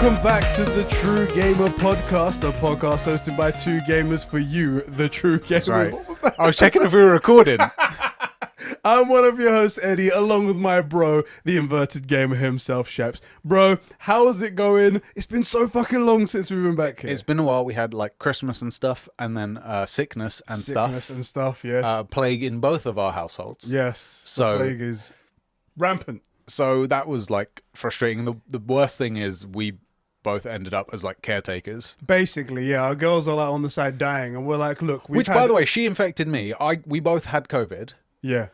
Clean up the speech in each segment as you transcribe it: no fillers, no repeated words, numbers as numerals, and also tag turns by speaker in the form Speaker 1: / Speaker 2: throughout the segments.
Speaker 1: Welcome back to the True Gamer Podcast, a podcast hosted by two gamers for you, the True Gamers.
Speaker 2: That's right.
Speaker 1: What was that?
Speaker 2: I was checking if we were recording.
Speaker 1: I'm one of your hosts, Eddie, along with my bro, the inverted gamer himself, Sheps. Bro, how is it going? It's been so fucking long since we've been back here.
Speaker 2: It's been a while. We had like Christmas and stuff, and then sickness and stuff.
Speaker 1: Yes.
Speaker 2: Plague in both of our households.
Speaker 1: Yes.
Speaker 2: So
Speaker 1: the plague is rampant.
Speaker 2: So that was like frustrating. The worst thing is we both ended up as like caretakers.
Speaker 1: Basically, yeah. Our girls are like on the side dying, and we're like, look,
Speaker 2: Which, by the way, she infected me. We both had COVID.
Speaker 1: Yeah.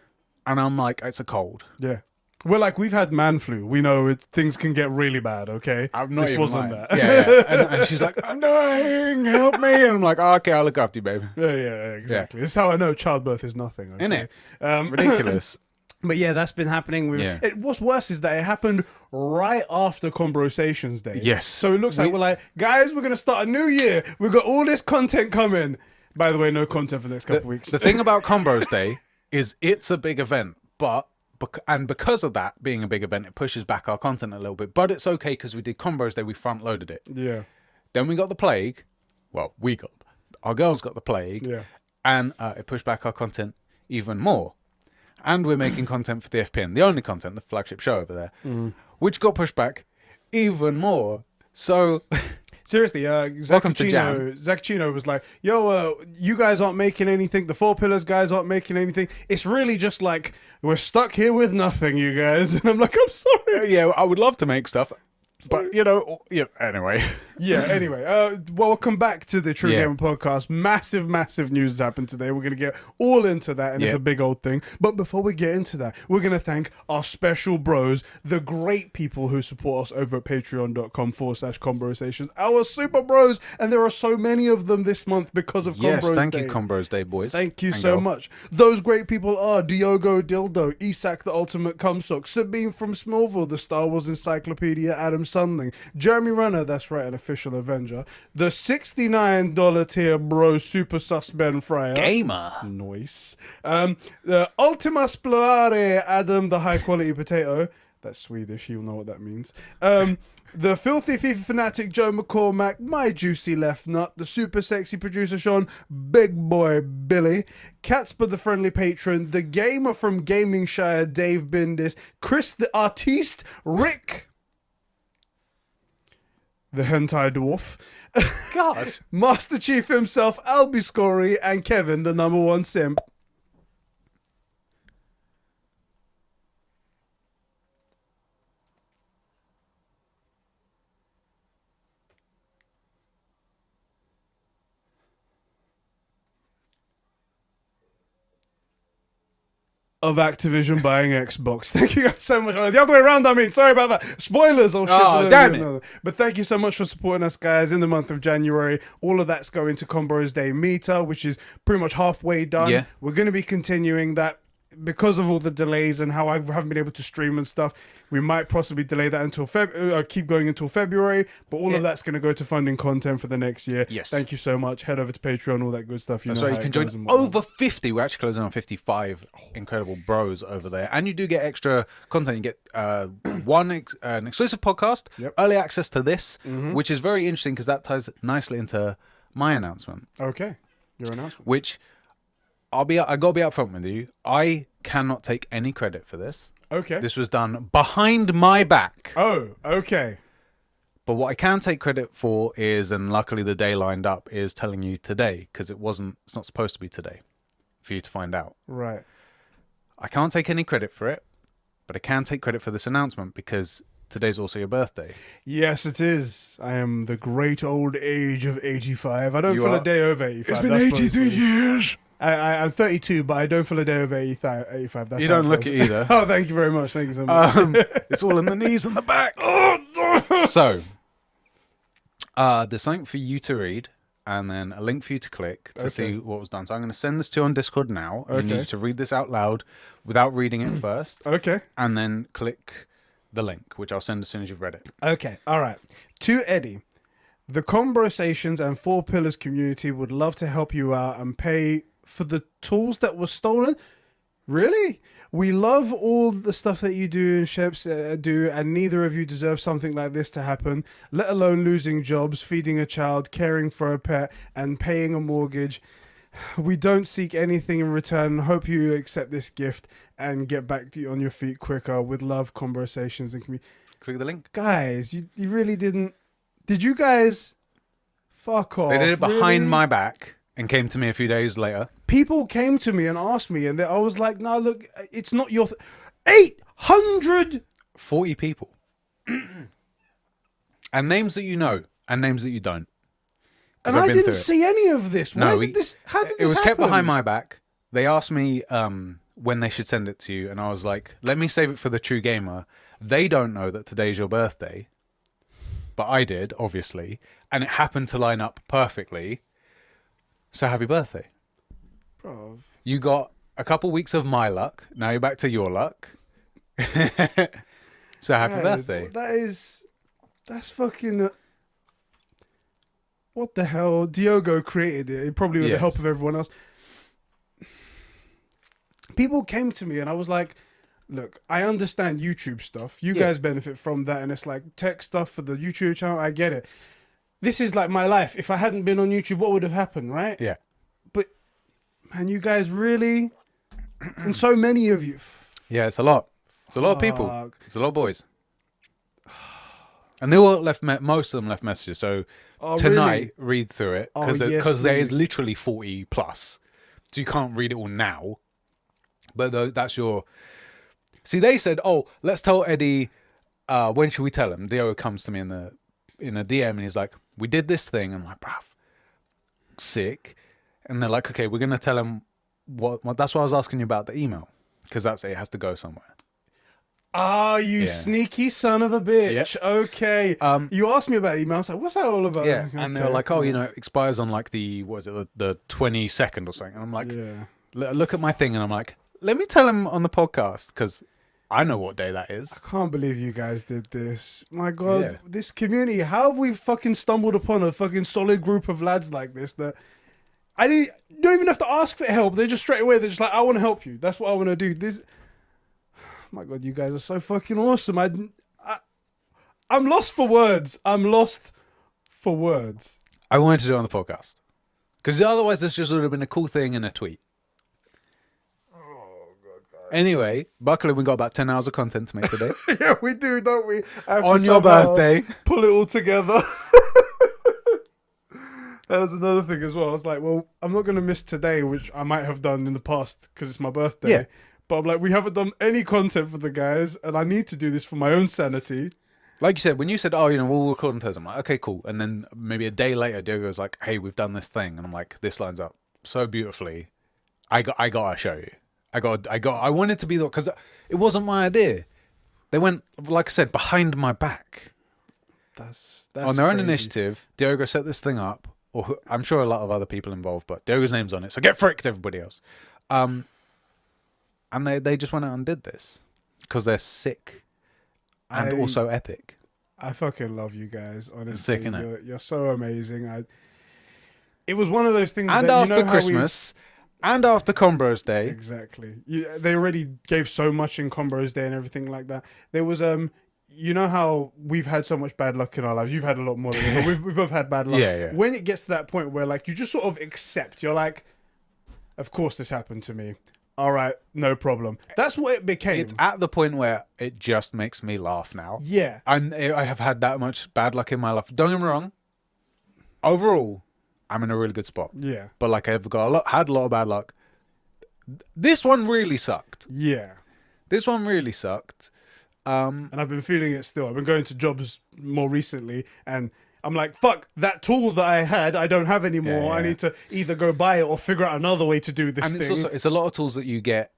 Speaker 2: And I'm like, it's a cold.
Speaker 1: Yeah. We're like, we've had man flu. We know things can get really bad, okay?
Speaker 2: I'm not
Speaker 1: this
Speaker 2: even
Speaker 1: wasn't
Speaker 2: lying.
Speaker 1: that.
Speaker 2: Yeah. And she's like, I'm dying, help me. And I'm like, oh, okay, I'll look after you, baby.
Speaker 1: Yeah, exactly. That's how I know childbirth is nothing. Okay?
Speaker 2: Innit? Ridiculous.
Speaker 1: But yeah, that's been happening. What's worse is that it happened right after Conbrosations Day.
Speaker 2: Yes.
Speaker 1: So it looks like we're like, guys, we're going to start a new year. We've got all this content coming. By the way, no content for the next couple of weeks.
Speaker 2: The thing about Combros Day is it's a big event, and because of that being a big event, it pushes back our content a little bit. But it's okay because we did Combros Day, we front loaded it.
Speaker 1: Yeah.
Speaker 2: Then we got the plague. Well, our girls got the plague.
Speaker 1: Yeah.
Speaker 2: And it pushed back our content even more. And we're making content for the FPN, the only content, the flagship show over there, which got pushed back even more. So
Speaker 1: seriously,
Speaker 2: Welcome to Jam.
Speaker 1: Zach Chino was like, yo, you guys aren't making anything. The Four Pillars guys aren't making anything. It's really just like, we're stuck here with nothing, you guys. And I'm like, I'm sorry.
Speaker 2: yeah, I would love to make stuff. But, anyway.
Speaker 1: Yeah, anyway. Welcome back to the True Gamer Podcast. Massive news has happened today. We're going to get all into that, and it's a big old thing. But before we get into that, we're going to thank our special bros, the great people who support us over at patreon.com/Conbrosations. Our super bros, and there are so many of them this month because of Combros Day.
Speaker 2: Yes, thank you, Combros Day, boys.
Speaker 1: Thank you so much. Those great people are Diogo Dildo, Isak the Ultimate Cumsock, Sabine from Smallville, the Star Wars Encyclopedia, Adam Sundling, Jeremy Renner, that's right, an official Avenger, the $69 tier bro Super Sus Ben Fryer.
Speaker 2: Gamer.
Speaker 1: Nice. The Ultima Splare Adam, the high quality potato. That's Swedish, you'll know what that means. The filthy FIFA fanatic Joe McCormack, my juicy left nut, the super sexy producer Sean, big boy Billy, Catsper the friendly patron, the gamer from Gaming Shire Dave Bindis, Chris the artiste, Rick the hentai dwarf,
Speaker 2: God,
Speaker 1: Master Chief himself, Albie Scory, and Kevin the #1 simp. Of Activision buying Xbox. Thank you guys so much. The other way around, I mean. Sorry about that. Spoilers. Oh, shit.
Speaker 2: Oh, damn it.
Speaker 1: But thank you so much for supporting us, guys, in the month of January. All of that's going to Combros Day Meter, which is pretty much halfway done.
Speaker 2: Yeah.
Speaker 1: We're going to be continuing that because of all the delays and how I haven't been able to stream and stuff. We might possibly delay that until keep going until February, but all of that's going to go to funding content for the next year.
Speaker 2: Yes.
Speaker 1: Thank you so much. Head over to Patreon, all that good stuff.
Speaker 2: So you can join over 50. We're actually closing on 55 incredible bros over there. And you do get extra content. You get an exclusive podcast, early access to this, which is very interesting because that ties nicely into my announcement.
Speaker 1: Okay. Your announcement.
Speaker 2: Which I got to be upfront with you. I cannot take any credit for this.
Speaker 1: Okay.
Speaker 2: This was done behind my back.
Speaker 1: Oh, okay.
Speaker 2: But what I can take credit for is, and luckily the day lined up, is telling you today, because it's not supposed to be today for you to find out.
Speaker 1: Right.
Speaker 2: I can't take any credit for it, but I can take credit for this announcement because today's also your birthday.
Speaker 1: Yes, it is. I am the great old age of 85. I don't feel a day over 85.
Speaker 2: It's been 83 years.
Speaker 1: I'm 32, but I don't feel a day over 85. That's
Speaker 2: you don't look it either.
Speaker 1: Oh, thank you very much. Thank you so much.
Speaker 2: It's all in the knees and the back. So, there's something for you to read, and then a link for you to click to see what was done. So I'm going to send this to you on Discord now. You need to read this out loud without reading it first.
Speaker 1: Okay.
Speaker 2: And then click the link, which I'll send as soon as you've read it.
Speaker 1: Okay. All right. To Eddie, the Conbrosations and Four Pillars community would love to help you out and pay for the tools that were stolen. Really? We love all the stuff that you do and Sheps do, and neither of you deserve something like this to happen, let alone losing jobs, feeding a child, caring for a pet, and paying a mortgage. We don't seek anything in return. Hope you accept this gift and get back to you on your feet quicker. With love, Conbrosations and community.
Speaker 2: Click the link.
Speaker 1: Guys, you really didn't... Did you guys... Fuck off.
Speaker 2: They did it behind
Speaker 1: really?
Speaker 2: my back and came to me a few days later.
Speaker 1: People came to me and asked me, and I was like, no, look, it's not your... 840
Speaker 2: people. And names that you know, and names that you don't.
Speaker 1: And I didn't see any of this. Why did this... How did this
Speaker 2: It was kept
Speaker 1: happen?
Speaker 2: behind my back. They asked me when they should send it to you, and I was like, let me save it for the true gamer. They don't know that today's your birthday. But I did, obviously. And it happened to line up perfectly. So happy birthday.
Speaker 1: Bro.
Speaker 2: You got a couple weeks of my luck. Now you're back to your luck. So happy birthday.
Speaker 1: That's fucking... what the hell? Diogo created it. Probably with the help of everyone else. People came to me and I was like, look, I understand YouTube stuff. You guys benefit from that. And it's like tech stuff for the YouTube channel. I get it. This is like my life. If I hadn't been on YouTube, what would have happened, right?
Speaker 2: Yeah.
Speaker 1: But, man, you guys really... and so many of you...
Speaker 2: Yeah, it's a lot. It's a lot of people. It's a lot of boys. And they all left... most of them left messages. So tonight, read through it. Because there is literally 40 plus. So you can't read it all now. But that's your... See, they said, oh, let's tell Eddie... when should we tell him? Dio comes to me in a DM and he's like, we did this thing. I'm like, bruv, sick. And they're like, okay, we're going to tell him what... That's why I was asking you about the email. Because it has to go somewhere.
Speaker 1: Ah, you sneaky son of a bitch. Yep. Okay. You asked me about email. I was like, what's that all about?
Speaker 2: Yeah.
Speaker 1: Okay,
Speaker 2: and they're like, oh, it expires on like the 22nd or something. And I'm like, look at my thing. And I'm like, let me tell him on the podcast because I know what day that is.
Speaker 1: I can't believe you guys did this. My God, this community, how have we fucking stumbled upon a fucking solid group of lads like this that you don't even have to ask for help. They're just straight away. They're just like, I want to help you. That's what I want to do. My God, you guys are so fucking awesome. I'm lost for words. I'm lost for words.
Speaker 2: I wanted to do it on the podcast because otherwise this just would have been a cool thing in a tweet. Anyway, buckle in. We got about 10 hours of content to make today.
Speaker 1: Yeah, we do, don't we?
Speaker 2: On your birthday.
Speaker 1: Pull it all together. That was another thing as well. I was like, well, I'm not going to miss today, which I might have done in the past because it's my birthday. Yeah. But I'm like, we haven't done any content for the guys, and I need to do this for my own sanity.
Speaker 2: Like you said, when you said, oh, we'll record on Thursday, I'm like, okay, cool. And then maybe a day later, Diogo's like, hey, we've done this thing. And I'm like, this lines up so beautifully. I got to show you. I wanted to be there because it wasn't my idea. They went, like I said, behind my back.
Speaker 1: That's
Speaker 2: on their own
Speaker 1: crazy.
Speaker 2: initiative. Diogo set this thing up, or I'm sure a lot of other people involved, but Diogo's name's on it. So get fricked, everybody else. And they just went out and did this because they're sick and also epic.
Speaker 1: I fucking love you guys, honestly.
Speaker 2: Sick, innit?
Speaker 1: You're so amazing. It was one of those things.
Speaker 2: And
Speaker 1: that,
Speaker 2: after Christmas. And after Conbros Day.
Speaker 1: Exactly. They already gave so much in Conbros Day and everything like that. There was, you know how we've had so much bad luck in our lives. You've had a lot more than me, but we've both had bad luck.
Speaker 2: Yeah.
Speaker 1: When it gets to that point where like you just sort of accept, you're like, of course this happened to me. All right, no problem. That's what it became.
Speaker 2: It's at the point where it just makes me laugh now.
Speaker 1: Yeah.
Speaker 2: I have had that much bad luck in my life. Don't get me wrong. Overall, I'm in a really good spot.
Speaker 1: Yeah.
Speaker 2: But like I've had a lot of bad luck. This one really sucked.
Speaker 1: Yeah.
Speaker 2: This one really sucked.
Speaker 1: And I've been feeling it still. I've been going to jobs more recently and I'm like, fuck, that tool that I had, I don't have anymore. Yeah. I need to either go buy it or figure out another way to do this thing.
Speaker 2: It's a lot of tools that you get.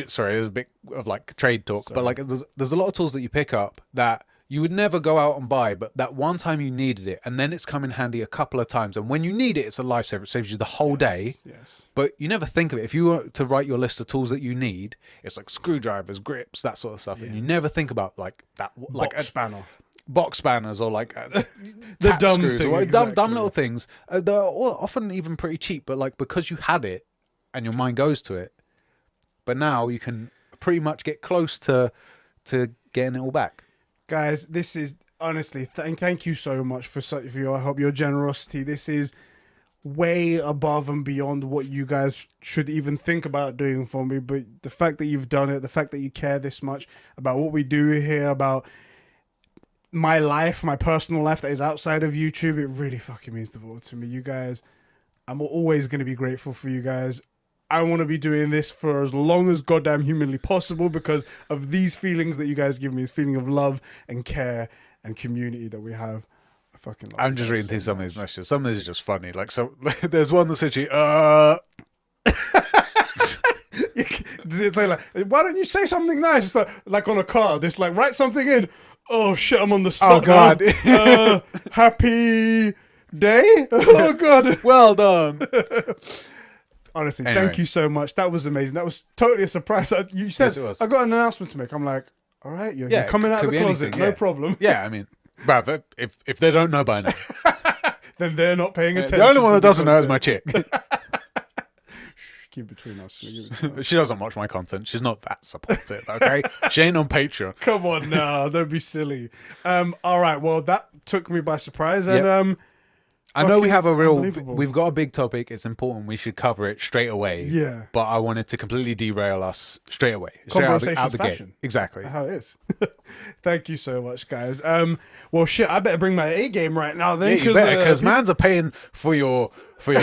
Speaker 2: Sorry, there's a bit of like trade talk, but like there's a lot of tools that you pick up that you would never go out and buy, but that one time you needed it, and then it's come in handy a couple of times. And when you need it, it's a lifesaver. It saves you the whole day.
Speaker 1: Yes.
Speaker 2: But you never think of it. If you were to write your list of tools that you need, it's like screwdrivers, grips, that sort of stuff, and you never think about like that, like box spanners or like
Speaker 1: the dumb
Speaker 2: screws,
Speaker 1: thing,
Speaker 2: or
Speaker 1: exactly.
Speaker 2: dumb little things. They're often even pretty cheap, but like because you had it and your mind goes to it, but now you can pretty much get close to getting it all back.
Speaker 1: Guys, this is honestly thank you so much for your help, your generosity. This is way above and beyond what you guys should even think about doing for me. But the fact that you've done it, the fact that you care this much about what we do here, about my life, my personal life that is outside of YouTube, it really fucking means the world to me. You guys, I'm always going to be grateful for you guys. I want to be doing this for as long as goddamn humanly possible because of these feelings that you guys give me, this feeling of love and care and community that we have. I fucking love
Speaker 2: I'm just reading
Speaker 1: so
Speaker 2: through some of
Speaker 1: much.
Speaker 2: these messages. Some of these are just funny. Like, so there's one that's actually,
Speaker 1: It's like, why don't you say something nice? It's like on a card. It's like, write something in. Oh shit, I'm on the spot.
Speaker 2: Oh, God.
Speaker 1: now. Happy day. Oh God.
Speaker 2: well done.
Speaker 1: Honestly,
Speaker 2: Anyway.
Speaker 1: thank you so much. That was amazing. That was totally a surprise. You said,
Speaker 2: Yes, it was.
Speaker 1: I got an announcement to make. I'm like, all right, you're
Speaker 2: Yeah,
Speaker 1: coming out of
Speaker 2: could
Speaker 1: the
Speaker 2: be
Speaker 1: closet.
Speaker 2: anything,
Speaker 1: No
Speaker 2: yeah.
Speaker 1: problem.
Speaker 2: Yeah, I mean, bruv, if they don't know by now.
Speaker 1: Then they're not paying attention.
Speaker 2: The only one
Speaker 1: to
Speaker 2: that
Speaker 1: the
Speaker 2: doesn't know is my
Speaker 1: content.
Speaker 2: chick.
Speaker 1: Keep between us. Keep between us.
Speaker 2: She doesn't watch my content. She's not that supportive, okay? She ain't on Patreon.
Speaker 1: Come on now, don't be silly. All right, well, that took me by surprise. And
Speaker 2: Yep. I know we
Speaker 1: fucking
Speaker 2: have a real,
Speaker 1: unbelievable.
Speaker 2: we've got a big topic. It's important. We should cover it straight away.
Speaker 1: Yeah.
Speaker 2: But I wanted to completely derail us straight away. Straight out the
Speaker 1: Conbrosations
Speaker 2: gate.
Speaker 1: fashion.
Speaker 2: Exactly.
Speaker 1: How it is. Thank you so much, guys. Well, shit, I better bring my A game right now then.
Speaker 2: Yeah, you better, because mans are paying for your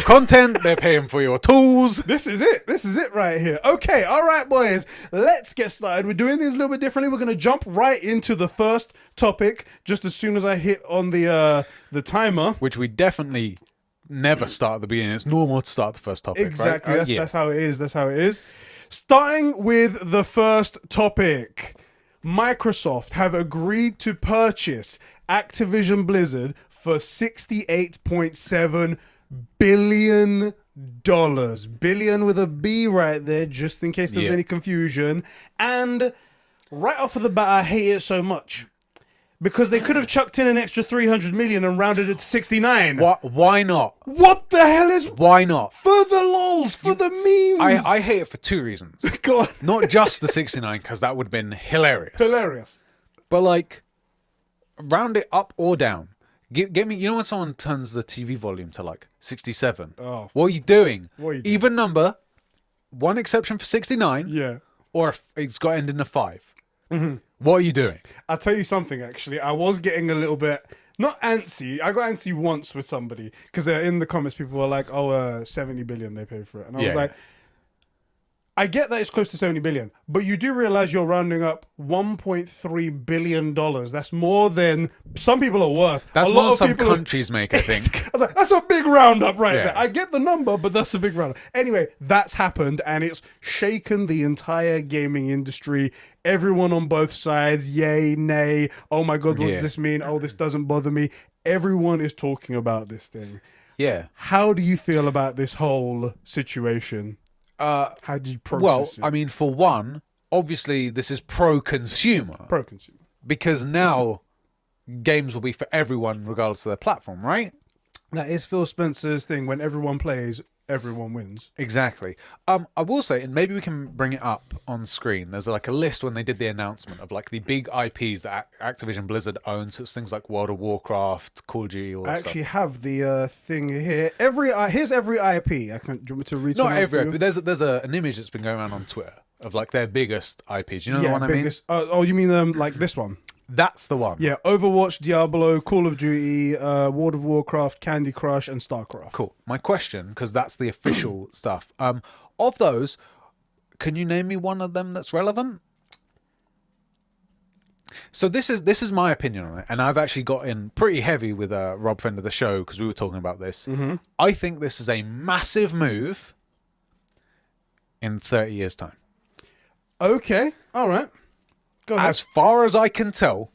Speaker 2: content. They're paying for your tools.
Speaker 1: This is it. This is it right here. Okay, all right, boys. Let's get started. We're doing these a little bit differently. We're going to jump right into the first topic just as soon as I hit on the timer.
Speaker 2: Which we definitely never start at the beginning. It's normal to start the first topic.
Speaker 1: Exactly.
Speaker 2: Right?
Speaker 1: That's how it is. That's how it is. Starting with the first topic. Microsoft have agreed to purchase Activision Blizzard for $68.7 billion. Billion with a B right there, just in case there's any confusion. And right off of the bat, I hate it so much. Because they could have chucked in an extra 300 million and rounded it to 69.
Speaker 2: Why not?
Speaker 1: What the hell is...
Speaker 2: Why not?
Speaker 1: For the lols, for the memes.
Speaker 2: I hate it for two reasons.
Speaker 1: God.
Speaker 2: Not just the 69, because that would have been hilarious.
Speaker 1: Hilarious.
Speaker 2: But like, round it up or down. Get me, you know when someone turns the TV volume to like 67?
Speaker 1: Oh.
Speaker 2: What are you doing?
Speaker 1: What are you doing?
Speaker 2: Even number, one exception for 69,
Speaker 1: Yeah.
Speaker 2: or if it's got to end in a 5. Mm-hmm. What are you doing?
Speaker 1: I'll tell you something, actually. I was getting a little bit, not antsy. I got antsy once with somebody because in the comments, people were like, 70 billion they paid for it. And I was like, I get that it's close to 70 billion, but you do realize you're rounding up $1.3 billion. That's more than some people are worth.
Speaker 2: That's
Speaker 1: a
Speaker 2: more
Speaker 1: lot
Speaker 2: than
Speaker 1: of
Speaker 2: some
Speaker 1: people
Speaker 2: countries make, I think.
Speaker 1: I was like, that's a big roundup right
Speaker 2: Yeah.
Speaker 1: there. I get the number, but that's a big roundup. Anyway, that's happened, and it's shaken the entire gaming industry. Everyone on both sides, yay, nay, oh my God, what does this mean? Oh, this doesn't bother me. Everyone is talking about this thing.
Speaker 2: Yeah.
Speaker 1: How do you feel about this whole situation? How did you process
Speaker 2: Well,
Speaker 1: it?
Speaker 2: I mean, for one, obviously this is pro-consumer.
Speaker 1: Pro-consumer.
Speaker 2: Because now games will be for everyone regardless of their platform, right?
Speaker 1: That is Phil Spencer's thing. When everyone plays, everyone wins.
Speaker 2: Exactly. I will say, and maybe we can bring it up on screen. There's like a list when they did the announcement of like the big IPs that Activision Blizzard owns. So it's things like World of Warcraft, Call of Duty, all that
Speaker 1: I
Speaker 2: stuff.
Speaker 1: actually have the thing here. Here's every IP. Do you want me to read?
Speaker 2: Not
Speaker 1: some out
Speaker 2: every
Speaker 1: for
Speaker 2: IP.
Speaker 1: you?
Speaker 2: There's an image that's been going around on Twitter of like their biggest IPs. You know the one
Speaker 1: biggest. Oh, you mean like this one?
Speaker 2: I mean? That's the one.
Speaker 1: Yeah, Overwatch, Diablo, Call of Duty, World of Warcraft, Candy Crush, and Starcraft.
Speaker 2: Cool. My question, because that's the official stuff. Of those, can you name me one of them that's relevant? So this is my opinion on it, and I've actually got in pretty heavy with Rob, friend of the show, because we were talking about this. Mm-hmm. I think this is a massive move in 30 years' time.
Speaker 1: Okay, all right. Go ahead.
Speaker 2: As far as I can tell,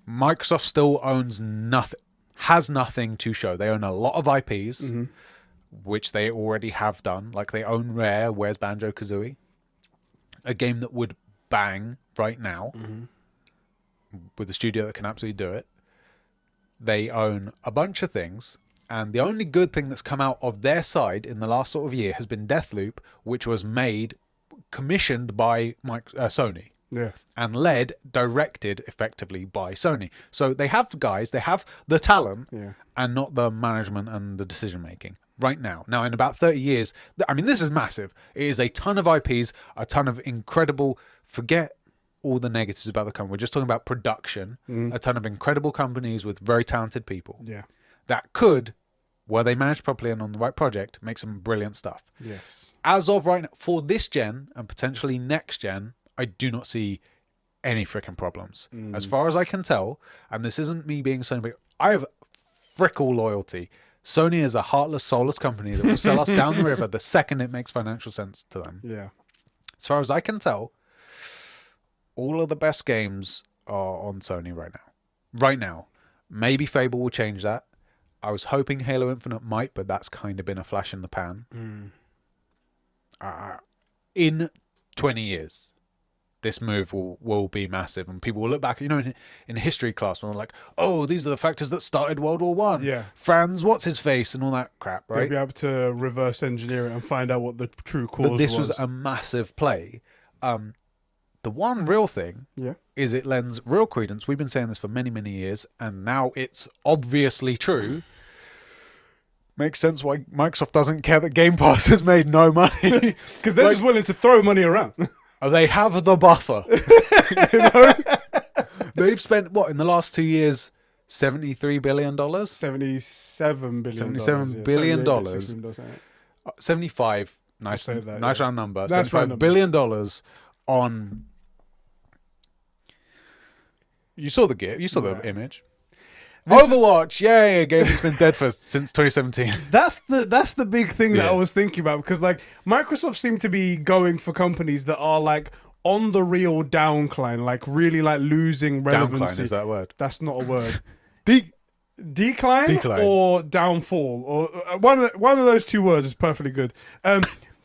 Speaker 2: Microsoft still owns nothing, has nothing to show. They own a lot of IPs, which they already have done. Like they own Rare, Where's Banjo-Kazooie? A game that would bang right now with a studio that can absolutely do it. They own a bunch of things. And the only good thing that's come out of their side in the last sort of year has been Deathloop, which was made commissioned by Sony.
Speaker 1: Yeah.
Speaker 2: And directed effectively by Sony. So they have guys, they have the talent, and not the management and the decision making right now. Now, in about 30 years, I mean, this is massive. It is a ton of IPs, a ton of incredible, forget all the negatives about the company. We're just talking about production, a ton of incredible companies with very talented people.
Speaker 1: Yeah.
Speaker 2: That could, were they managed properly and on the right project, make some brilliant stuff.
Speaker 1: Yes.
Speaker 2: As of right now, for this gen and potentially next gen, I do not see any freaking problems. As far as I can tell, and this isn't me being Sony, but I have frickle loyalty. Sony is a heartless, soulless company that will sell us down the river the second it makes financial sense to them.
Speaker 1: Yeah.
Speaker 2: As far as I can tell, all of the best games are on Sony right now. Right now. Maybe Fable will change that. I was hoping Halo Infinite might, but that's kind of been a flash in the pan. In 20 years, this move will be massive, and people will look back, in history class when they're like, oh, these are the factors that started World War One.
Speaker 1: Yeah.
Speaker 2: Franz, what's his face, and all that crap, right?
Speaker 1: They'll be able to reverse engineer it and find out what the true cause was.
Speaker 2: But this was a massive play. The one real thing is it lends real credence. We've been saying this for many, many years, and now it's obviously true. Makes sense why Microsoft doesn't care that Game Pass has made no money.
Speaker 1: Because they're just willing to throw money around.
Speaker 2: They have the buffer. They've spent, in the last 2 years, $73 billion?
Speaker 1: $77 billion.
Speaker 2: $77 billion.
Speaker 1: $78,
Speaker 2: 75, nice round number. $75 billion on... You saw the GIF, you saw the image. Overwatch, yay! A game that's been dead since 2017.
Speaker 1: That's the big thing that I was thinking about, because Microsoft seem to be going for companies that are on the real downcline, really losing relevancy.
Speaker 2: Downcline, is that a word?
Speaker 1: That's not a word.
Speaker 2: Decline
Speaker 1: or downfall, or one of those two words is perfectly good.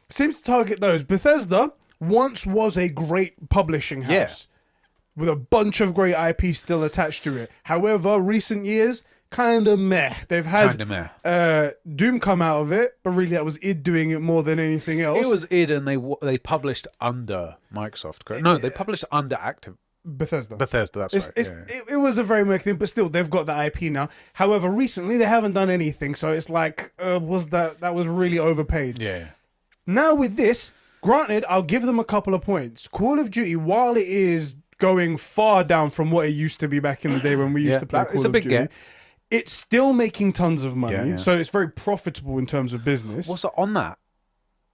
Speaker 1: Seems to target those. Bethesda once was a great publishing house.
Speaker 2: Yeah.
Speaker 1: With a bunch of great IP still attached to it. However, recent years, kind of meh. They've had Doom come out of it, but really that was id doing it more than anything else.
Speaker 2: It was id, and they published under Microsoft, correct? No, they published under
Speaker 1: Bethesda,
Speaker 2: that's right.
Speaker 1: It was a very murky thing, but still, they've got the IP now. However, recently they haven't done anything, so it's that was really overpaid.
Speaker 2: Yeah.
Speaker 1: Now with this, granted, I'll give them a couple of points. Call of Duty, while it is going far down from what it used to be back in the day when we used to play Call of Duty. It's still making tons of money, so it's very profitable in terms of business.
Speaker 2: Also, on that,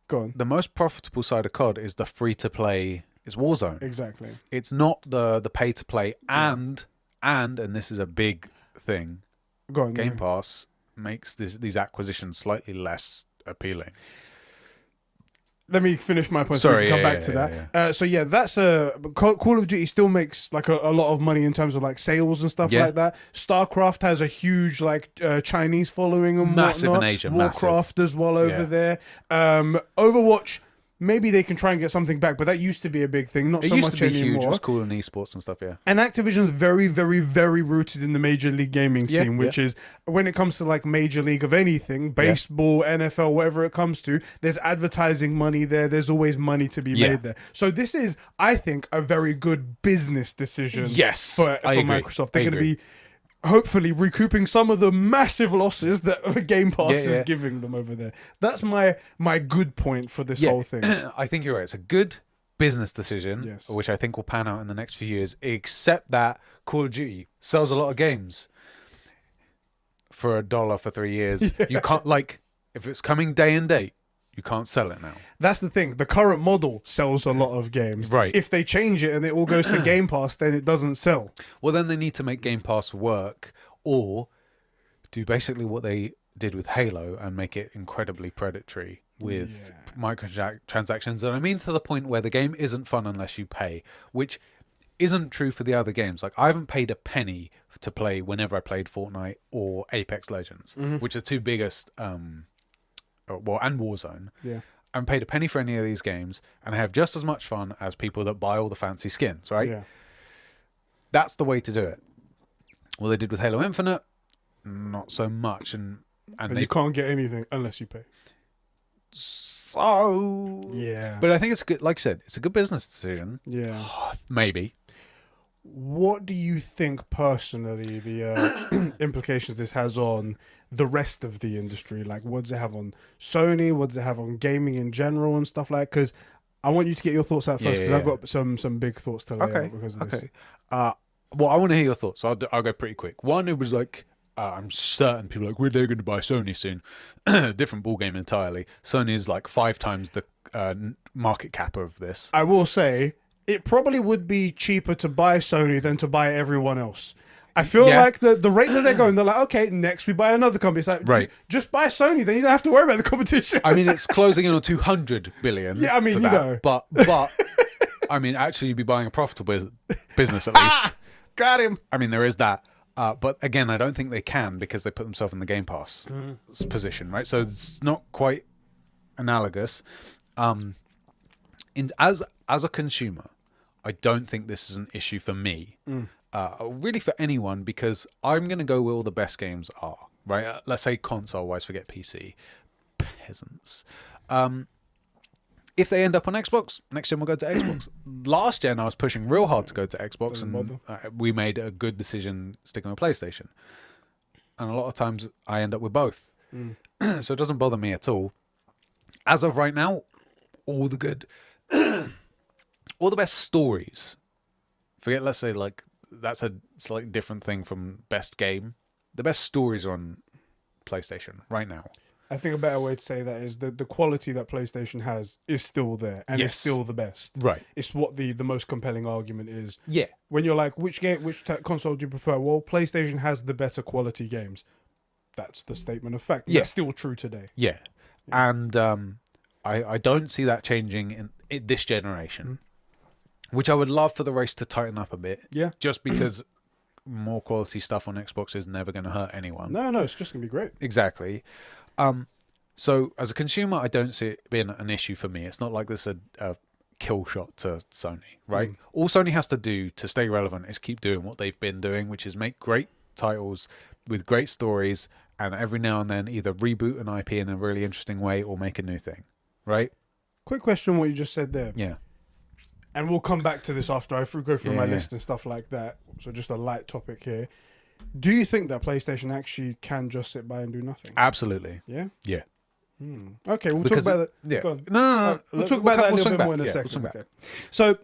Speaker 1: go on.
Speaker 2: The most profitable side of COD is the free-to-play, is Warzone.
Speaker 1: Exactly.
Speaker 2: It's not the pay-to-play, and this is a big thing,
Speaker 1: go on,
Speaker 2: Game Pass makes these acquisitions slightly less appealing.
Speaker 1: Let me finish my point. So we can come back to that. That's Call of Duty still makes a lot of money in terms of sales and stuff like that. Starcraft has a huge Chinese following and
Speaker 2: massive
Speaker 1: whatnot.
Speaker 2: in Asia,
Speaker 1: Warcraft as well over there. Overwatch. Maybe they can try and get something back, but that used to be a big thing. Not so much anymore. It used to be huge.
Speaker 2: It was cool in esports and stuff, And
Speaker 1: Activision's very, very, very rooted in the Major League Gaming scene, which is, when it comes to Major League of anything, baseball, NFL, whatever it comes to, there's advertising money there. There's always money to be made there. So this is, I think, a very good business decision for Microsoft. They're going to be hopefully recouping some of the massive losses that Game Pass is giving them over there. That's my good point for this whole thing.
Speaker 2: I think you're right. It's a good business decision, which I think will pan out in the next few years, except that Call of Duty sells a lot of games for $1 for 3 years. You can't, if it's coming day and date, you can't sell it now.
Speaker 1: That's the thing. The current model sells a lot of games.
Speaker 2: Right.
Speaker 1: If they change it and it all goes to Game Pass, then it doesn't sell.
Speaker 2: Well, then they need to make Game Pass work, or do basically what they did with Halo and make it incredibly predatory with microtransactions. And I mean to the point where the game isn't fun unless you pay, which isn't true for the other games. I haven't paid a penny to play whenever I played Fortnite or Apex Legends, which are two biggest... and Warzone. I haven't paid a penny for any of these games, and I have just as much fun as people that buy all the fancy skins, right?
Speaker 1: Yeah.
Speaker 2: That's the way to do it. What they did with Halo Infinite, not so much, and
Speaker 1: you can't get anything unless you pay.
Speaker 2: so.
Speaker 1: Yeah.
Speaker 2: But I think it's a good, like I said, it's a good business decision.
Speaker 1: Yeah.
Speaker 2: Maybe.
Speaker 1: What do you think personally the implications this has on the rest of the industry? Like, what does it have on Sony? What does it have on gaming in general and stuff like? Because I want you to get your thoughts out first, because I've got some big thoughts to lay out because of this.
Speaker 2: Well, I want to hear your thoughts. So I'll go pretty quick. One, it was like, I'm certain people are like, they're going to buy Sony soon. Different ball game entirely. Sony is like 5 times the market cap of this.
Speaker 1: I will say, it probably would be cheaper to buy Sony than to buy everyone else. I feel like the rate that they're going, they're like, okay, next we buy another company. It's like,
Speaker 2: right,
Speaker 1: just buy Sony, then you don't have to worry about the competition.
Speaker 2: I mean, it's closing in on 200 billion.
Speaker 1: Yeah, I mean, you know.
Speaker 2: But I mean, actually, you'd be buying a profitable business at least.
Speaker 1: Got him.
Speaker 2: I mean, there is that. But again, I don't think they can because they put themselves in the Game Pass position, right? So it's not quite analogous. As a consumer, I don't think this is an issue for me, really for anyone, because I'm going to go where all the best games are, right? Let's say console-wise, forget PC. Peasants. If they end up on Xbox, next gen we'll go to Xbox. Last gen, I was pushing real hard to go to Xbox, and we made a good decision sticking with PlayStation. And a lot of times, I end up with both. So it doesn't bother me at all. As of right now, all the good... all the best stories. Forget, let's say, like, that's a slightly different thing from best game. The best stories are on PlayStation right now.
Speaker 1: I think a better way to say that is the quality that PlayStation has is still there, and it's still the best.
Speaker 2: Right.
Speaker 1: It's what the most compelling argument is.
Speaker 2: Yeah.
Speaker 1: When you're like, which console do you prefer? Well, PlayStation has the better quality games. That's the statement of fact.
Speaker 2: Yeah.
Speaker 1: That's still true today.
Speaker 2: Yeah. And I don't see that changing in this generation, which I would love for the race to tighten up a bit. Yeah. Just because more quality stuff on Xbox is never going to hurt anyone.
Speaker 1: No, it's just going to be great.
Speaker 2: Exactly. So as a consumer, I don't see it being an issue for me. It's not like this a kill shot to Sony, right? All Sony has to do to stay relevant is keep doing what they've been doing, which is make great titles with great stories, and every now and then either reboot an IP in a really interesting way or make a new thing, right?
Speaker 1: Quick question, what you just said there.
Speaker 2: Yeah.
Speaker 1: And we'll come back to this after I go through my list and stuff like that. So just a light topic here. Do you think that PlayStation actually can just sit by and do nothing?
Speaker 2: Absolutely.
Speaker 1: Yeah?
Speaker 2: Yeah.
Speaker 1: Okay, we'll talk about that.
Speaker 2: Yeah.
Speaker 1: No. We'll talk about that a little bit more in a second. Okay. So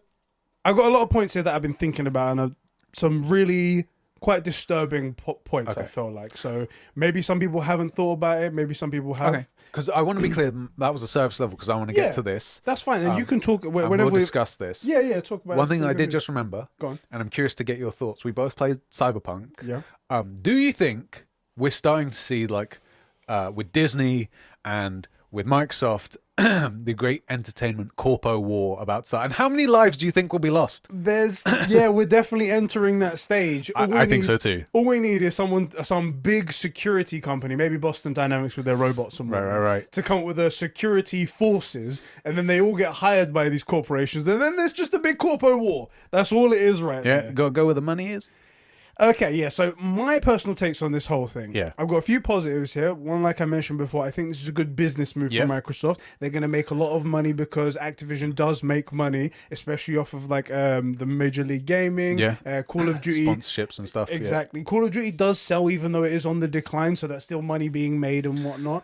Speaker 1: I've got a lot of points here that I've been thinking about, and some really quite disturbing points, I feel like. So maybe some people haven't thought about it. Maybe some people have.
Speaker 2: Okay. Because I want to be clear, that was a service level, because I want to get to this.
Speaker 1: That's fine. And you can talk whenever
Speaker 2: we'll discuss this.
Speaker 1: Yeah, talk about it.
Speaker 2: One thing I did just remember,
Speaker 1: Go on.
Speaker 2: and I'm curious to get your thoughts. We both played Cyberpunk.
Speaker 1: Yeah.
Speaker 2: Do you think we're starting to see, like, with Disney and with Microsoft, the great entertainment corpo war about and how many lives do you think will be lost?
Speaker 1: We're definitely entering that stage.
Speaker 2: I think so too.
Speaker 1: All we need is some big security company, maybe Boston Dynamics with their robots and whatnot,
Speaker 2: right,
Speaker 1: to come up with the security forces, and then they all get hired by these corporations, and then there's just a big corpo war. That's all it is right there.
Speaker 2: Yeah, go where the money is.
Speaker 1: Okay, yeah, so my personal takes on this whole thing.
Speaker 2: Yeah.
Speaker 1: I've got a few positives here. One, like I mentioned before, I think this is a good business move for Microsoft. They're going to make a lot of money because Activision does make money, especially off of like the Major League Gaming, Call of Duty.
Speaker 2: Sponsorships and stuff.
Speaker 1: Exactly. Call of Duty does sell even though it is on the decline, so that's still money being made and whatnot.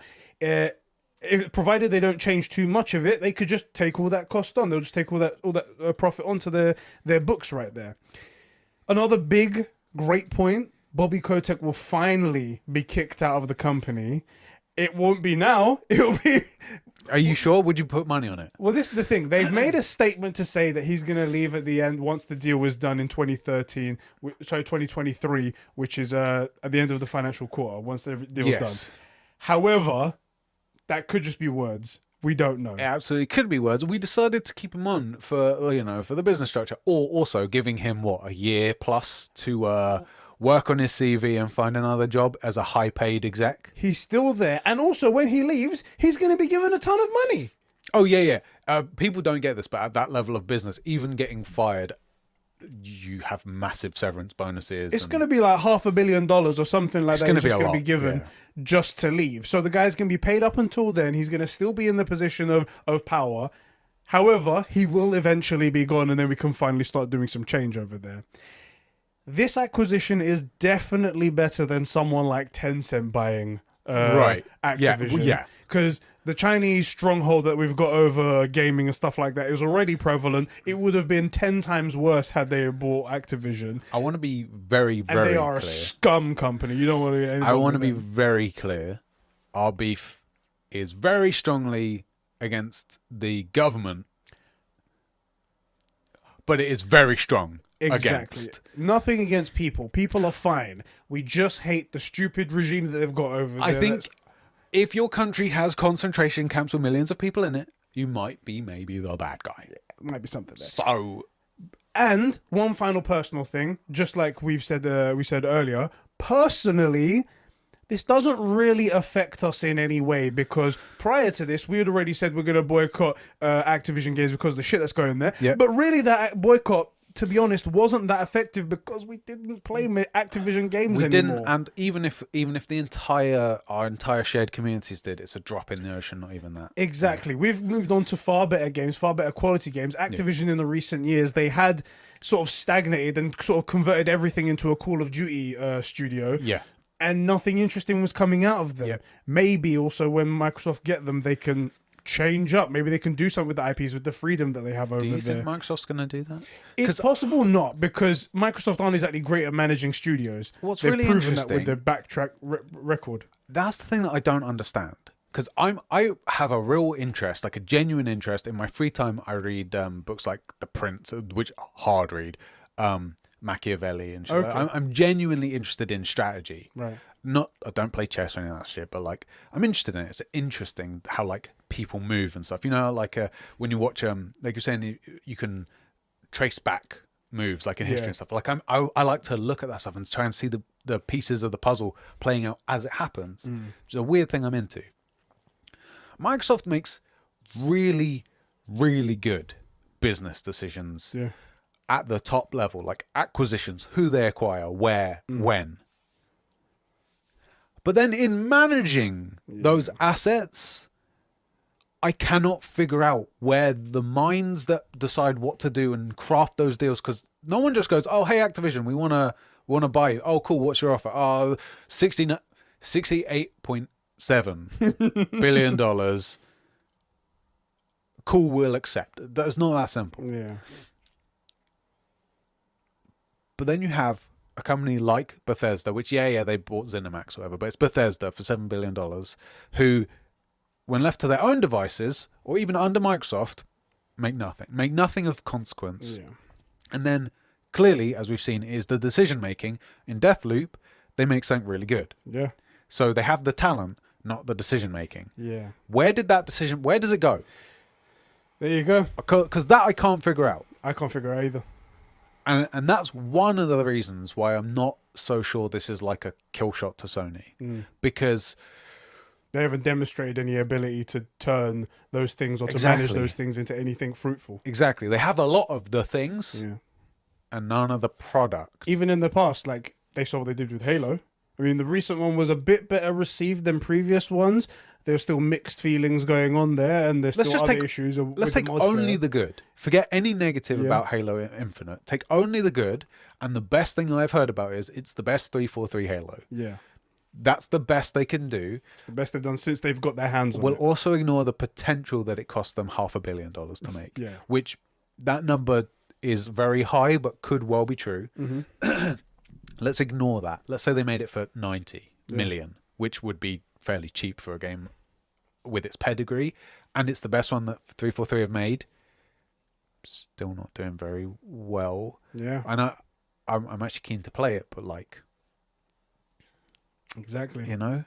Speaker 1: Provided they don't change too much of it, they could just take all that cost on. They'll just take all that profit onto their books right there. Another big... great point. Bobby Kotick will finally be kicked out of the company. It won't be now. It'll be...
Speaker 2: Are you sure? Would you put money on it?
Speaker 1: Well, this is the thing. They've made a statement to say that he's going to leave at the end once the deal was done in 2023, which is at the end of the financial quarter, once the deal is done. However, that could just be words. We don't know.
Speaker 2: It absolutely could be words. We decided to keep him on for the business structure, or also giving him a year plus to work on his CV and find another job as a high-paid exec.
Speaker 1: He's still there, and also when he leaves, he's going to be given a ton of money.
Speaker 2: Oh yeah. People don't get this, but at that level of business, even getting fired, you have massive severance bonuses.
Speaker 1: It's going to be like $500 million or something like that.
Speaker 2: gonna
Speaker 1: It's
Speaker 2: be
Speaker 1: just
Speaker 2: a
Speaker 1: going to be
Speaker 2: lot,
Speaker 1: given
Speaker 2: yeah.
Speaker 1: just to leave. So the guy's going to be paid up until then. He's going to still be in the position of power. However, he will eventually be gone, and then we can finally start doing some change over there. This acquisition is definitely better than someone like Tencent buying
Speaker 2: Right.
Speaker 1: Activision.
Speaker 2: Yeah.
Speaker 1: Because the Chinese stronghold that we've got over gaming and stuff like that is already prevalent. It would have been 10 times worse had they bought Activision.
Speaker 2: I want to be very,
Speaker 1: And
Speaker 2: very
Speaker 1: they are
Speaker 2: clear.
Speaker 1: a scum company. You don't want to get
Speaker 2: I want to
Speaker 1: involved
Speaker 2: be
Speaker 1: with them.
Speaker 2: very clear. Our beef is very strongly against the government, but it is very strong against.
Speaker 1: Nothing against people. People are fine. We just hate the stupid regime that they've got over there.
Speaker 2: I think if your country has concentration camps with millions of people in it, you might be maybe the bad guy.
Speaker 1: might be something there.
Speaker 2: So,
Speaker 1: And one final personal thing, just like we said earlier, personally, this doesn't really affect us in any way because prior to this, we had already said we're going to boycott Activision games because of the shit that's going there.
Speaker 2: Yep.
Speaker 1: But really, that boycott, to be honest, wasn't that effective because we didn't play Activision games
Speaker 2: we
Speaker 1: anymore.
Speaker 2: didn't, and even if our entire shared communities did, it's a drop in the ocean. Not even that.
Speaker 1: Exactly. We've moved on to far better games, far better quality games. Activision in the recent years, they had sort of stagnated and sort of converted everything into a Call of Duty studio.
Speaker 2: Yeah.
Speaker 1: And nothing interesting was coming out of them.
Speaker 2: Yep.
Speaker 1: Maybe also when Microsoft get them, they can change up. Maybe they can do something with the IPs with the freedom that they have over there.
Speaker 2: Do you think Microsoft's going to do that?
Speaker 1: It's possible not, because Microsoft aren't exactly great at managing studios.
Speaker 2: What's
Speaker 1: They've
Speaker 2: really
Speaker 1: proven that
Speaker 2: interesting-
Speaker 1: with their backtrack record.
Speaker 2: That's the thing that I don't understand. Because I have a real interest, like a genuine interest. In my free time, I read books like The Prince, which are hard read, Machiavelli, and shit.
Speaker 1: Okay.
Speaker 2: I'm genuinely interested in strategy.
Speaker 1: Right.
Speaker 2: I don't play chess or any of that shit, but like I'm interested in it. It's interesting how like people move and stuff. You know, like when you watch like you're saying, you can trace back moves like in history and stuff. Like I like to look at that stuff and try and see the pieces of the puzzle playing out as it happens. Which is a weird thing I'm into. Microsoft makes really, really good business decisions at the top level, like acquisitions, who they acquire, where, when. But then in managing those assets, I cannot figure out where the minds that decide what to do and craft those deals, because no one just goes, "Oh, hey, Activision, we wanna buy you. Oh, cool. What's your offer? Oh, $68.7 billion. Cool, we'll accept." That's not that simple.
Speaker 1: Yeah.
Speaker 2: But then you have a company like Bethesda, which they bought ZeniMax or whatever, but it's Bethesda for $7 billion, who, when left to their own devices, or even under Microsoft, make nothing of consequence.
Speaker 1: Yeah.
Speaker 2: And then, clearly, as we've seen, is the decision-making. In Deathloop, they make something really good.
Speaker 1: Yeah.
Speaker 2: So they have the talent, not the decision-making.
Speaker 1: Yeah.
Speaker 2: Where does it go?
Speaker 1: There you go.
Speaker 2: Because that I can't figure out.
Speaker 1: I can't figure out either.
Speaker 2: And that's one of the reasons why I'm not so sure this is like a kill shot to Sony. Because
Speaker 1: they haven't demonstrated any ability to turn those things or to manage those things into anything fruitful.
Speaker 2: Exactly. They have a lot of the things and none of the products.
Speaker 1: Even in the past, like they saw what they did with Halo. I mean, the recent one was a bit better received than previous ones. There's still mixed feelings going on there, and there's still other issues.
Speaker 2: Let's take only the good. Forget any negative about Halo Infinite. Take only the good, and the best thing I've heard about is it's the best 343 Halo.
Speaker 1: Yeah.
Speaker 2: That's the best they can do.
Speaker 1: It's the best they've done since they've got their hands on
Speaker 2: We'll
Speaker 1: it.
Speaker 2: also ignore the potential that it cost them $500 million to make.
Speaker 1: Yeah.
Speaker 2: Which, that number is very high, but could well be true. Let's ignore that. Let's say they made it for 90 million, which would be fairly cheap for a game with its pedigree, and it's the best one that 343 have made. Still not doing very well.
Speaker 1: Yeah.
Speaker 2: And I'm actually keen to play it, but like,
Speaker 1: exactly.
Speaker 2: you know.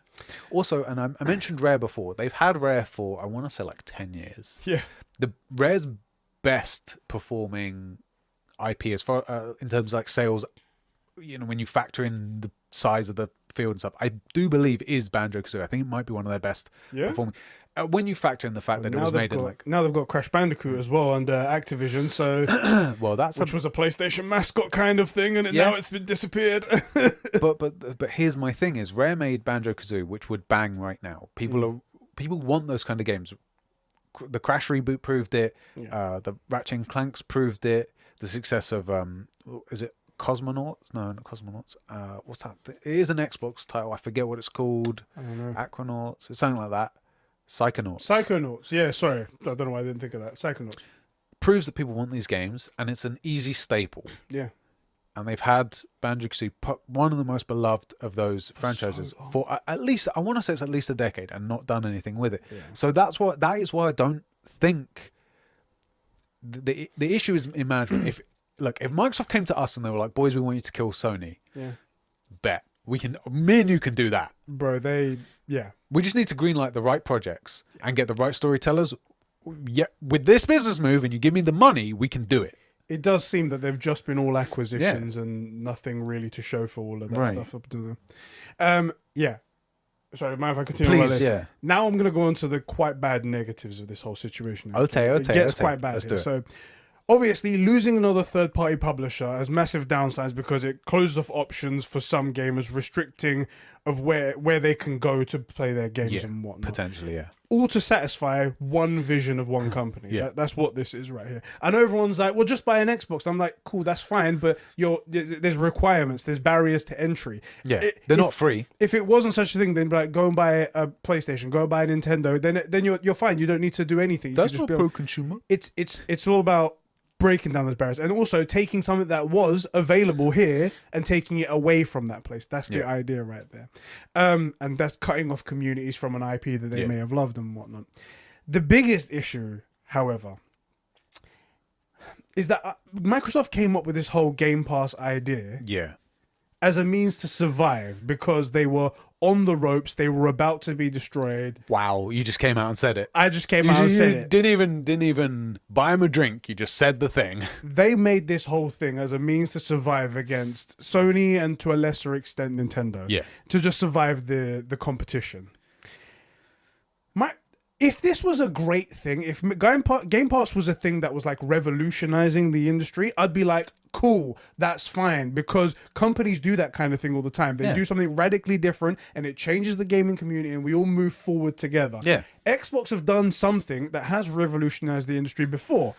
Speaker 2: Also, and I mentioned Rare before. They've had Rare for, I want to say, like 10 years.
Speaker 1: Yeah.
Speaker 2: The Rare's best performing IP as far in terms of like sales, you know, when you factor in the size of the feel and stuff, I do believe is Banjo-Kazooie. I think it might be one of their best performing. When you factor in the fact that it was made in like...
Speaker 1: Now they've got Crash Bandicoot as well under Activision, so...
Speaker 2: well, which
Speaker 1: was a PlayStation mascot kind of thing, and now it's been disappeared.
Speaker 2: but here's my thing is, Rare made Banjo-Kazooie, which would bang right now. People want those kind of games. The Crash reboot proved it. The Ratchet and Clanks proved it. The success of is it Cosmonauts? No, not Cosmonauts. What's that? It is an Xbox title. I forget what it's called.
Speaker 1: I don't know.
Speaker 2: Aquanauts. It's something like that.
Speaker 1: Psychonauts. Yeah, sorry. I don't know why I didn't think of that. Psychonauts.
Speaker 2: Proves that people want these games, and it's an easy staple.
Speaker 1: Yeah.
Speaker 2: And they've had Banjo-Kazooie, one of the most beloved of those franchises, for at least, I want to say it's at least a decade, and not done anything with it. Yeah. So that is why I don't think the issue is in management. If Microsoft came to us and they were like, boys, we want you to kill Sony.
Speaker 1: Yeah.
Speaker 2: Bet. Me and you can do that.
Speaker 1: Bro, we
Speaker 2: just need to greenlight the right projects and get the right storytellers. Yeah, with this business move, and you give me the money, we can do it.
Speaker 1: It does seem that they've just been all acquisitions and nothing really to show for all of that stuff up to them. Sorry, mind if I continue?
Speaker 2: Please, yeah.
Speaker 1: Now I'm going to go on to the quite bad negatives of this whole situation.
Speaker 2: Okay.
Speaker 1: It gets quite bad here. So, obviously, losing another third-party publisher has massive downsides because it closes off options for some gamers, restricting of where they can go to play their games and whatnot.
Speaker 2: Potentially, yeah.
Speaker 1: All to satisfy one vision of one company. That's what this is right here. I know everyone's like, well, just buy an Xbox. I'm like, cool, that's fine, but there's requirements, there's barriers to entry.
Speaker 2: Yeah, they're not free.
Speaker 1: If it wasn't such a thing, then like go and buy a PlayStation, go buy a Nintendo, then you're fine. You don't need to do anything.
Speaker 2: That's not pro-consumer.
Speaker 1: It's all about breaking down those barriers and also taking something that was available here and taking it away from that place. That's the idea right there. And that's cutting off communities from an IP that they may have loved and whatnot. The biggest issue, however, is that Microsoft came up with this whole Game Pass idea as a means to survive because they were on the ropes. They were about to be destroyed.
Speaker 2: Wow, you just came out and said it.
Speaker 1: I just came out and said it.
Speaker 2: Didn't even buy him a drink. You just said the thing.
Speaker 1: They made this whole thing as a means to survive against Sony and to a lesser extent Nintendo.
Speaker 2: Yeah.
Speaker 1: To just survive the competition. If this was a great thing, if Game Pass was a thing that was like revolutionizing the industry, I'd be like, cool, that's fine, because companies do that kind of thing all the time. They do something radically different and it changes the gaming community and we all move forward together.
Speaker 2: Yeah.
Speaker 1: Xbox have done something that has revolutionized the industry before.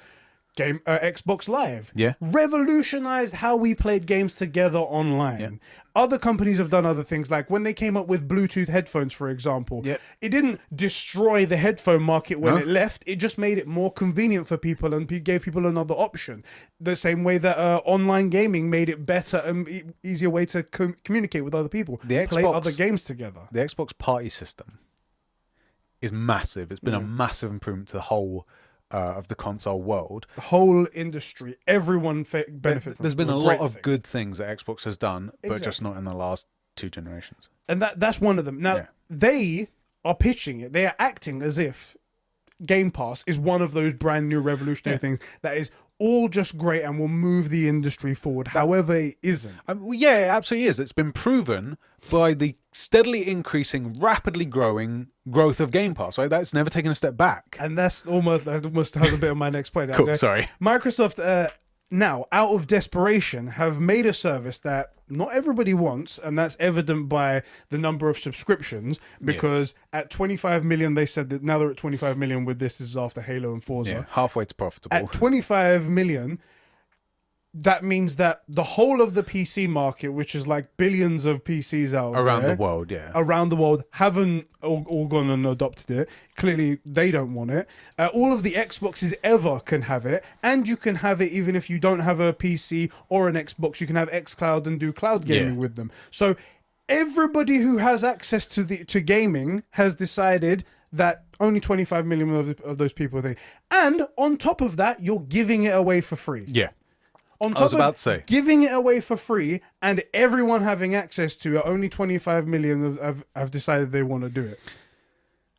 Speaker 1: Xbox Live revolutionized how we played games together online. Other companies have done other things, like when they came up with Bluetooth headphones, for example. It didn't destroy the headphone market when it left. It just made it more convenient for people and gave people another option. The same way that online gaming made it better and easier way to communicate with other people. Play other games together.
Speaker 2: The Xbox Party system is massive. It's been a massive improvement to the whole of the console world.
Speaker 1: The whole industry, everyone benefit from.
Speaker 2: There's been a lot of good things that Xbox has done, but just not in the last 2 generations.
Speaker 1: And that's one of them. Now, they are pitching it. They are acting as if Game Pass is one of those brand new revolutionary things that is all just great and will move the industry forward. However, it isn't.
Speaker 2: It absolutely is. It's been proven by the steadily increasing, rapidly growing growth of Game Pass. Right? That's never taken a step back.
Speaker 1: And that almost has a bit of my next point.
Speaker 2: Cool, sorry.
Speaker 1: Microsoft now, out of desperation, have made a service that not everybody wants, and that's evident by the number of subscriptions, because at 25 million, they said that now they're at 25 million with this is after Halo and Forza.
Speaker 2: Yeah, halfway to profitable.
Speaker 1: At 25 million, that means that the whole of the PC market, which is like billions of PCs out
Speaker 2: around
Speaker 1: there,
Speaker 2: the world,
Speaker 1: around the world, haven't all gone and adopted it. Clearly, they don't want it. All of the Xboxes ever can have it, and you can have it even if you don't have a PC or an Xbox. You can have xCloud and do cloud gaming with them. So everybody who has access to gaming has decided that only 25 million of those people think. And on top of that, you're giving it away for free.
Speaker 2: Yeah.
Speaker 1: On top
Speaker 2: I was about to say,
Speaker 1: giving it away for free and everyone having access to it, only 25 million have decided they want to do it.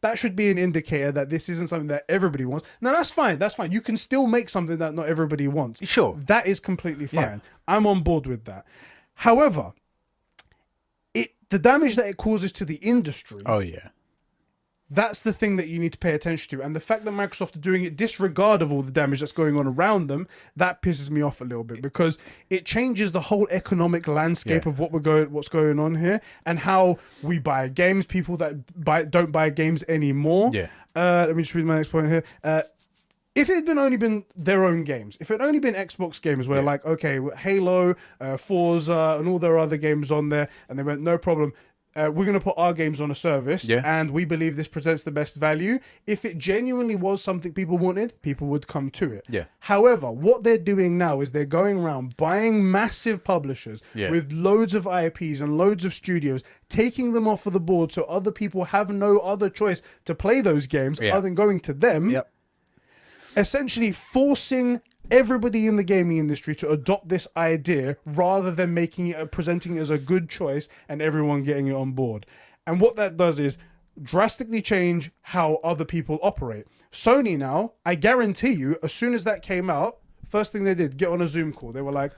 Speaker 1: That should be an indicator that this isn't something that everybody wants. Now, that's fine. That's fine. You can still make something that not everybody wants.
Speaker 2: Sure.
Speaker 1: That is completely fine. I'm on board with that. However, the damage that it causes to the industry.
Speaker 2: Oh yeah.
Speaker 1: That's the thing that you need to pay attention to. And the fact that Microsoft are doing it disregard of all the damage that's going on around them, that pisses me off a little bit, because it changes the whole economic landscape of what's going on here, and how we buy games, people that don't buy games anymore.
Speaker 2: Yeah.
Speaker 1: Let me just read my next point here. If it had only been their own games, if it had only been Xbox games where like, okay, Halo, Forza, and all their other games on there, and they went, no problem, we're going to put our games on a service, and we believe this presents the best value. If it genuinely was something people wanted, people would come to it.
Speaker 2: Yeah.
Speaker 1: However, what they're doing now is they're going around buying massive publishers with loads of IPs and loads of studios, taking them off of the board so other people have no other choice to play those games other than going to them.
Speaker 2: Yep.
Speaker 1: Essentially forcing everybody in the gaming industry to adopt this idea rather than presenting it as a good choice and everyone getting it on board. And what that does is drastically change how other people operate. Sony now, I guarantee you, as soon as that came out, first thing they did, get on a Zoom call. They were like,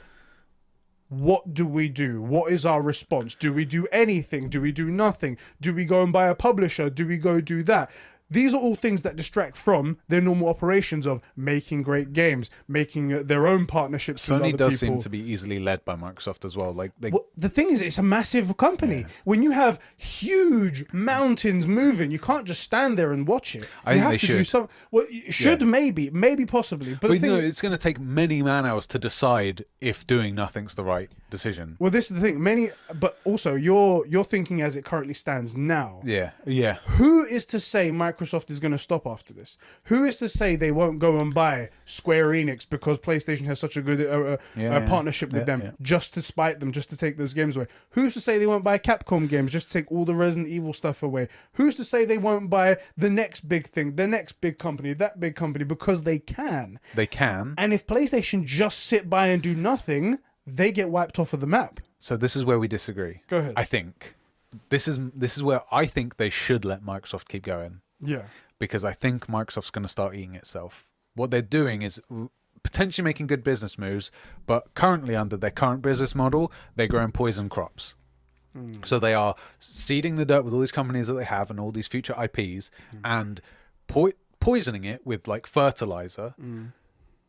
Speaker 1: what do we do? What is our response? Do we do anything? Do we do nothing? Do we go and buy a publisher? Do we go do that? These are all things that distract from their normal operations of making great games, making their own partnerships with other people.
Speaker 2: Sony does seem to be easily led by Microsoft as well.
Speaker 1: Well, the thing is, it's a massive company. Yeah. When you have huge mountains moving, you can't just stand there and watch it.
Speaker 2: I think they should.
Speaker 1: Do some. Well, should maybe possibly. But
Speaker 2: no, it's going to take many man hours to decide if doing nothing's the right decision.
Speaker 1: Well, this is the thing. But also you're thinking as it currently stands now.
Speaker 2: Yeah.
Speaker 1: Who is to say Microsoft is going to stop after this? Who is to say they won't go and buy Square Enix because PlayStation has such a good partnership with them, just to spite them, just to take those games away? Who's to say they won't buy Capcom games just to take all the Resident Evil stuff away? Who's to say they won't buy the next big thing, the next big company, that big company, because they can?
Speaker 2: They can.
Speaker 1: And if PlayStation just sit by and do nothing, they get wiped off of the map.
Speaker 2: So this is where we disagree.
Speaker 1: Go ahead.
Speaker 2: I think this is where I think they should let Microsoft keep going.
Speaker 1: Yeah.
Speaker 2: Because I think Microsoft's going to start eating itself. What they're doing is potentially making good business moves, but currently under their current business model, they're growing poison crops. So they are seeding the dirt with all these companies that they have and all these future IPs and poisoning it with like fertilizer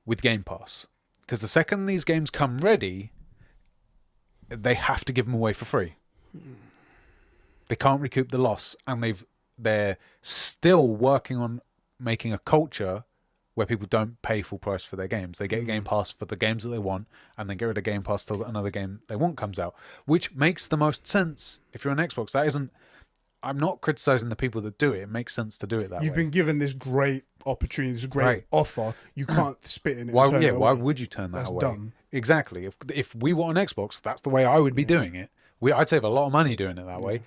Speaker 2: with Game Pass. Because the second these games come ready, they have to give them away for free. They can't recoup the loss, and they're still working on making a culture where people don't pay full price for their games. They get Game Pass for the games that they want, and then get rid of Game Pass till another game they want comes out, which makes the most sense if you're on Xbox. That isn't. I'm not criticizing the people that do it. It makes sense to do it that way.
Speaker 1: You've been given this great opportunity, this great offer. You can't spit in it.
Speaker 2: Why would you turn that away?
Speaker 1: That's dumb.
Speaker 2: Exactly. If we were on Xbox, that's the way I would be doing it. I'd save a lot of money doing it that way.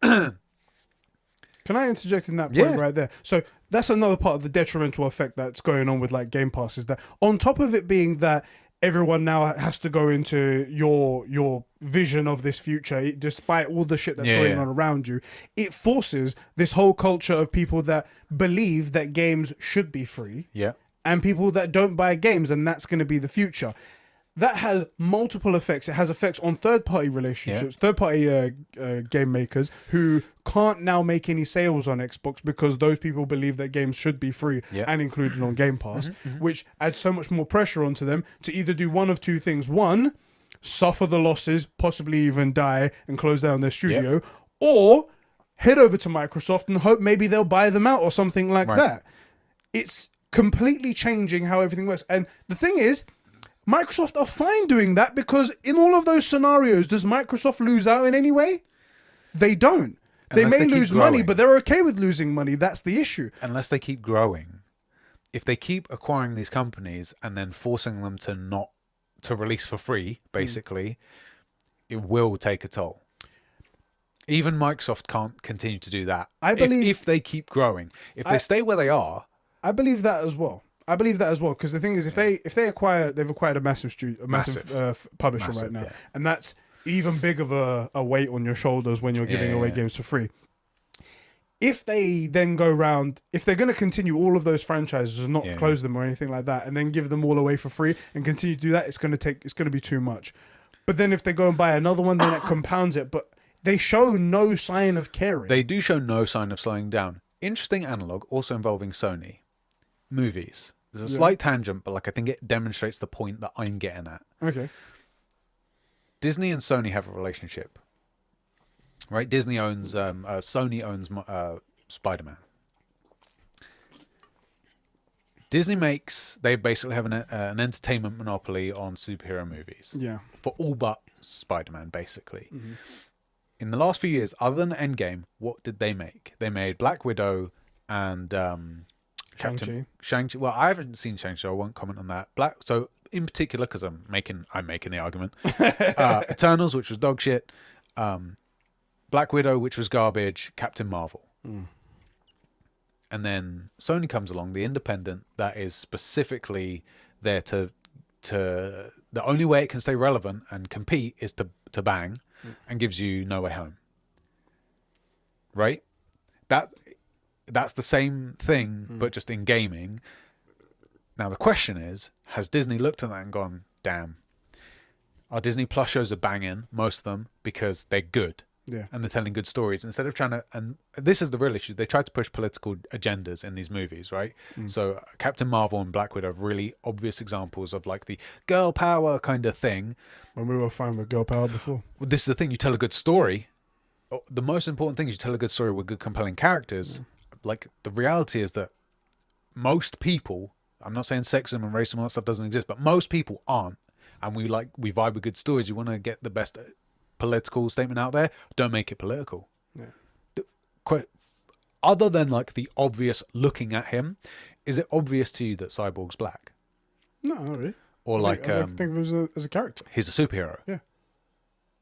Speaker 1: Can I interject in that point right there? So that's another part of the detrimental effect that's going on with like Game Pass, is that on top of it being that everyone now has to go into your vision of this future, despite all the shit that's going on around you, it forces this whole culture of people that believe that games should be free, and people that don't buy games, and that's going to be the future. That has multiple effects. It has effects on third-party relationships, third-party game makers who can't now make any sales on Xbox because those people believe that games should be free and included on Game Pass, which adds so much more pressure onto them to either do one of two things. One, suffer the losses, possibly even die and close down their studio, or head over to Microsoft and hope maybe they'll buy them out or something like that. It's completely changing how everything works. And the thing is, Microsoft are fine doing that, because in all of those scenarios, does Microsoft lose out in any way? They don't. They may lose money, but they're okay with losing money. That's the issue.
Speaker 2: Unless they keep growing. If they keep acquiring these companies and then forcing them to release for free, basically, it will take a toll. Even Microsoft can't continue to do that. I believe if they keep growing. If they stay where they are,
Speaker 1: I believe that as well. Because the thing is, they've acquired a massive publisher right now, and that's even big of a weight on your shoulders when you're giving away games for free. If they then go around, if they're going to continue all of those franchises and not close them or anything like that, and then give them all away for free and continue to do that, it's going to be too much. But then if they go and buy another one, then it compounds it. But they show no sign of caring.
Speaker 2: They do show no sign of slowing down. Interesting analog, also involving Sony. Movies. There's a slight tangent, but like I think it demonstrates the point that I'm getting at.
Speaker 1: Okay.
Speaker 2: Disney and Sony have a relationship, right? Sony owns Spider-Man. They basically have an entertainment monopoly on superhero movies.
Speaker 1: Yeah.
Speaker 2: For all but Spider-Man, basically. Mm-hmm. In the last few years, other than Endgame, what did they make? They made Black Widow and Shang-Chi. Well, I haven't seen Shang-Chi, so I won't comment on that. So in particular, because I'm making the argument. Eternals, which was dog shit. Black Widow, which was garbage. Captain Marvel. Mm. And then Sony comes along, the independent that is specifically there to the only way it can stay relevant and compete is to bang, and gives you No Way Home. Right? That's the same thing, but just in gaming. Now the question is, has Disney looked at that and gone, damn, our Disney Plus shows are banging, most of them, because they're good.
Speaker 1: Yeah.
Speaker 2: And they're telling good stories instead of trying to, and this is the real issue. They try to push political agendas in these movies, right? So Captain Marvel and Black Widow are really obvious examples of like the girl power kind of thing.
Speaker 1: When we were fine with girl power before.
Speaker 2: Well, this is the thing. You tell a good story. The most important thing is you tell a good story with good, compelling characters. Like the reality is that most people, I'm not saying sexism and racism and all that stuff doesn't exist, but most people aren't. And we vibe with good stories. You want to get the best political statement out there, don't make it political. Other than like the obvious looking at him, is it obvious to you that Cyborg's black?
Speaker 1: No, not really.
Speaker 2: Or
Speaker 1: I don't think of him as a character.
Speaker 2: He's a superhero.
Speaker 1: Yeah.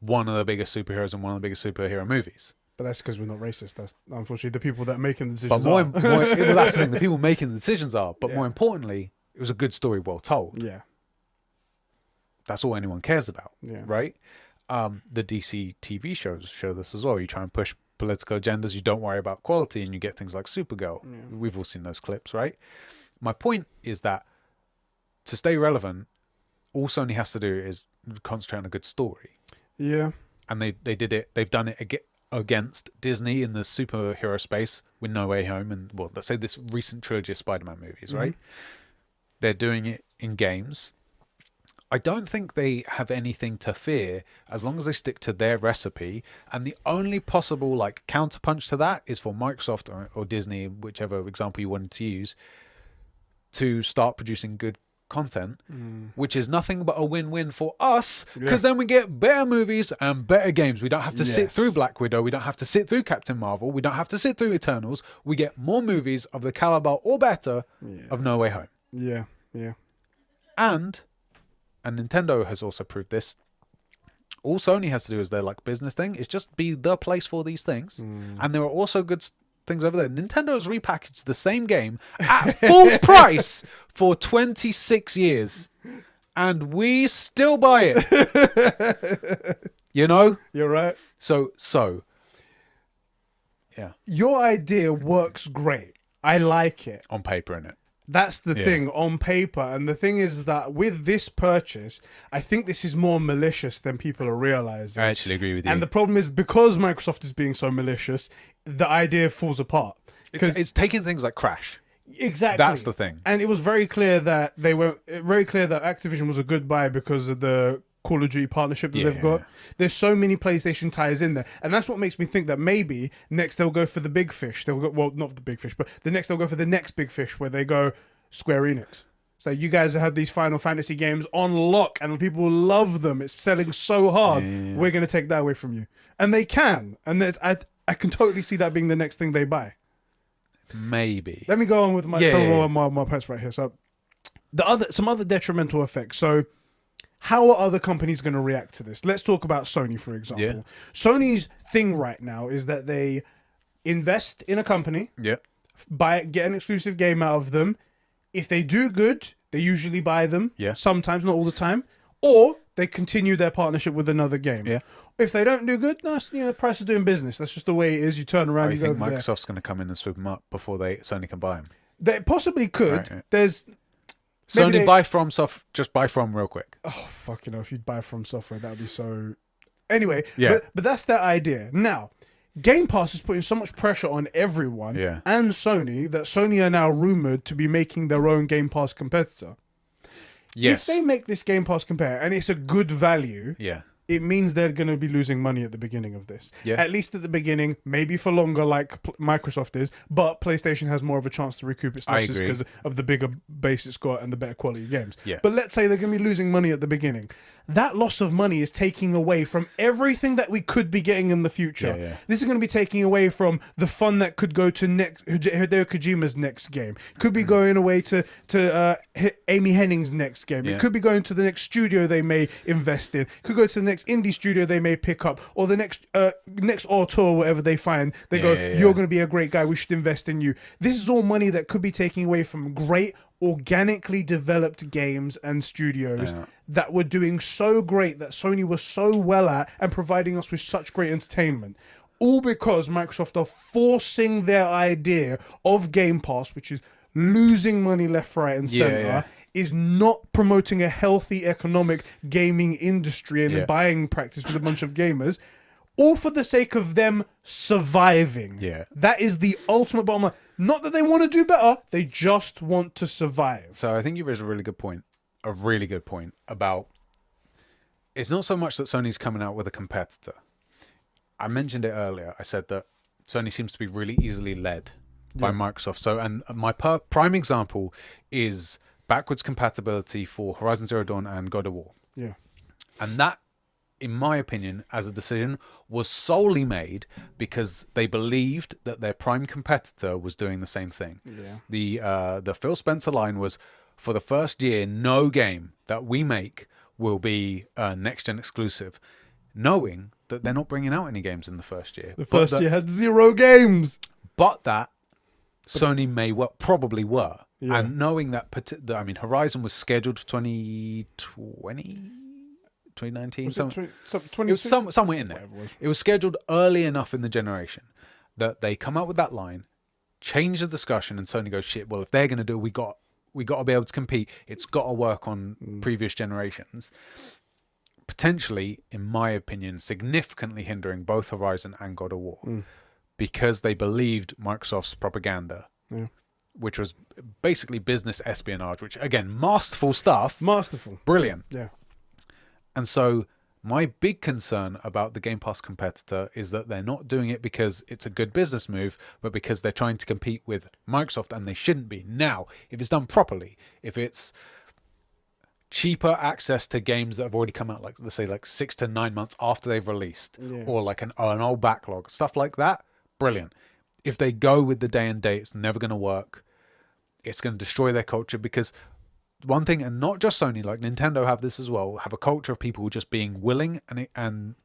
Speaker 2: One of the biggest superheroes in one of the biggest superhero movies.
Speaker 1: But that's because we're not racist. That's unfortunately the people that are making the decisions.
Speaker 2: But well, that's the thing. The people making the decisions are. But more importantly, it was a good story, well told.
Speaker 1: Yeah.
Speaker 2: That's all anyone cares about.
Speaker 1: Yeah.
Speaker 2: Right. The DC TV shows show this as well. You try and push political agendas, you don't worry about quality, and you get things like Supergirl. Yeah. We've all seen those clips, right? My point is that to stay relevant, all Sony has to do is concentrate on a good story.
Speaker 1: Yeah.
Speaker 2: And they did it. They've done it against Disney in the superhero space with No Way Home and, well, let's say this recent trilogy of Spider-Man movies, right? They're doing it in games. I don't think they have anything to fear as long as they stick to their recipe. And the only possible like counterpunch to that is for Microsoft or Disney, whichever example you wanted to use, to start producing good content, which is nothing but a win-win for us, because then we get better movies and better games. We don't have to sit through Black Widow. We don't have to sit through Captain Marvel. We don't have to sit through Eternals. We get more movies of the caliber or better of No Way Home.
Speaker 1: Yeah, yeah.
Speaker 2: And Nintendo has also proved this. All Sony has to do is their like business thing is just be the place for these things. And there are also good things over there. Nintendo's repackaged the same game at full price for 26 years. And we still buy it. You know?
Speaker 1: You're right.
Speaker 2: So, yeah.
Speaker 1: Your idea works great. I like it.
Speaker 2: On paper, innit?
Speaker 1: That's the thing, on paper. And the thing is that with this purchase, I think this is more malicious than people are realizing.
Speaker 2: I actually agree with you.
Speaker 1: And the problem is because Microsoft is being so malicious, the idea falls apart.
Speaker 2: It's taking things like Crash.
Speaker 1: Exactly.
Speaker 2: That's the thing.
Speaker 1: And it was very clear that Activision was a good buy because of the Call of Duty partnership that they've got. There's so many PlayStation ties in there, and that's what makes me think that maybe next they'll go for the big fish. They'll go, well, not the big fish, but they'll go for the next big fish, where they go Square Enix. So you guys have had these Final Fantasy games on lock, and people love them. It's selling so hard. We're going to take that away from you, and they can. And I can totally see that being the next thing they buy.
Speaker 2: Maybe.
Speaker 1: Let me go on with my points right here. So some other detrimental effects. So how are other companies going to react to this? Let's talk about Sony, for example.
Speaker 2: Yeah.
Speaker 1: Sony's thing right now is that they invest in a company, get an exclusive game out of them. If they do good, they usually buy them. Yeah. Sometimes, not all the time. Or they continue their partnership with another game. Yeah. If they don't do good, that's the price of doing business. That's just the way it is. You turn around. You think
Speaker 2: Microsoft's going to come in and swoop them up before Sony can buy them?
Speaker 1: They possibly could. Right. There's
Speaker 2: Sony buy from soft. Just buy from real quick.
Speaker 1: Oh fucking hell! If you'd buy from software, that would be so. Anyway,
Speaker 2: Yeah.
Speaker 1: but that's their idea. Now, Game Pass is putting so much pressure on everyone
Speaker 2: Yeah.
Speaker 1: and Sony that Sony are now rumored to be making their own Game Pass competitor.
Speaker 2: Yes.
Speaker 1: If they make this Game Pass competitor and it's a good value,
Speaker 2: Yeah.
Speaker 1: it means they're going to be losing money at the beginning of this.
Speaker 2: Yeah.
Speaker 1: At least at the beginning, maybe for longer like Microsoft is, but PlayStation has more of a chance to recoup its
Speaker 2: I
Speaker 1: losses
Speaker 2: agree.
Speaker 1: because of the bigger base it's got and the better quality games.
Speaker 2: Yeah.
Speaker 1: But let's say they're going to be losing money at the beginning. That loss of money is taking away from everything that we could be getting in the future.
Speaker 2: Yeah.
Speaker 1: This is going to be taking away from the fun that could go to Hideo Kojima's next game. Could be going away to Amy Henning's next game.
Speaker 2: Yeah.
Speaker 1: It could be going to the next studio they may invest in. Could go to the next indie studio they may pick up, or the next auteur, whatever they find. They go, you're going to be a great guy. We should invest in you. This is all money that could be taken away from great organically developed games and studios that were doing so great, that Sony was so well at, and providing us with such great entertainment. All because Microsoft are forcing their idea of Game Pass, which is losing money left, right, and center, is not promoting a healthy economic gaming industry and a buying practice with a bunch of gamers, all for the sake of them surviving.
Speaker 2: Yeah.
Speaker 1: That is the ultimate bottom line. Not that they want to do better, they just want to survive.
Speaker 2: So I think you raised a really good point about it's not so much that Sony's coming out with a competitor. I mentioned it earlier. I said that Sony seems to be really easily led by Microsoft. So, and my prime example is backwards compatibility for Horizon Zero Dawn and God of War.
Speaker 1: Yeah.
Speaker 2: And that, in my opinion, as a decision, was solely made because they believed that their prime competitor was doing the same thing.
Speaker 1: Yeah.
Speaker 2: The Phil Spencer line was, for the first year, no game that we make will be next-gen exclusive, knowing that they're not bringing out any games in the first year.
Speaker 1: The first year had 0 games.
Speaker 2: But that Sony probably were.
Speaker 1: Yeah.
Speaker 2: And knowing that, Horizon was scheduled for 2020? 2019, it was somewhere in there. It was scheduled early enough in the generation that they come out with that line, change the discussion, and Sony goes, shit, well, if they're going to do it, we got to be able to compete. It's got to work on previous generations. Potentially, in my opinion, significantly hindering both Horizon and God of War because they believed Microsoft's propaganda, which was basically business espionage, which, again, masterful stuff.
Speaker 1: Masterful.
Speaker 2: Brilliant.
Speaker 1: Yeah.
Speaker 2: And so my big concern about the Game Pass competitor is that they're not doing it because it's a good business move, but because they're trying to compete with Microsoft, and they shouldn't be. Now, if it's done properly, if it's cheaper access to games that have already come out, like let's say like 6 to 9 months after they've released, or like an old backlog, stuff like that, brilliant. If they go with the day and date, it's never going to work. It's going to destroy their culture, because one thing, and not just Sony, like Nintendo have this as well, have a culture of people just being willing and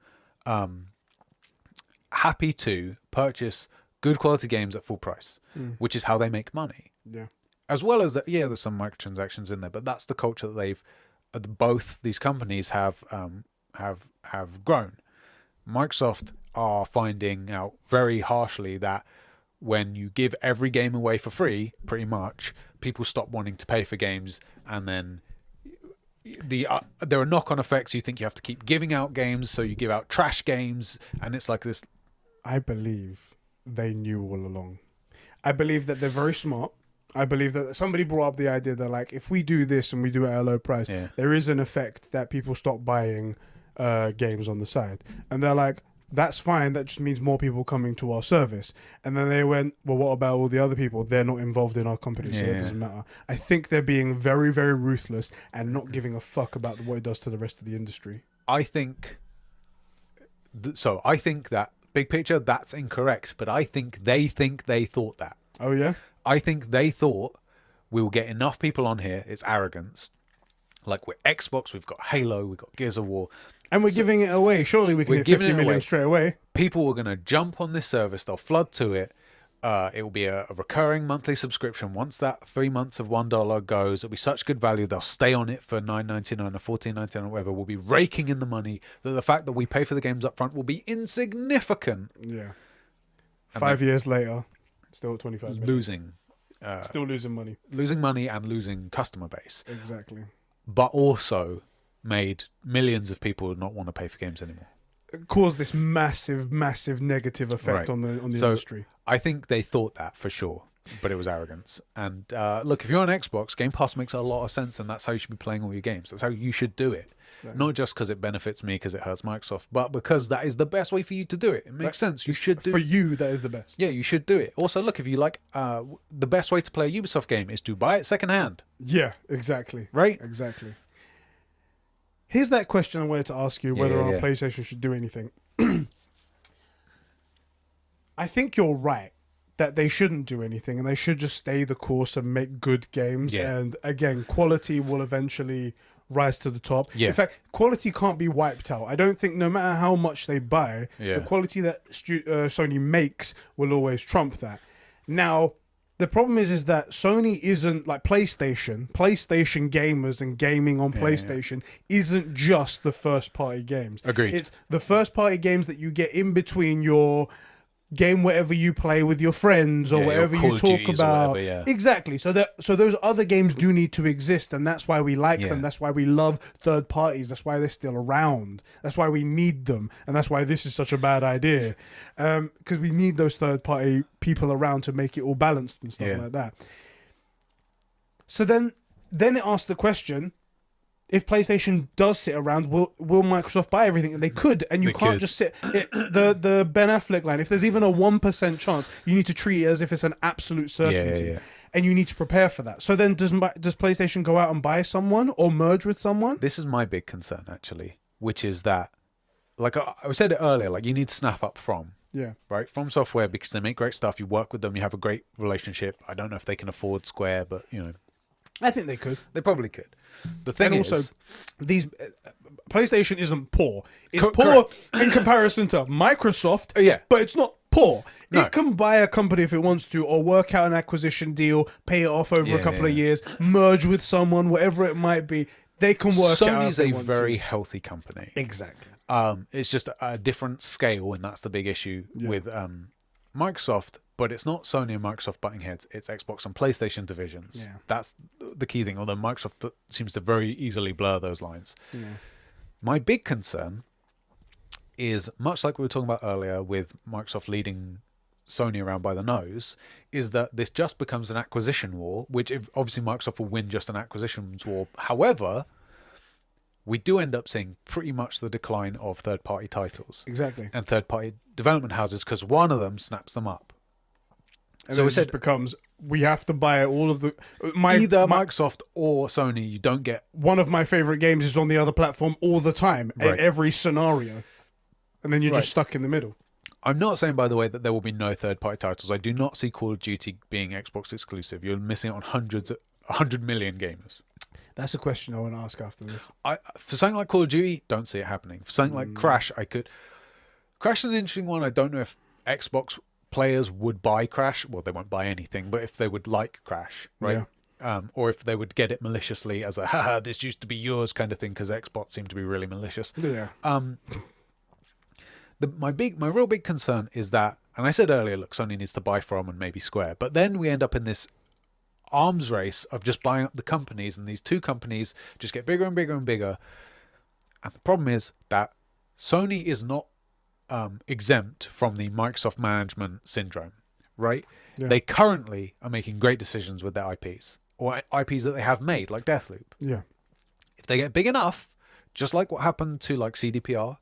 Speaker 2: happy to purchase good quality games at full price, which is how they make money.
Speaker 1: Yeah.
Speaker 2: As well as that, there's some microtransactions in there, but that's the culture that both these companies have grown. Microsoft are finding out very harshly that when you give every game away for free, pretty much, people stop wanting to pay for games, and then there are knock-on effects. You think you have to keep giving out games, so you give out trash games, and it's like this.
Speaker 1: I believe they knew all along. I believe that they're very smart. I believe that somebody brought up the idea that, like, if we do this and we do it at a low price, there is an effect that people stop buying games on the side. And they're like, that's fine. That just means more people coming to our service. And then they went, well, what about all the other people? They're not involved in our company, so it doesn't matter. I think they're being very, very ruthless and not giving a fuck about what it does to the rest of the industry.
Speaker 2: I think that big picture, that's incorrect. But I think they thought that.
Speaker 1: Oh, yeah?
Speaker 2: I think they thought we will get enough people on here. It's arrogance. Like, we're Xbox, we've got Halo, we've got Gears of War.
Speaker 1: And we're giving it away. Surely we can get 50 million straight away.
Speaker 2: People are going to jump on this service. They'll flood to it. It will be a recurring monthly subscription. Once that 3 months of $1 goes, it'll be such good value. They'll stay on it for $9.99 or $14.99 or whatever. We'll be raking in the money. The fact that we pay for the games up front will be insignificant.
Speaker 1: Yeah. 5 years later, still at 25 million.
Speaker 2: Losing.
Speaker 1: Still losing money.
Speaker 2: Losing money and losing customer base.
Speaker 1: Exactly.
Speaker 2: But also made millions of people not want to pay for games anymore.
Speaker 1: caused this massive negative effect on the industry.
Speaker 2: I think they thought that for sure, but it was arrogance. And look, if you're on Xbox, Game Pass makes a lot of sense, and that's how you should be playing all your games. That's how you should do it. Right. Not just because it benefits me because it hurts Microsoft, but because that is the best way for you to do it. It makes sense. You should do
Speaker 1: for you. That is the best.
Speaker 2: Yeah, you should do it. Also, look, if you like, the best way to play a Ubisoft game is to buy it secondhand.
Speaker 1: Yeah, exactly.
Speaker 2: Right?
Speaker 1: Exactly. Here's that question I wanted to ask you: whether or not PlayStation should do anything. I think you're right that they shouldn't do anything, and they should just stay the course and make good games.
Speaker 2: Yeah.
Speaker 1: And again, quality will eventually rise to the top.
Speaker 2: Yeah.
Speaker 1: In fact, quality can't be wiped out. I don't think no matter how much they buy, the quality that Sony makes will always trump that. Now, the problem is that Sony isn't like PlayStation. PlayStation gamers and gaming on PlayStation isn't just the first party games.
Speaker 2: Agreed.
Speaker 1: It's the first party games that you get in between your game, whatever you play with your friends or whatever you talk about. Exactly. So those other games do need to exist, and that's why we like them. That's why we love third parties. That's why they're still around. That's why we need them, and that's why this is such a bad idea, because we need those third party people around to make it all balanced and stuff like that. So then it asks the question: if PlayStation does sit around, will Microsoft buy everything? And they could, and you can't just sit. The Ben Affleck line, if there's even a 1% chance, you need to treat it as if it's an absolute certainty. And you need to prepare for that. So then does PlayStation go out and buy someone or merge with someone?
Speaker 2: This is my big concern, actually, which is that, like I said it earlier, like you need to snap up from. Right? From Software, because they make great stuff. You work with them. You have a great relationship. I don't know if they can afford Square, but, you know.
Speaker 1: I think they could.
Speaker 2: They probably could. The thing is,
Speaker 1: also, these PlayStation isn't poor. It's poor in comparison to Microsoft. But it's not poor. No. It can buy a company if it wants to, or work out an acquisition deal, pay it off over a couple of years, merge with someone, whatever it might be. They can work it out.
Speaker 2: Sony's a very healthy company.
Speaker 1: Exactly.
Speaker 2: It's just a different scale, and that's the big issue with Microsoft. But it's not Sony and Microsoft butting heads. It's Xbox and PlayStation divisions. That's the key thing, although Microsoft seems to very easily blur those lines. My big concern is, much like we were talking about earlier with Microsoft leading Sony around by the nose, is that this just becomes an acquisition war, which obviously Microsoft will win just an acquisitions war. However, we do end up seeing pretty much the decline of third-party titles.
Speaker 1: Exactly.
Speaker 2: And third-party development houses, because one of them snaps them up.
Speaker 1: And so it just becomes, we have to buy all of the...
Speaker 2: Either Microsoft or Sony, you don't get...
Speaker 1: One of my favorite games is on the other platform all the time, in every scenario. And then you're just stuck in the middle.
Speaker 2: I'm not saying, by the way, that there will be no third-party titles. I do not see Call of Duty being Xbox exclusive. You're missing out on 100 million gamers.
Speaker 1: That's a question I want to ask after this.
Speaker 2: For something like Call of Duty, don't see it happening. For something like Crash, I could... Crash is an interesting one. I don't know if Xbox players would buy Crash. Well, they won't buy anything, but if they would like Crash, right? Or if they would get it maliciously as a, haha, this used to be yours kind of thing, because Xbox seem to be really malicious. My real big concern is that, and I said earlier, look, Sony needs to buy from and maybe Square, but then we end up in this arms race of just buying up the companies, and these two companies just get bigger and bigger and bigger. And the problem is that Sony is not exempt from the Microsoft management syndrome, right? They currently are making great decisions with their IPs, or IPs that they have made, like Deathloop. If they get big enough, just like what happened to like CDPR,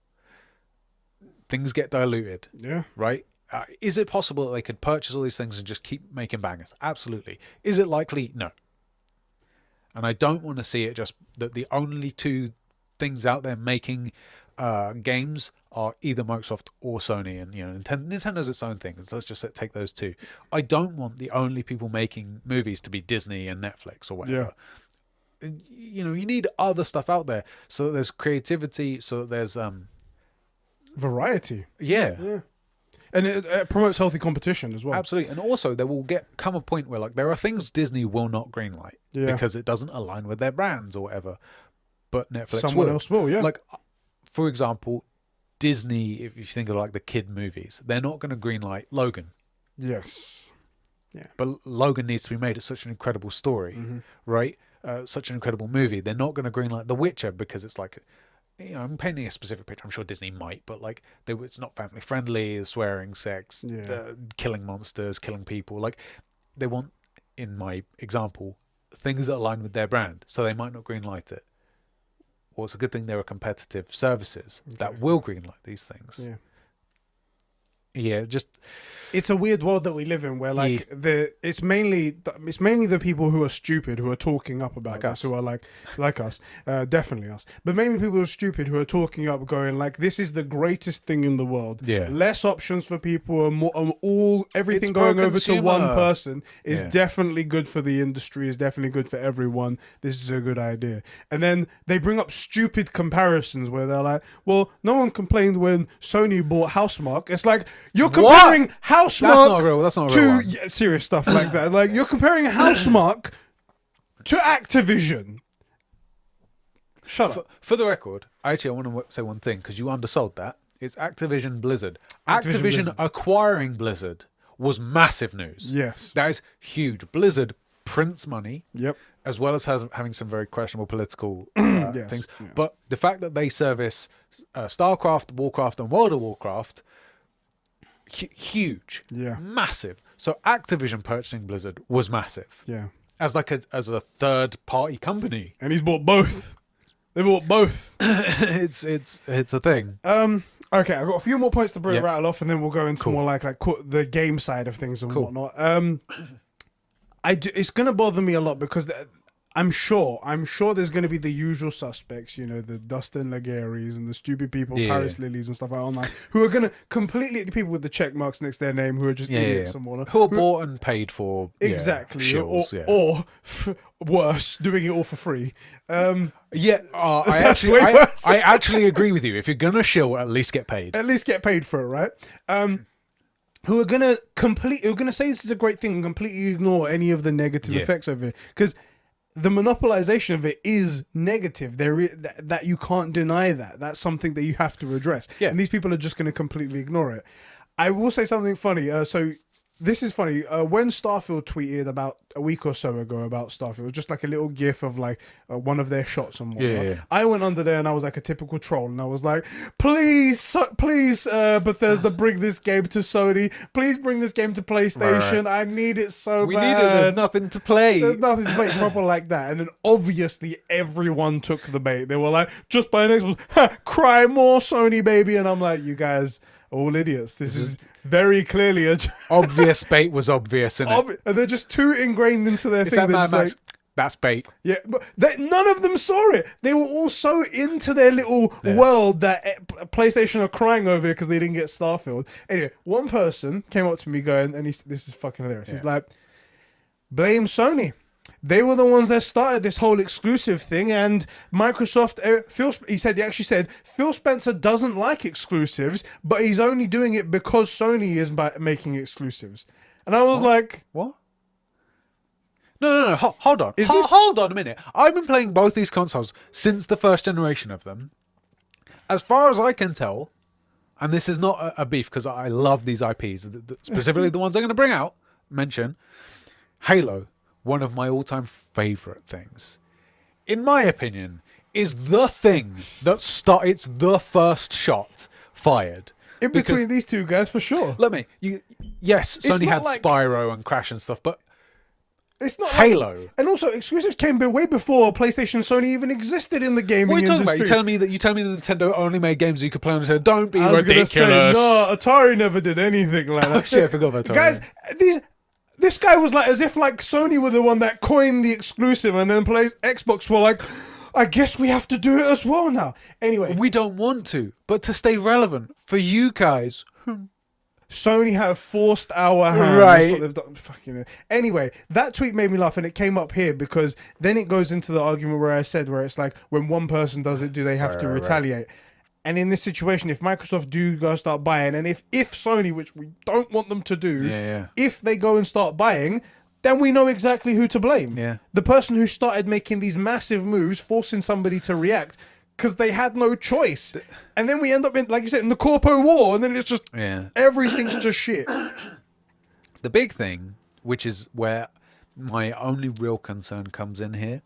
Speaker 2: things get diluted. Right? Is it possible that they could purchase all these things and just keep making bangers? Absolutely. Is it likely? No. And I don't want to see it just that the only two things out there making games are either Microsoft or Sony, and Nintendo's its own thing. So let's just take those two. I don't want the only people making movies to be Disney and Netflix or whatever. You need other stuff out there, so that there's creativity, so that there's
Speaker 1: variety.
Speaker 2: And
Speaker 1: it promotes healthy competition as well.
Speaker 2: Absolutely. And also there will come a point where like there are things Disney will not greenlight because it doesn't align with their brands or whatever, but Netflix
Speaker 1: someone else will.
Speaker 2: Like, for example, Disney, if you think of like the kid movies, they're not going to greenlight Logan. But Logan needs to be made. It's such an incredible story, right? Such an incredible movie. They're not going to greenlight The Witcher because it's like I'm painting a specific picture. I'm sure Disney might, but like it's not family friendly. Swearing, sex, killing monsters, killing people. Like they want, in my example, things that align with their brand, so they might not greenlight it. Well, it's a good thing there are competitive services that will greenlight these things. Yeah, just
Speaker 1: it's a weird world that we live in, where like it's mainly the people who are stupid who are talking up about this, who are like us, definitely us, but mainly people who are stupid who are talking up, going like, this is the greatest thing in the world. Less options for people, and more, everything going over to one person is definitely good for the industry, is definitely good for everyone. This is a good idea. And then they bring up stupid comparisons where they're like, well, no one complained when Sony bought Housemarque. It's like, you're comparing Housemarque
Speaker 2: that's not real one.
Speaker 1: Serious stuff like that. Like, you're comparing Housemarque to Activision. Shut up.
Speaker 2: For the record, I want to say one thing, because you undersold that. It's Activision Blizzard. Activision acquiring Blizzard was massive news.
Speaker 1: Yes.
Speaker 2: That is huge. Blizzard prints money.
Speaker 1: Yep.
Speaker 2: As well as having some very questionable political things. Yes. But the fact that they service Starcraft, Warcraft, and World of Warcraft, huge, massive. So Activision purchasing Blizzard was massive, as a third party company,
Speaker 1: and he's bought both. They bought both.
Speaker 2: it's a thing.
Speaker 1: Okay, I've got a few more points to rattle off, and then we'll go into more like the game side of things and whatnot. It's gonna bother me a lot because I'm sure there's going to be the usual suspects, you know, the Dustin Laguerres and the stupid people, Paris Lilies and stuff like online, who are going to completely, the people with the check marks next to their name, who are just idiots and whatnot.
Speaker 2: Who are bought and paid for.
Speaker 1: Exactly.
Speaker 2: Shills,
Speaker 1: or worse, doing it all for free.
Speaker 2: I actually agree with you. If you're going to shill, at least get paid.
Speaker 1: At least get paid for it, right? Who are going to say this is a great thing and completely ignore any of the negative effects of it. Because the monopolization of it is negative. That you can't deny that. That's something that you have to address. Yeah. And these people are just going to completely ignore it. I will say something funny. So this is funny. When Starfield tweeted about a week or so ago about Starfield, it was just like a little gif of like one of their shots and whatnot. I went under there and I was like a typical troll, and I was like, please, Bethesda, bring this game to Sony. Please bring this game to PlayStation. Right. I need it so bad.
Speaker 2: We need it. There's nothing to play.
Speaker 1: There's nothing to play proper like that. And then obviously everyone took the bait. They were like, just buy an Xbox. Cry more, Sony, baby. And I'm like, you guys all idiots. This is very clearly a
Speaker 2: obvious bait was obvious, isn't it?
Speaker 1: And they're just too ingrained into their thing.
Speaker 2: That Mad Max? That's bait.
Speaker 1: Yeah, but none of them saw it. They were all so into their little world that PlayStation are crying over it because they didn't get Starfield. Anyway, one person came up to me going, and this is fucking hilarious. He's like, blame Sony. They were the ones that started this whole exclusive thing, and Microsoft, he actually said, Phil Spencer doesn't like exclusives, but he's only doing it because Sony is making exclusives. And I was like,
Speaker 2: what? No, hold on. Hold on a minute. I've been playing both these consoles since the first generation of them. As far as I can tell, and this is not a beef because I love these IPs, specifically the ones I'm going to mention, Halo. One of my all-time favorite things, in my opinion, is the thing that it's the first shot fired.
Speaker 1: In between these two guys, for sure.
Speaker 2: Sony had Spyro and Crash and stuff, but
Speaker 1: it's not
Speaker 2: Halo.
Speaker 1: And also, exclusives came way before PlayStation and Sony even existed in the gaming
Speaker 2: What are you talking
Speaker 1: industry.
Speaker 2: about? You tell me that Nintendo only made games you could play on Nintendo. Don't be ridiculous.
Speaker 1: No, Atari never did anything like that.
Speaker 2: Oh, shit, I forgot about Atari.
Speaker 1: Guys, this guy was like, as if like Sony were the one that coined the exclusive, and then Xbox were like, I guess we have to do it as well now. Anyway.
Speaker 2: We don't want to, but to stay relevant for you guys.
Speaker 1: Sony have forced our hand.
Speaker 2: Right.
Speaker 1: That's what they've done. Fucking. Anyway, that tweet made me laugh, and it came up here because then it goes into the argument where it's like, when one person does it, do they have to retaliate? Right. And in this situation, if Microsoft do go start buying, and if Sony, which we don't want them to do, if they go and start buying, then we know exactly who to blame.
Speaker 2: Yeah.
Speaker 1: The person who started making these massive moves, forcing somebody to react because they had no choice. And then we end up in, like you said, in the Corpo War, and then it's just, everything's just shit.
Speaker 2: The big thing, which is where my only real concern comes in here,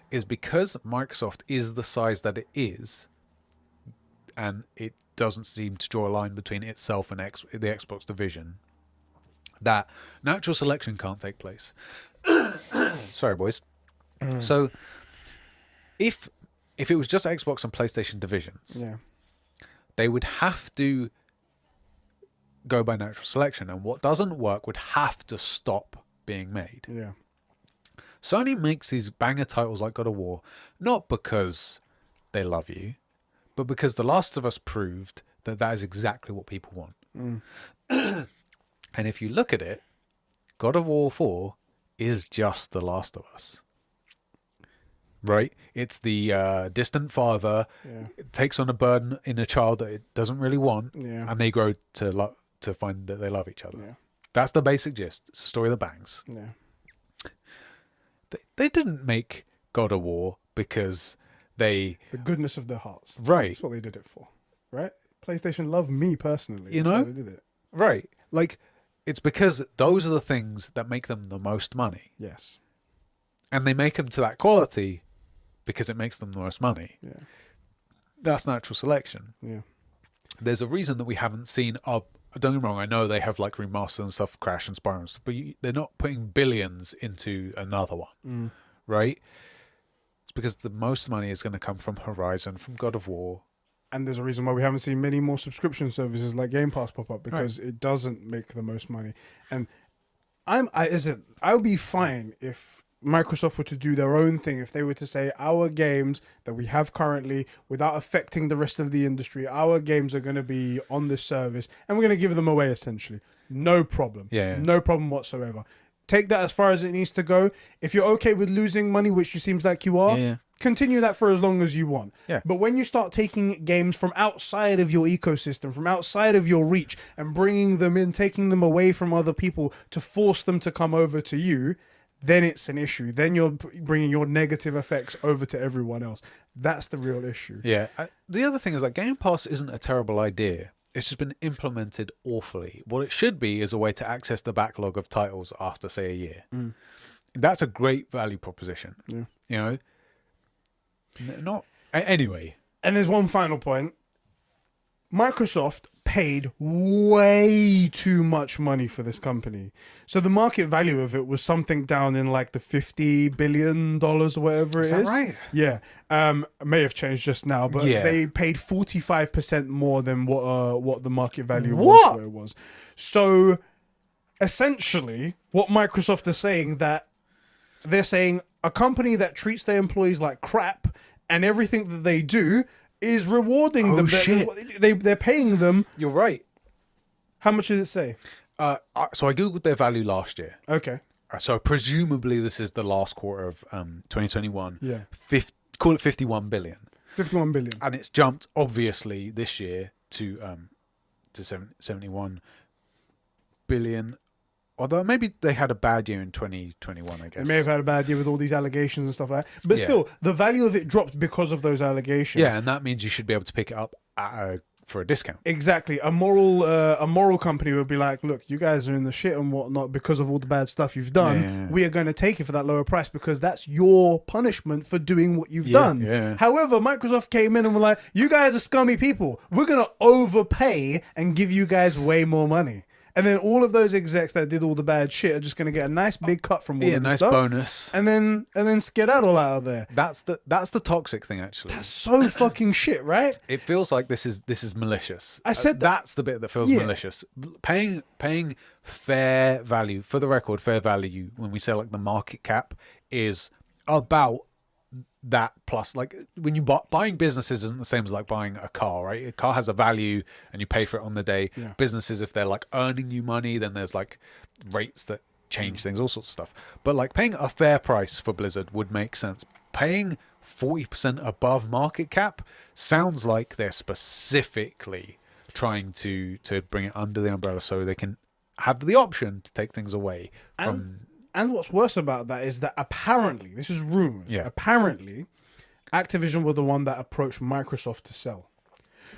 Speaker 2: is because Microsoft is the size that it is, and it doesn't seem to draw a line between itself and the Xbox division, that natural selection can't take place. Sorry, boys. So if it was just Xbox and PlayStation divisions,
Speaker 1: Yeah.
Speaker 2: they would have to go by natural selection, and what doesn't work would have to stop being made.
Speaker 1: Yeah.
Speaker 2: Sony makes these banger titles like God of War not because they love you, but because The Last of Us proved that that is exactly what people want. And if you look at it, God of War 4 is just The Last of Us. Right? It's the distant father takes on a burden in a child that it doesn't really want, and they grow to find that they love each other.
Speaker 1: Yeah.
Speaker 2: That's the basic gist. It's a story that bangs.
Speaker 1: Yeah.
Speaker 2: They didn't make God of War because the
Speaker 1: goodness of their hearts.
Speaker 2: Right.
Speaker 1: That's what they did it for. Right? PlayStation love me personally.
Speaker 2: You
Speaker 1: That's
Speaker 2: know?
Speaker 1: why they did it.
Speaker 2: Right. Like, it's because those are the things that make them the most money.
Speaker 1: Yes.
Speaker 2: And they make them to that quality because it makes them the most money.
Speaker 1: Yeah.
Speaker 2: That's natural selection.
Speaker 1: Yeah.
Speaker 2: There's a reason that we haven't seen don't get me wrong, I know they have like remastered and stuff, Crash and Spyro and stuff, but they're not putting billions into another one. Right? It's because the most money is going to come from Horizon, from God of War.
Speaker 1: And there's a reason why we haven't seen many more subscription services like Game Pass pop up, because it doesn't make the most money. And I'll be fine if Microsoft were to do their own thing, if they were to say our games that we have currently, without affecting the rest of the industry, our games are going to be on this service and we're going to give them away essentially. No problem.
Speaker 2: Yeah.
Speaker 1: No problem whatsoever. Take that as far as it needs to go. If you're okay with losing money, which you seems like you are, continue that for as long as you want.
Speaker 2: Yeah.
Speaker 1: But when you start taking games from outside of your ecosystem, from outside of your reach, and bringing them in, taking them away from other people to force them to come over to you, then it's an issue. Then you're bringing your negative effects over to everyone else. That's the real issue.
Speaker 2: Yeah. The other thing is that Game Pass isn't a terrible idea. It's just been implemented awfully. What it should be is a way to access the backlog of titles after, say, a year. That's a great value proposition.
Speaker 1: Yeah.
Speaker 2: You know? Anyway.
Speaker 1: And there's one final point. Microsoft paid way too much money for this company. So the market value of it was something down in like the $50 billion or whatever it is.
Speaker 2: Is that right?
Speaker 1: Yeah. It may have changed just now, but they paid 45% more than what the market value was where it was. So essentially what Microsoft is saying, that they're saying a company that treats their employees like crap and everything that they do is rewarding them.
Speaker 2: Shit.
Speaker 1: They're paying them.
Speaker 2: You're right.
Speaker 1: How much does it say?
Speaker 2: So I googled their value last year.
Speaker 1: Okay.
Speaker 2: So presumably this is the last quarter of 2021.
Speaker 1: Yeah.
Speaker 2: Call it 51 billion.
Speaker 1: 51 billion.
Speaker 2: And it's jumped obviously this year to 71 billion. Although maybe they had a bad year in 2021, I guess.
Speaker 1: They may have had a bad year with all these allegations and stuff like that. But still, the value of it dropped because of those allegations.
Speaker 2: Yeah, and that means you should be able to pick it up for a discount.
Speaker 1: Exactly. A moral company would be like, look, you guys are in the shit and whatnot because of all the bad stuff you've done.
Speaker 2: Yeah.
Speaker 1: We are going to take it for that lower price because that's your punishment for doing what you've done.
Speaker 2: Yeah.
Speaker 1: However, Microsoft came in and were like, you guys are scummy people. We're going to overpay and give you guys way more money. And then all of those execs that did all the bad shit are just going to get a nice big cut from all of the
Speaker 2: nice
Speaker 1: stuff.
Speaker 2: bonus.
Speaker 1: And then skedaddle out of there.
Speaker 2: That's the toxic thing, actually.
Speaker 1: That's so fucking shit, right?
Speaker 2: It feels like this is malicious.
Speaker 1: I said
Speaker 2: that's the bit that feels malicious. Paying fair value, for the record, fair value when we say like the market cap is about that plus, like when you buying businesses isn't the same as like buying a car, right? A car has a value and you pay for it on the day. Businesses, if they're like earning you money, then there's like rates that change things, all sorts of stuff. But like paying a fair price for Blizzard would make sense. Paying 40% above market cap sounds like they're specifically trying to bring it under the umbrella so they can have the option to take things away from.
Speaker 1: And what's worse about that is that apparently, this is rumors, apparently Activision were the one that approached Microsoft to sell.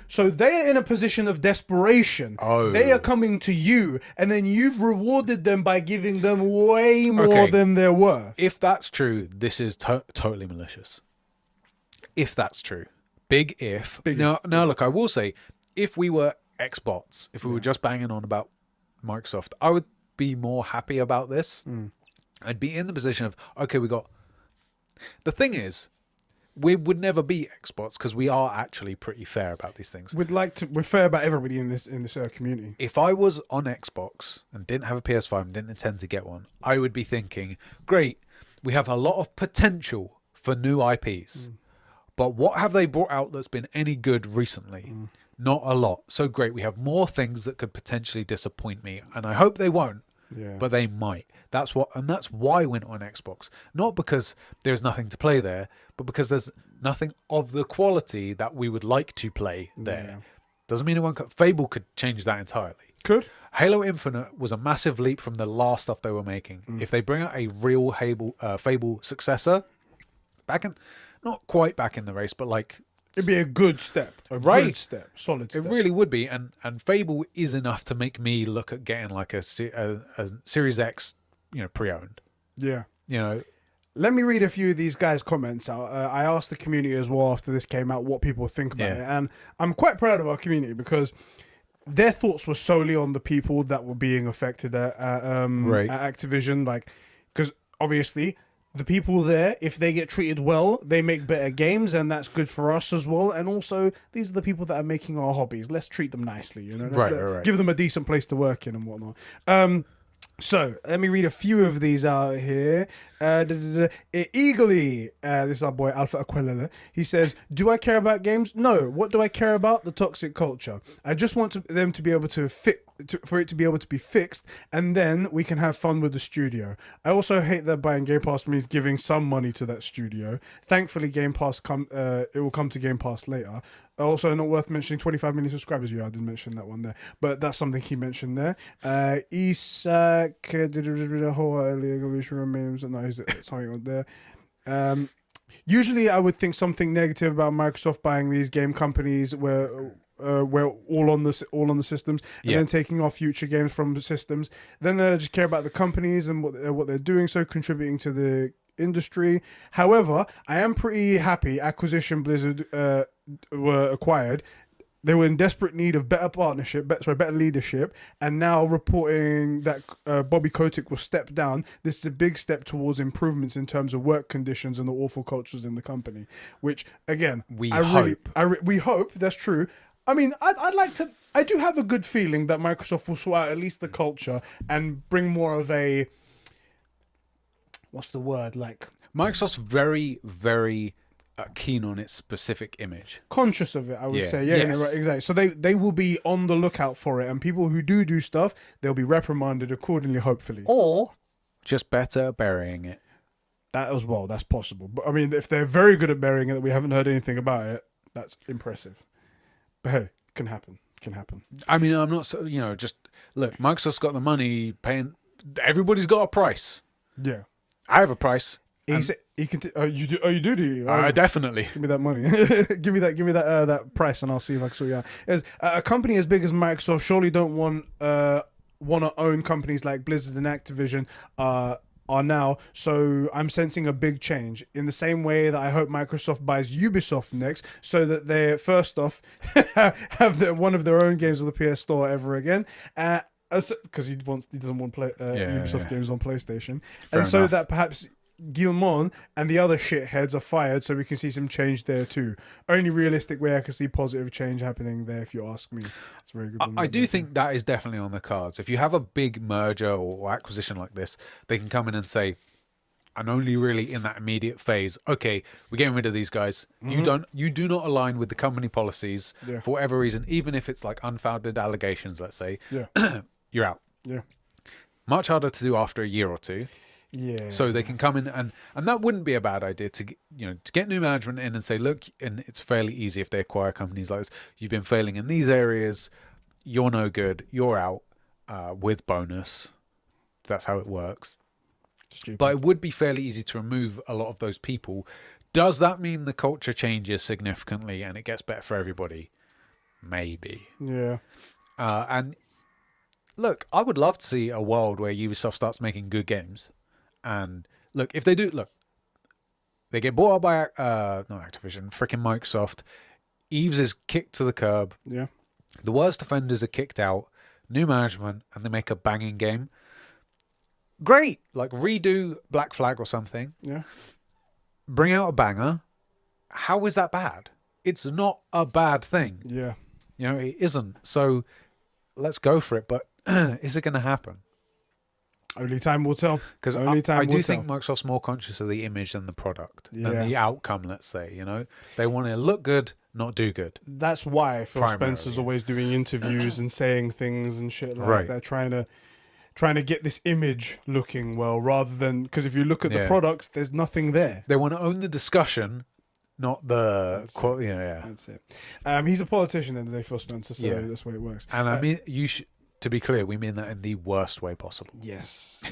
Speaker 1: So they are in a position of desperation. They are coming to you, and then you've rewarded them by giving them way more than they're worth.
Speaker 2: If that's true, this is totally malicious. If that's true. big if. Now, look, I will say, if we were Xbots, if we were just banging on about Microsoft, I would be more happy about this. I'd be in the position of, okay, we got... The thing is, we would never be Xbots because we are actually pretty fair about these things.
Speaker 1: We're fair about everybody in this community.
Speaker 2: If I was on Xbox and didn't have a PS5 and didn't intend to get one, I would be thinking, great, we have a lot of potential for new IPs. But what have they brought out that's been any good recently? Not a lot. So great, we have more things that could potentially disappoint me. And I hope they won't, but they might. That's why I went on Xbox. Not because there's nothing to play there, but because there's nothing of the quality that we would like to play there. Doesn't mean it won't. Fable could change that entirely.
Speaker 1: Could.
Speaker 2: Halo Infinite was a massive leap from the last stuff they were making. If they bring out a real Fable successor, not quite back in the race, but like...
Speaker 1: It'd be a good step. Good step. Solid step.
Speaker 2: It really would be. And Fable is enough to make me look at getting like a Series X, pre-owned.
Speaker 1: Yeah.
Speaker 2: Let
Speaker 1: me read a few of these guys' comments out. I asked the community as well after this came out what people think about it. And I'm quite proud of our community because their thoughts were solely on the people that were being affected at Activision. Like, because obviously... The people there, if they get treated well, they make better games, and that's good for us as well. And also, these are the people that are making our hobbies. Let's treat them nicely, Let's give them a decent place to work in and whatnot. So, let me read a few of these out here. Eagerly, this is our boy Alpha Aquilella. He says, do I care about games? No. What do I care about? The toxic culture. I just want them to be able to for it to be able to be fixed, and then we can have fun with the studio. I also hate that buying Game Pass means giving some money to that studio. Thankfully, Game Pass it will come to Game Pass later. Also, not worth mentioning, 25 million subscribers. I didn't mention that one there, but that's something he mentioned there. Isak, something on there. Usually, I would think something negative about Microsoft buying these game companies where all on the systems, and then taking off future games from the systems. Then I just care about the companies and what they're doing, so contributing to the industry. However, I am pretty happy Acquisition Blizzard were acquired. They were in desperate need of better better leadership, and now reporting that Bobby Kotick will step down. This is a big step towards improvements in terms of work conditions and the awful cultures in the company. Which, again, we hope that's true. I mean, I do have a good feeling that Microsoft will sort out at least the culture and bring more of a, what's the word, like...
Speaker 2: Microsoft's very, very keen on its specific image.
Speaker 1: Conscious of it, I would say. Yeah, right, exactly. So they will be on the lookout for it, and people who do stuff, they'll be reprimanded accordingly, hopefully.
Speaker 2: Or just better burying it.
Speaker 1: That as well, that's possible. But I mean, if they're very good at burying it, that we haven't heard anything about it, that's impressive. But hey, can happen.
Speaker 2: I mean, I'm not so, just look, Microsoft's got the money paying, everybody's got a price.
Speaker 1: Yeah.
Speaker 2: I have a price.
Speaker 1: You do you?
Speaker 2: Definitely.
Speaker 1: Give me that money. give me that price, and I'll see if I can sort you out. A company as big as Microsoft surely don't want to own companies like Blizzard and Activision are now. So I'm sensing a big change in the same way that I hope Microsoft buys Ubisoft next, so that they first off have one of their own games on the PS Store ever again. Because he doesn't want Ubisoft games on PlayStation,
Speaker 2: Fair
Speaker 1: and so
Speaker 2: enough.
Speaker 1: that perhaps Guillemot and the other shitheads are fired, so we can see some change there too. Only realistic way I can see positive change happening there, if you ask me. It's very good.
Speaker 2: I do think that is definitely on the cards. If you have a big merger or acquisition like this, they can come in and say, and only really in that immediate phase, okay, we're getting rid of these guys. You do not align with the company policies for whatever reason, even if it's like unfounded allegations, let's say. You're out.
Speaker 1: Yeah.
Speaker 2: Much harder to do after a year or two.
Speaker 1: Yeah.
Speaker 2: So they can come in, and that wouldn't be a bad idea to get new management in and say, look, and it's fairly easy if they acquire companies like this. You've been failing in these areas. You're no good. You're out with bonus. That's how it works.
Speaker 1: Stupid.
Speaker 2: But it would be fairly easy to remove a lot of those people. Does that mean the culture changes significantly and it gets better for everybody? Maybe.
Speaker 1: Yeah.
Speaker 2: And look, I would love to see a world where Ubisoft starts making good games. And look, if they do, they get bought out by not Activision, freaking Microsoft. Eves is kicked to the curb.
Speaker 1: Yeah.
Speaker 2: The worst offenders are kicked out. New management, and they make a banging game. Great. Like, redo Black Flag or something.
Speaker 1: Yeah.
Speaker 2: Bring out a banger. How is that bad? It's not a bad thing.
Speaker 1: Yeah.
Speaker 2: You know, it isn't. So let's go for it. But is it going to happen?
Speaker 1: Only time will tell.
Speaker 2: Because I do think Microsoft's more conscious of the image than the product, than the outcome, let's say. You know, they want to look good, not do good.
Speaker 1: That's why Phil Spencer's always doing interviews and saying things and shit like that, trying to get this image looking well, rather than, because if you look at the products, there's nothing there.
Speaker 2: They want to own the discussion, not the quality.
Speaker 1: That's it. He's a politician, and they Phil Spencer, so that's the way it works.
Speaker 2: And I mean, to be clear, we mean that in the worst way possible.
Speaker 1: Yes.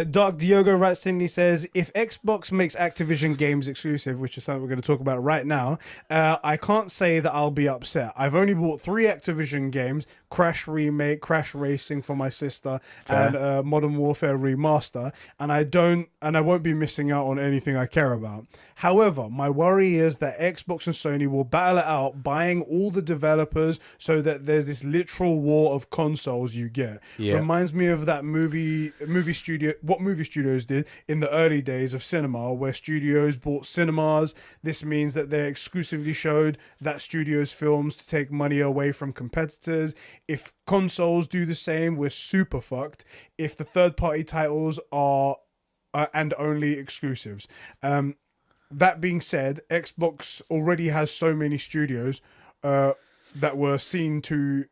Speaker 1: Dark Diogo Rat Sydney says, if Xbox makes Activision games exclusive, which is something we're going to talk about right now, I can't say that I'll be upset. I've only bought 3 Activision games, Crash Remake, Crash Racing for my sister, and Modern Warfare Remaster, and I won't be missing out on anything I care about. However, my worry is that Xbox and Sony will battle it out, buying all the developers, so that there's this literal war of consoles you get. Reminds me of that movie studio, what movie studios did in the early days of cinema, where studios bought cinemas. This means that they exclusively showed that studio's films to take money away from competitors. If consoles do the same, we're super fucked. If the third-party titles are and only exclusives. That being said, Xbox already has so many studios that were seen to,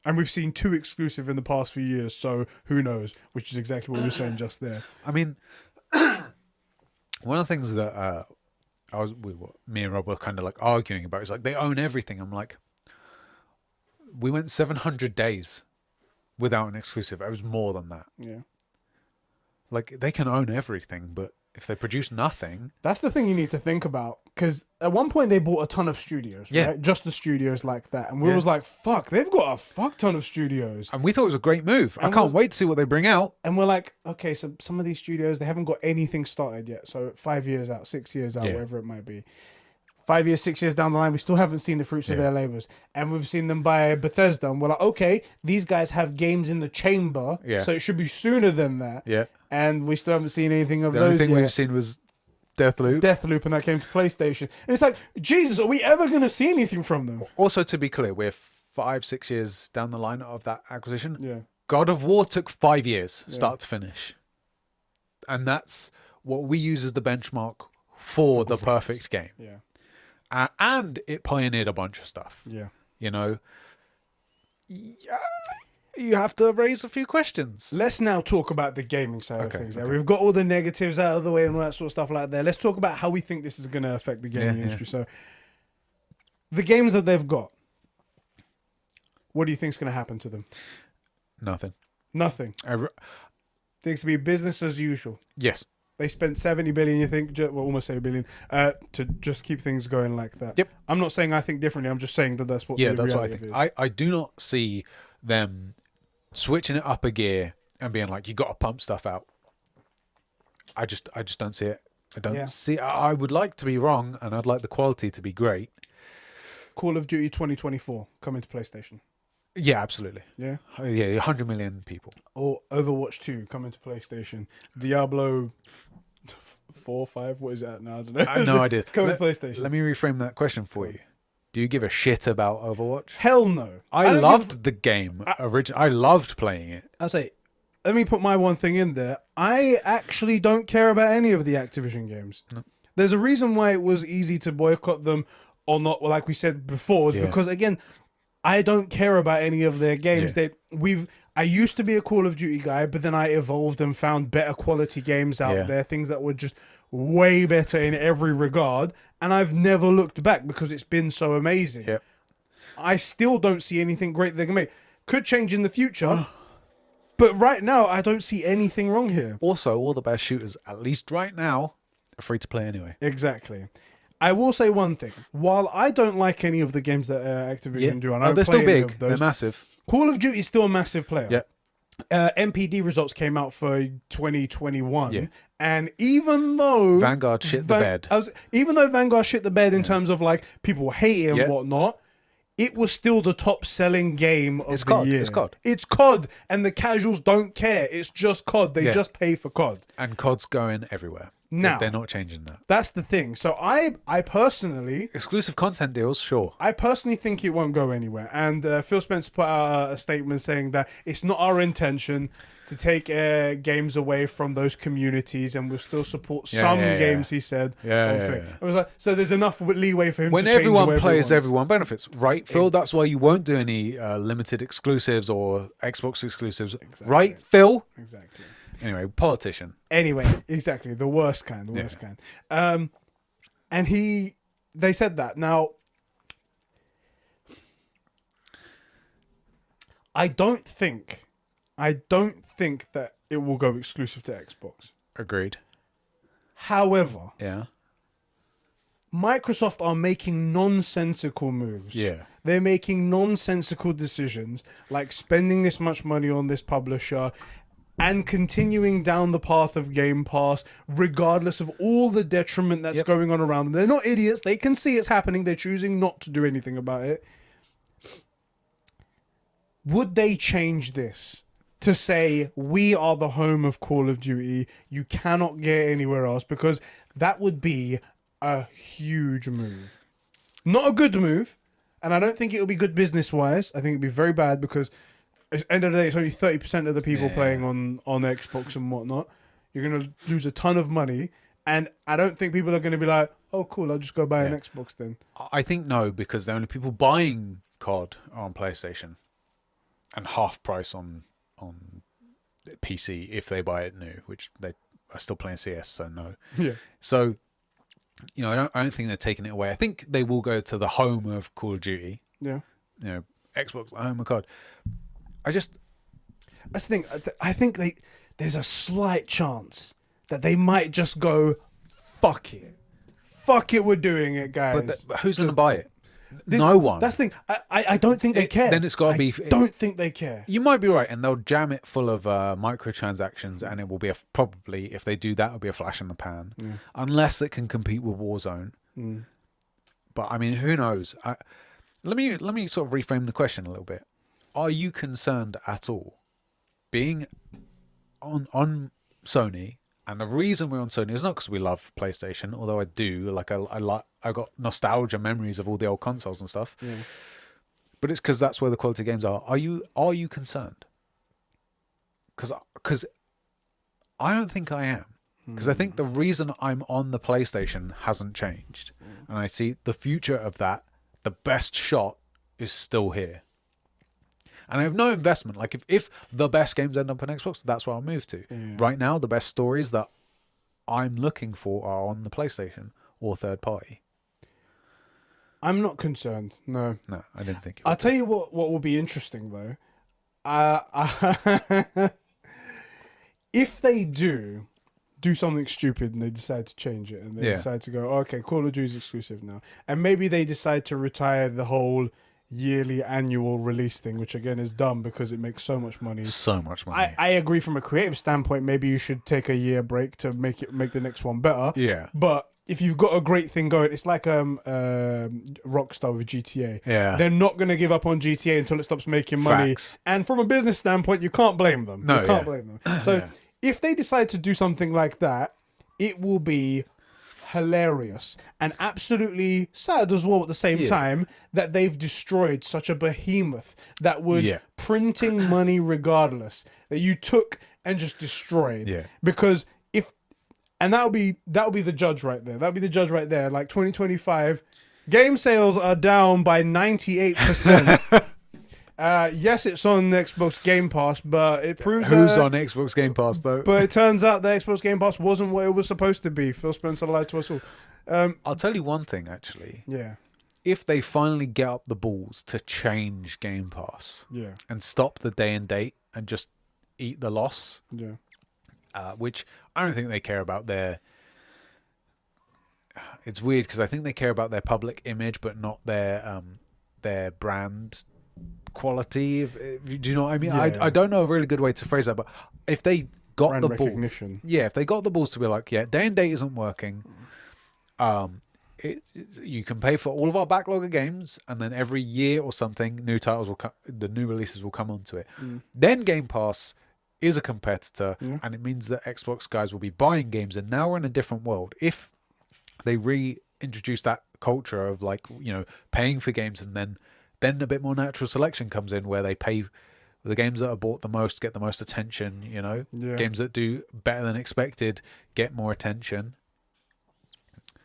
Speaker 1: and we've seen 2 exclusive in the past few years, so who knows, which is exactly what you're saying just there.
Speaker 2: I mean, one of the things that me and Rob were kind of like arguing about is like, they own everything. I'm like, we went 700 days without an exclusive. It was more than that.
Speaker 1: Yeah.
Speaker 2: Like, they can own everything, but if they produce nothing...
Speaker 1: That's the thing you need to think about. Because at one point they bought a ton of studios, right? Just the studios like that. And we was like, fuck, they've got a fuck ton of studios.
Speaker 2: And we thought it was a great move. I can't wait to see what they bring out.
Speaker 1: And we're like, okay, so some of these studios, they haven't got anything started yet. So 5 years out, 6 years out, whatever it might be. 5 years, 6 years down the line, we still haven't seen the fruits of their labors. And we've seen them buy Bethesda. And we're like, okay, these guys have games in the chamber. So it should be sooner than that. And we still haven't seen anything of those yet.
Speaker 2: The only thing we've seen was
Speaker 1: Deathloop, and that came to PlayStation. And it's like, Jesus, are we ever going to see anything from them?
Speaker 2: Also, to be clear, we're 5-6 years down the line of that acquisition.
Speaker 1: Yeah.
Speaker 2: God of War took 5 years, start to finish. And that's what we use as the benchmark for the perfect game.
Speaker 1: Yeah.
Speaker 2: And it pioneered a bunch of stuff.
Speaker 1: Yeah.
Speaker 2: You know, you have to raise a few questions.
Speaker 1: Let's now talk about the gaming side of things. We've got all the negatives out of the way and all that sort of stuff like that. Let's talk about how we think this is going to affect the gaming industry. So, the games that they've got, what do you think is going to happen to them?
Speaker 2: Nothing.
Speaker 1: Think it's to be business as usual.
Speaker 2: Yes.
Speaker 1: They spent 70 billion, you think, well, almost 70 billion, to just keep things going like that.
Speaker 2: Yep.
Speaker 1: I'm not saying I think differently. I'm just saying that that's what.
Speaker 2: That's what I think. I do not see them switching it up a gear and being like, you got to pump stuff out. I just don't see it. I don't see. I would like to be wrong, and I'd like the quality to be great.
Speaker 1: Call of Duty 2024 coming to PlayStation.
Speaker 2: Yeah, absolutely.
Speaker 1: Yeah?
Speaker 2: 100 million people.
Speaker 1: Or Overwatch 2 coming to PlayStation. Diablo 4, 5, what is that now? I don't know.
Speaker 2: I have no idea.
Speaker 1: Coming to PlayStation.
Speaker 2: Let me reframe that question for you. Do you give a shit about Overwatch?
Speaker 1: Hell no.
Speaker 2: I loved the game. I loved playing it.
Speaker 1: I'll say, let me put my one thing in there. I actually don't care about any of the Activision games. No. There's a reason why it was easy to boycott them or not, like we said before, is because, again, I don't care about any of their games. I used to be a Call of Duty guy, but then I evolved and found better quality games out there, things that were just way better in every regard, and I've never looked back because it's been so amazing.
Speaker 2: Yep.
Speaker 1: I still don't see anything great they can make. Could change in the future, but right now I don't see anything wrong here.
Speaker 2: Also, all the best shooters, at least right now, are free to play anyway.
Speaker 1: Exactly. I will say one thing. While I don't like any of the games that Activision do, and I
Speaker 2: they're
Speaker 1: play
Speaker 2: still big.
Speaker 1: of those,
Speaker 2: they're massive.
Speaker 1: Call of Duty is still a massive player.
Speaker 2: Yeah.
Speaker 1: MPD results came out for 2021,
Speaker 2: Yeah.
Speaker 1: and even though
Speaker 2: Vanguard shit the bed.
Speaker 1: even though Vanguard shit the bed in terms of like people hate it and
Speaker 2: Yeah.
Speaker 1: whatnot, it was still the top selling game of
Speaker 2: It's
Speaker 1: the
Speaker 2: COD.
Speaker 1: year.
Speaker 2: It's COD.
Speaker 1: It's COD, and the casuals don't care. It's just COD. They just pay for COD.
Speaker 2: And COD's going everywhere.
Speaker 1: Now
Speaker 2: they're not changing that.
Speaker 1: That's the thing. So I personally.
Speaker 2: Exclusive content deals, sure.
Speaker 1: I personally think it won't go anywhere. And Phil Spencer put out a statement saying that it's not our intention to take games away from those communities, and we'll still support some games, he said. It was like, so there's enough leeway for him
Speaker 2: when
Speaker 1: to change
Speaker 2: everyone plays, everyone benefits, right, Phil? That's why you won't do any limited exclusives or Xbox exclusives, right, Phil?
Speaker 1: Exactly.
Speaker 2: Anyway, politician.
Speaker 1: Anyway, exactly. The worst kind. The worst kind. And they said that. Now, I don't think that it will go exclusive to Xbox.
Speaker 2: Agreed.
Speaker 1: However,
Speaker 2: Yeah.
Speaker 1: Microsoft are making nonsensical moves.
Speaker 2: Yeah.
Speaker 1: They're making nonsensical decisions, like spending this much money on this publisher and continuing down the path of Game Pass, regardless of all the detriment that's going on around them. They're not idiots. They can see it's happening. They're choosing not to do anything about it. Would they change this to say, we are the home of Call of Duty, you cannot get anywhere else? Because that would be a huge move. Not a good move, and I don't think it will be good business-wise. I think it would be very bad because at the end of the day, it's only 30% of the people playing on Xbox and whatnot. You're going to lose a ton of money, and I don't think people are going to be like, oh, cool, I'll just go buy an Xbox then.
Speaker 2: I think no, because the only people buying COD are on PlayStation, and half price on PC if they buy it new, which they are still playing CS, so no.
Speaker 1: Yeah.
Speaker 2: So, I don't think they're taking it away. I think they will go to the home of Call of Duty.
Speaker 1: Yeah.
Speaker 2: Xbox, home of COD. That's
Speaker 1: the thing. I think there's a slight chance that they might just go, fuck it. Fuck it, we're doing it, guys.
Speaker 2: But who's going to buy it? No one.
Speaker 1: That's the thing. I don't think they care.
Speaker 2: Then it's got to be.
Speaker 1: Don't think they care.
Speaker 2: You might be right, and they'll jam it full of microtransactions, and it will be probably, if they do that, it'll be a flash in the pan, unless it can compete with Warzone. But I mean, who knows? Let me sort of reframe the question a little bit. Are you concerned at all being on Sony? And the reason we're on Sony is not because we love PlayStation, although I do. Like I got nostalgia memories of all the old consoles and stuff. Yeah. But it's because that's where the quality games are. Are you concerned? Because I don't think I am. Because I think the reason I'm on the PlayStation hasn't changed, and I see the future of that. The best shot is still here. And I have no investment. Like if the best games end up on Xbox, that's where I'll move to. Yeah. Right now, the best stories that I'm looking for are on the PlayStation or third party.
Speaker 1: I'm not concerned. No,
Speaker 2: I didn't think.
Speaker 1: I'll tell you what will be interesting though. If they do something stupid and they decide to change it and they decide to go, okay, Call of Duty is exclusive now, and maybe they decide to retire the whole yearly annual release thing, which again is dumb because it makes so much money. I agree from a creative standpoint, maybe you should take a year break to make the next one better.
Speaker 2: Yeah.
Speaker 1: But if you've got a great thing going, it's like Rockstar with GTA.
Speaker 2: Yeah.
Speaker 1: They're not going to give up on GTA until it stops making money.
Speaker 2: Facts.
Speaker 1: And from a business standpoint, you can't blame them.
Speaker 2: No,
Speaker 1: you can't blame them. So if they decide to do something like that, it will be hilarious and absolutely sad as well at the same time that they've destroyed such a behemoth that was printing money regardless, that you took and just destroyed. Because that'll be the judge right there. That'll be the judge right there. Like 2025, game sales are down by 98%. Yes, it's on Xbox Game Pass, but it proves
Speaker 2: who's on Xbox Game Pass though.
Speaker 1: But it turns out the Xbox Game Pass wasn't what it was supposed to be. Phil Spencer lied to us all.
Speaker 2: I'll tell you one thing actually.
Speaker 1: Yeah.
Speaker 2: If they finally get up the balls to change Game Pass, and stop the day and date and just eat the loss, which I don't think they care about their. It's weird because I think they care about their public image, but not their brand quality. Do you know what I mean?
Speaker 1: Yeah.
Speaker 2: I don't know a really good way to phrase that, but if they got
Speaker 1: Brand
Speaker 2: the ball,
Speaker 1: recognition.
Speaker 2: if they got the balls to be like, yeah, day and date isn't working. You can pay for all of our backlog of games, and then every year or something, new titles will the new releases will come onto it. Then Game Pass is a competitor, and it means that Xbox guys will be buying games. And now we're in a different world. If they reintroduce that culture of like, you know, paying for games, and then a bit more natural selection comes in where they pay the games that are bought the most get the most attention. You know, games that do better than expected get more attention.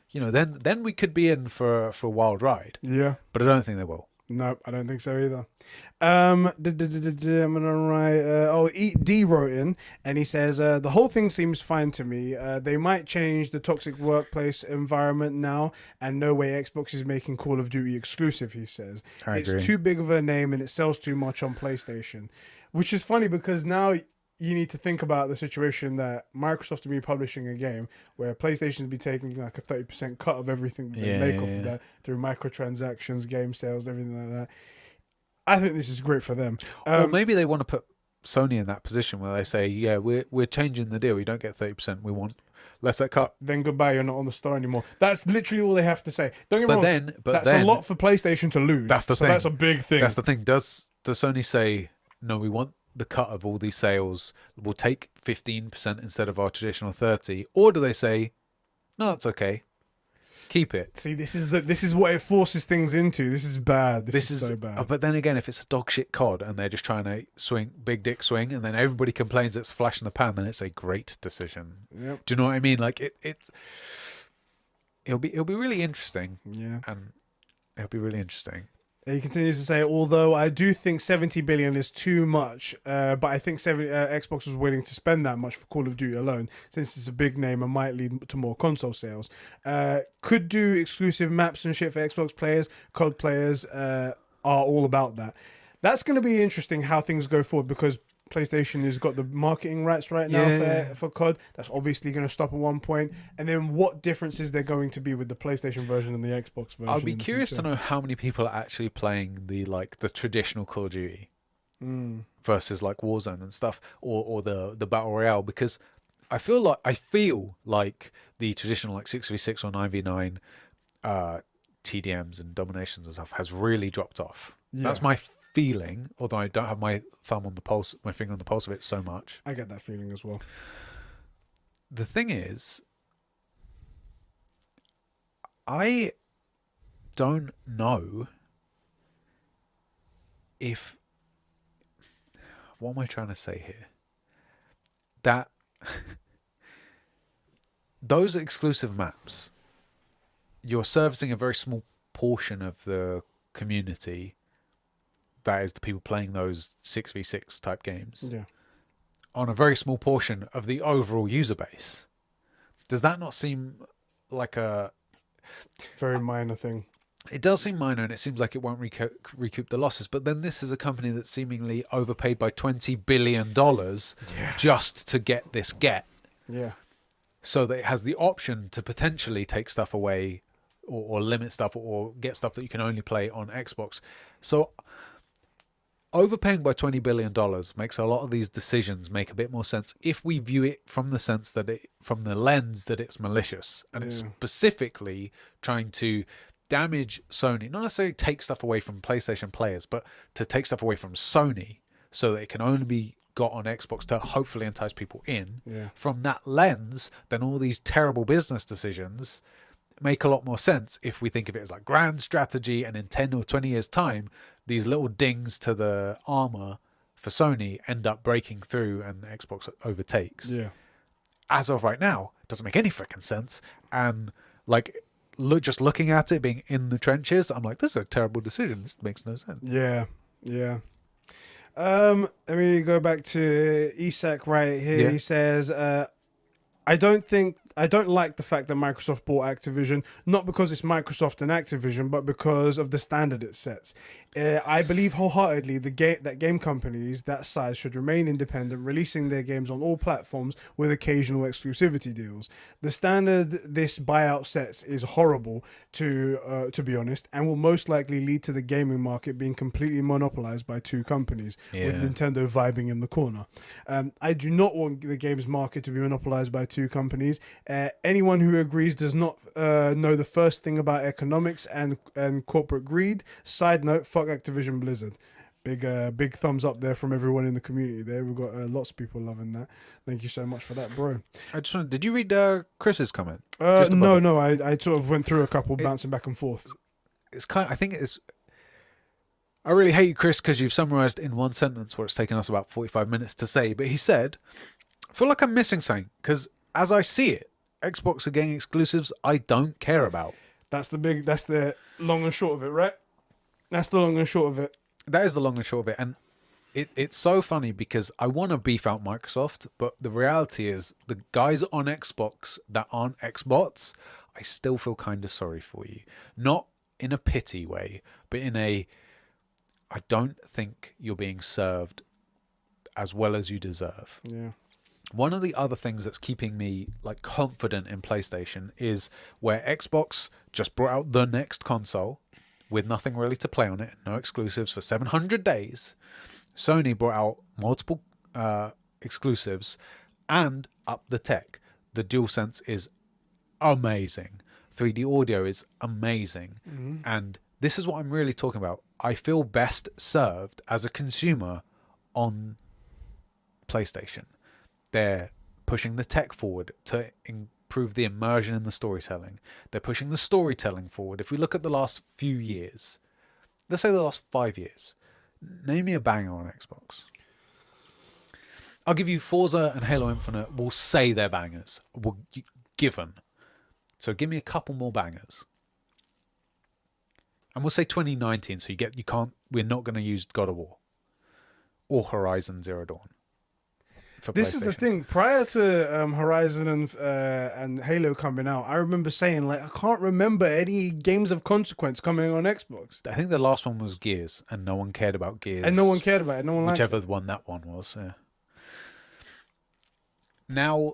Speaker 2: You know, then we could be in for a wild ride.
Speaker 1: Yeah.
Speaker 2: But I don't think they will.
Speaker 1: No, I don't think so either. I'm gonna write. D wrote in, and he says the whole thing seems fine to me. They might change the toxic workplace environment now, and no way Xbox is making Call of Duty exclusive. He says it's too big of a name and it sells too much on PlayStation, which is funny because now you need to think about the situation that Microsoft will be publishing a game where PlayStation's be taking like a 30% cut of everything that they make off of that through microtransactions, game sales, everything like that. I think this is great for them.
Speaker 2: Or maybe they want to put Sony in that position where they say, yeah, we're changing the deal. We don't get 30%. We want less that cut.
Speaker 1: Then goodbye. You're not on the store anymore. That's literally all they have to say. Don't get me wrong.
Speaker 2: But
Speaker 1: that's a lot for PlayStation to lose.
Speaker 2: That's the thing.
Speaker 1: That's a big thing.
Speaker 2: That's the thing. Does Sony say, no, we want the cut of all these sales, we'll take 15% instead of our traditional 30%, or do they say, no, that's okay, keep it?
Speaker 1: See, this is what it forces things into. This is bad. This is so bad.
Speaker 2: But then again, if it's a dog shit COD and they're just trying to swing big dick swing, and then everybody complains it's flash in the pan, then it's a great decision.
Speaker 1: Yep.
Speaker 2: Do you know what I mean? Like it'll be really interesting.
Speaker 1: Yeah,
Speaker 2: and it'll be really interesting.
Speaker 1: He continues to say, although I do think 70 billion is too much, but I think Xbox was willing to spend that much for Call of Duty alone, since it's a big name and might lead to more console sales. Could do exclusive maps and shit for Xbox players. COD players are all about that. That's going to be interesting how things go forward, because PlayStation has got the marketing rights right now for COD. That's obviously going to stop at one point. And then what differences they're going to be with the PlayStation version and the Xbox version.
Speaker 2: I'd be curious to know how many people are actually playing the traditional Call of Duty versus like Warzone and stuff, or the Battle Royale, because I feel like the traditional like 6v6 or 9v9 TDMs and dominations and stuff has really dropped off. Yeah. That's my feeling, although I don't have my thumb on the pulse, my finger on the pulse of it so much.
Speaker 1: I get that feeling as well.
Speaker 2: The thing is, I don't know if, what am I trying to say here? That those exclusive maps, you're servicing a very small portion of the community. That is the people playing those 6v6 type games.
Speaker 1: Yeah.
Speaker 2: On a very small portion of the overall user base. Does that not seem like a
Speaker 1: very minor thing?
Speaker 2: It does seem minor, and it seems like it won't recoup the losses. But then this is a company that's seemingly overpaid by $20 billion just to get this get.
Speaker 1: Yeah.
Speaker 2: So that it has the option to potentially take stuff away or limit stuff or get stuff that you can only play on Xbox. So overpaying by $20 billion makes a lot of these decisions make a bit more sense if we view it from the lens that it's malicious, and it's specifically trying to damage Sony, not necessarily take stuff away from PlayStation players, but to take stuff away from Sony so that it can only be got on Xbox to hopefully entice people in.
Speaker 1: Yeah.
Speaker 2: From that lens, then all these terrible business decisions make a lot more sense if we think of it as like grand strategy, and in 10 or 20 years time these little dings to the armor for Sony end up breaking through and Xbox overtakes.
Speaker 1: Yeah.
Speaker 2: As of right now, it doesn't make any freaking sense, and like just looking at it, being in the trenches, I'm like, this is a terrible decision. This makes no sense.
Speaker 1: Yeah. Let me go back to Isak right here.
Speaker 2: Yeah.
Speaker 1: He says I don't like the fact that Microsoft bought Activision, not because it's Microsoft and Activision, but because of the standard it sets. I believe wholeheartedly that game companies that size should remain independent, releasing their games on all platforms with occasional exclusivity deals. The standard this buyout sets is horrible, to be honest, and will most likely lead to the gaming market being completely monopolized by two companies, with Nintendo vibing in the corner. I do not want the games market to be monopolized by two companies. Anyone who agrees does not know the first thing about economics and corporate greed. Side note, fuck Activision Blizzard. Big thumbs up there from everyone in the community there. We've got lots of people loving that. Thank you so much for that, bro.
Speaker 2: Did you read Chris's comment?
Speaker 1: No, I sort of went through a couple, bouncing back and forth.
Speaker 2: It's I really hate you, Chris, because you've summarized in one sentence what it's taken us about 45 minutes to say. But he said, I feel like I'm missing something because as I see it, Xbox are getting exclusives I don't care about.
Speaker 1: That's the long and short of it, right? That's the long and short of it.
Speaker 2: That is the long and short of it. And it's so funny because I want to beef out Microsoft, but the reality is the guys on Xbox that aren't Xbots, I still feel kind of sorry for you. Not in a pity way, but in a, I don't think you're being served as well as you deserve.
Speaker 1: Yeah.
Speaker 2: One of the other things that's keeping me like confident in PlayStation is where Xbox just brought out the next console with nothing really to play on it, no exclusives for 700 days. Sony brought out multiple exclusives and up the tech. The DualSense is amazing. 3D audio is amazing. Mm-hmm. And this is what I'm really talking about. I feel best served as a consumer on PlayStation. They're pushing the tech forward to improve the immersion in the storytelling. They're pushing the storytelling forward. If we look at the last few years, let's say the last 5 years, name me a banger on Xbox. I'll give you Forza and Halo Infinite. We'll say they're bangers. Given. So give me a couple more bangers. And we'll say 2019. So we're not going to use God of War or Horizon Zero Dawn.
Speaker 1: This is the thing. Prior to Horizon and Halo coming out, I remember saying, like, I can't remember any games of consequence coming on Xbox.
Speaker 2: I think the last one was Gears, and no one cared about Gears.
Speaker 1: And no one cared about it. No one liked
Speaker 2: whichever one that one was. Yeah. Now,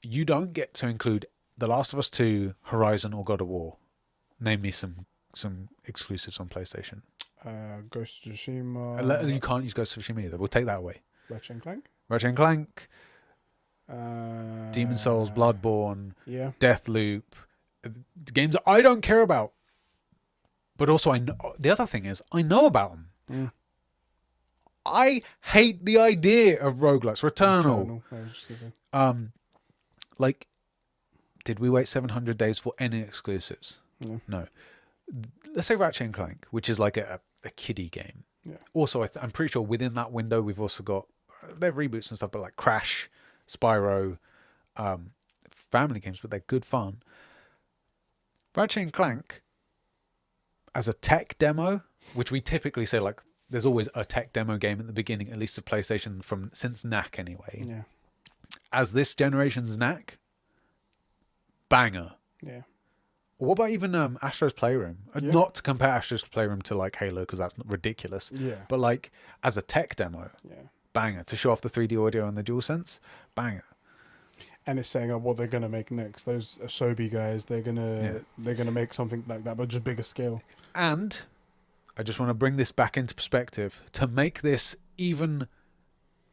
Speaker 2: you don't get to include The Last of Us 2, Horizon, or God of War. Name me some exclusives on PlayStation.
Speaker 1: Ghost of Tsushima.
Speaker 2: You can't use Ghost of Tsushima either. We'll take that away.
Speaker 1: Ratchet and
Speaker 2: Clank. Demon Souls, Bloodborne, Deathloop. Games that I don't care about. But also, the other thing is, I know about them. Yeah. I hate the idea of roguelikes. Returnal. Like, did we wait 700 days for any exclusives? No. Let's say Ratchet and Clank, which is like a kiddie game. Yeah. Also, I'm pretty sure within that window we've also got they're reboots and stuff, but like Crash, Spyro, family games, but they're good fun. Ratchet and Clank as a tech demo, which we typically say like there's always a tech demo game at the beginning, at least of PlayStation since NAC anyway.
Speaker 1: Yeah.
Speaker 2: As this generation's NAC, banger.
Speaker 1: Yeah.
Speaker 2: What about even Astro's Playroom? Yeah. Not to compare Astro's Playroom to like Halo because that's ridiculous.
Speaker 1: Yeah.
Speaker 2: But like as a tech demo, banger. To show off the 3D audio and the DualSense, banger.
Speaker 1: And it's saying what they're gonna make next. Those Asobi guys, they're gonna make something like that, but just bigger scale.
Speaker 2: And I just want to bring this back into perspective to make this even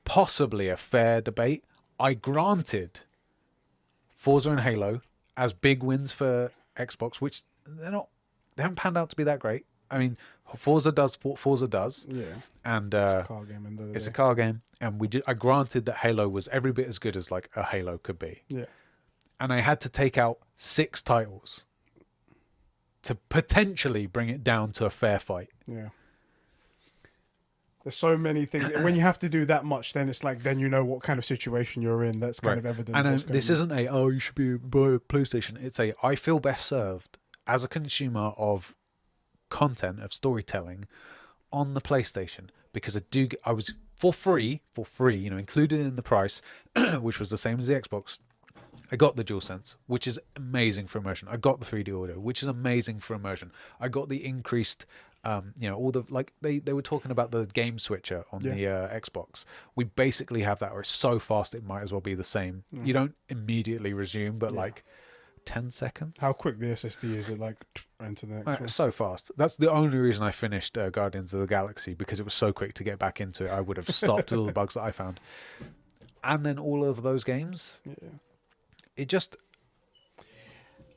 Speaker 2: possibly a fair debate. I granted Forza and Halo as big wins for Xbox, which they haven't panned out to be that great. I mean, Forza does what Forza does.
Speaker 1: Yeah.
Speaker 2: And
Speaker 1: it's a car game.
Speaker 2: It's a car game. And I granted that Halo was every bit as good as like a Halo could be.
Speaker 1: Yeah.
Speaker 2: And I had to take out 6 titles to potentially bring it down to a fair fight.
Speaker 1: Yeah. There's so many things. When you have to do that much, then it's like, then you know what kind of situation you're in. That's kind of evident.
Speaker 2: And this isn't you should buy a PlayStation. It's I feel best served as a consumer of content, of storytelling on the PlayStation, because I was for free, included in the price, which was the same as the Xbox. I got the DualSense, which is amazing for immersion. I got the 3D audio, which is amazing for immersion. I got the increased, all the, like, they were talking about the game switcher on the Xbox. We basically have that, or it's so fast it might as well be the same. You don't immediately resume, but like 10 seconds.
Speaker 1: How quick the SSD is? It like enter the next one?
Speaker 2: It's so fast. That's the only reason I finished Guardians of the Galaxy, because it was so quick to get back into it. I would have stopped all the bugs that I found. And then all of those games... Yeah. It just,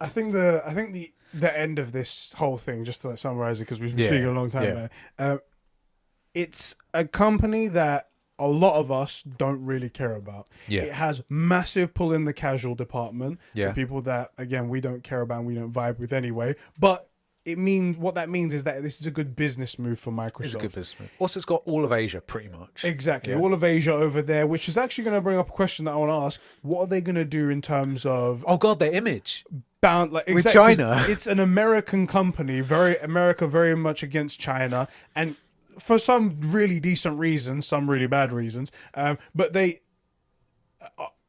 Speaker 1: I think the end of this whole thing, just to like summarize it, because we've been speaking a long time there. It's a company that a lot of us don't really care about.
Speaker 2: Yeah.
Speaker 1: It has massive pull in the casual department.
Speaker 2: Yeah.
Speaker 1: The people that, again, we don't care about and we don't vibe with anyway. But what that means is that this is a good business move for Microsoft.
Speaker 2: It's a good business move. Also, it's got all of Asia, pretty much.
Speaker 1: Exactly. All of Asia over there, which is actually going to bring up a question that I want to ask. What are they going to do in terms of...
Speaker 2: Oh, God, their image.
Speaker 1: With China. It's an American company, very much against China. And for some really decent reasons, some really bad reasons. But they...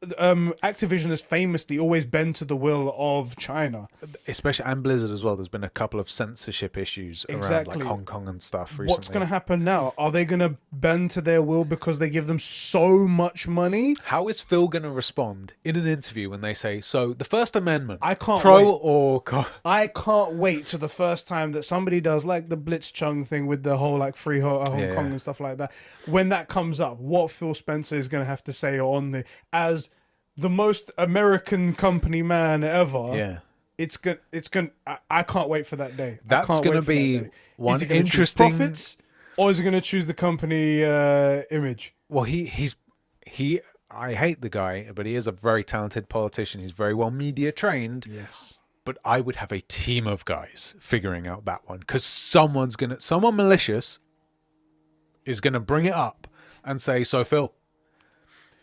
Speaker 1: Activision has famously always bent to the will of China,
Speaker 2: especially, and Blizzard as well. There's been a couple of censorship issues around like Hong Kong and stuff recently.
Speaker 1: What's going to happen now? Are they going to bend to their will because they give them so much money?
Speaker 2: How is Phil going to respond in an interview when they say, so the First Amendment,
Speaker 1: I can't
Speaker 2: pro
Speaker 1: wait.
Speaker 2: or
Speaker 1: I can't wait to the first time that somebody does like the Blitzchung thing with the whole like free Hong Kong and stuff like that. When that comes up, what Phil Spencer is going to have to say on the as the most American company man ever.
Speaker 2: Yeah.
Speaker 1: It's good. I can't wait for that day.
Speaker 2: That's going to be one interesting
Speaker 1: profits, or is he going to choose the company image?
Speaker 2: Well, I hate the guy, but he is a very talented politician. He's very well media trained.
Speaker 1: Yes.
Speaker 2: But I would have a team of guys figuring out that one, because someone malicious is going to bring it up and say, so Phil,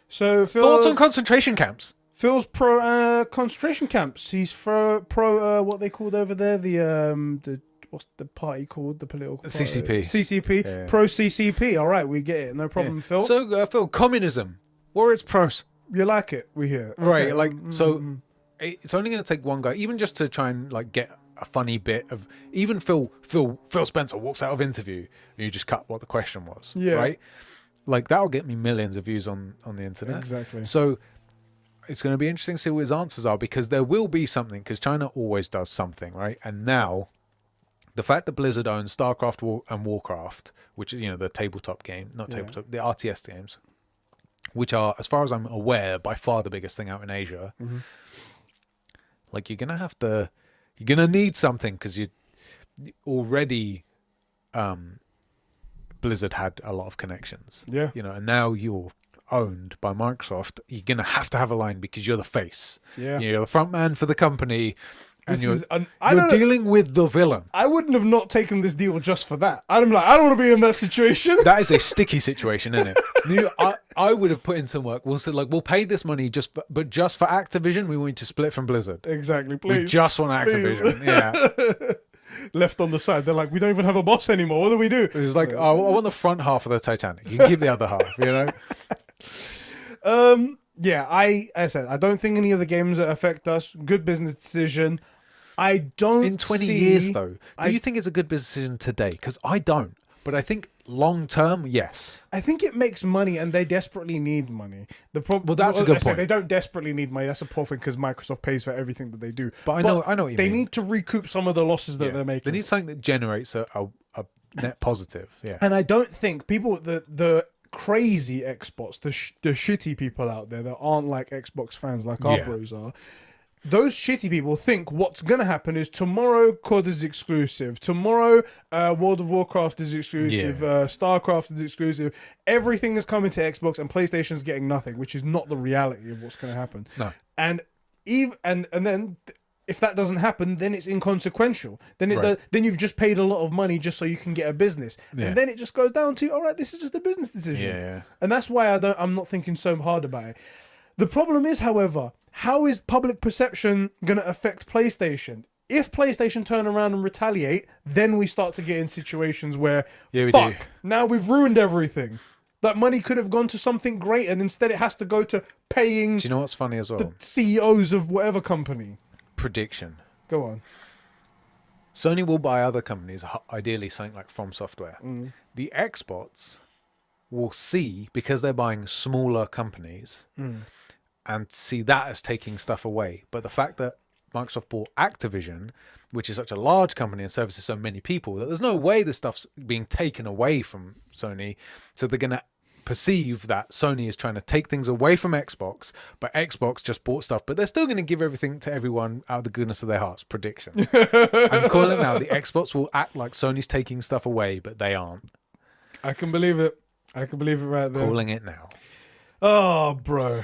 Speaker 2: thoughts on concentration camps?
Speaker 1: Phil's pro concentration camps. He's pro what they called over there, the what's the party called? The political party?
Speaker 2: CCP.
Speaker 1: CCP.
Speaker 2: Yeah.
Speaker 1: Pro CCP. All right, we get it. No problem, Phil.
Speaker 2: So Phil, communism. What are its pros?
Speaker 1: You like it? We hear.
Speaker 2: Right, okay. It's only going to take one guy, even just to try and like get a funny bit of. Even Phil Spencer walks out of interview, and you just cut what the question was.
Speaker 1: Yeah.
Speaker 2: Right. Like that'll get me millions of views on the internet.
Speaker 1: Exactly.
Speaker 2: So it's going to be interesting to see what his answers are, because there will be something, because China always does something, right? And now the fact that Blizzard owns Starcraft and Warcraft, which is, the tabletop game, the RTS games, which are, as far as I'm aware, by far the biggest thing out in Asia. Mm-hmm. Like you're going to need something, because you already, Blizzard had a lot of connections.
Speaker 1: Yeah.
Speaker 2: And now you're owned by Microsoft. You're going to have a line, because you're the face.
Speaker 1: Yeah.
Speaker 2: You're the front man for the company. And you're
Speaker 1: you're
Speaker 2: dealing with the villain.
Speaker 1: I wouldn't have not taken this deal just for that. I'm like, I don't want to be in that situation.
Speaker 2: That is a sticky situation, isn't it? I would have put in some work. We'll pay this money just for Activision. We want you to split from Blizzard.
Speaker 1: Exactly, please.
Speaker 2: We just want Activision.
Speaker 1: Please.
Speaker 2: Yeah.
Speaker 1: Left on the side. They're like, we don't even have a boss anymore. What do we do?
Speaker 2: It's like, I want the front half of the Titanic. You can keep the other half,
Speaker 1: Yeah, as I said, I don't think any of the games that affect us. Good business decision. I don't.
Speaker 2: In 20 years, though, do you think it's a good business decision today? Because I don't. But I think long term, yes.
Speaker 1: I think it makes money, and they desperately need money.
Speaker 2: Well, that's a good point.
Speaker 1: They don't desperately need money. That's a poor thing, because Microsoft pays for everything that they do.
Speaker 2: But I know what you mean.
Speaker 1: They need to recoup some of the losses that they're making.
Speaker 2: They need something that generates a net positive. Yeah.
Speaker 1: And I don't think people, the crazy Xbox, the shitty people out there that aren't like Xbox fans like our bros are, those shitty people think what's going to happen is tomorrow COD is exclusive, tomorrow World of Warcraft is exclusive, Starcraft is exclusive, everything is coming to Xbox, and PlayStation's getting nothing, which is not the reality of what's going to happen.
Speaker 2: No.
Speaker 1: And then if that doesn't happen, then it's inconsequential. Then you've just paid a lot of money just so you can get a business. Yeah. And then it just goes down to, all right, this is just a business decision.
Speaker 2: Yeah.
Speaker 1: And that's why I'm not thinking so hard about it. The problem is, however, how is public perception going to affect PlayStation? If PlayStation turn around and retaliate, then we start to get in situations where, now we've ruined everything. That money could have gone to something great, and instead it has to go to paying
Speaker 2: Do you know what's funny as well?
Speaker 1: the CEOs of whatever company.
Speaker 2: Prediction.
Speaker 1: Go on.
Speaker 2: Sony will buy other companies, ideally something like From Software.
Speaker 1: Mm.
Speaker 2: The Xbots will see, because they're buying smaller companies, and see that as taking stuff away. But the fact that Microsoft bought Activision, which is such a large company and services so many people, that there's no way this stuff's being taken away from Sony. So they're going to perceive that Sony is trying to take things away from Xbox, but Xbox just bought stuff, but they're still going to give everything to everyone out of the goodness of their hearts. Prediction. I'm calling it now. The Xbox will act like Sony's taking stuff away, but they aren't.
Speaker 1: I can believe it. I can believe it right there.
Speaker 2: Calling it now.
Speaker 1: Oh, bro.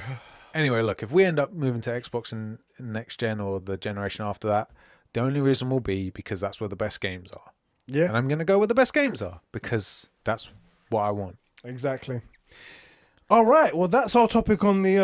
Speaker 2: Anyway, look, if we end up moving to Xbox in next gen or the generation after that, the only reason will be because that's where the best games are.
Speaker 1: Yeah.
Speaker 2: And I'm going to go where the best games are because that's what I want.
Speaker 1: Exactly. All right. Well, that's our topic on the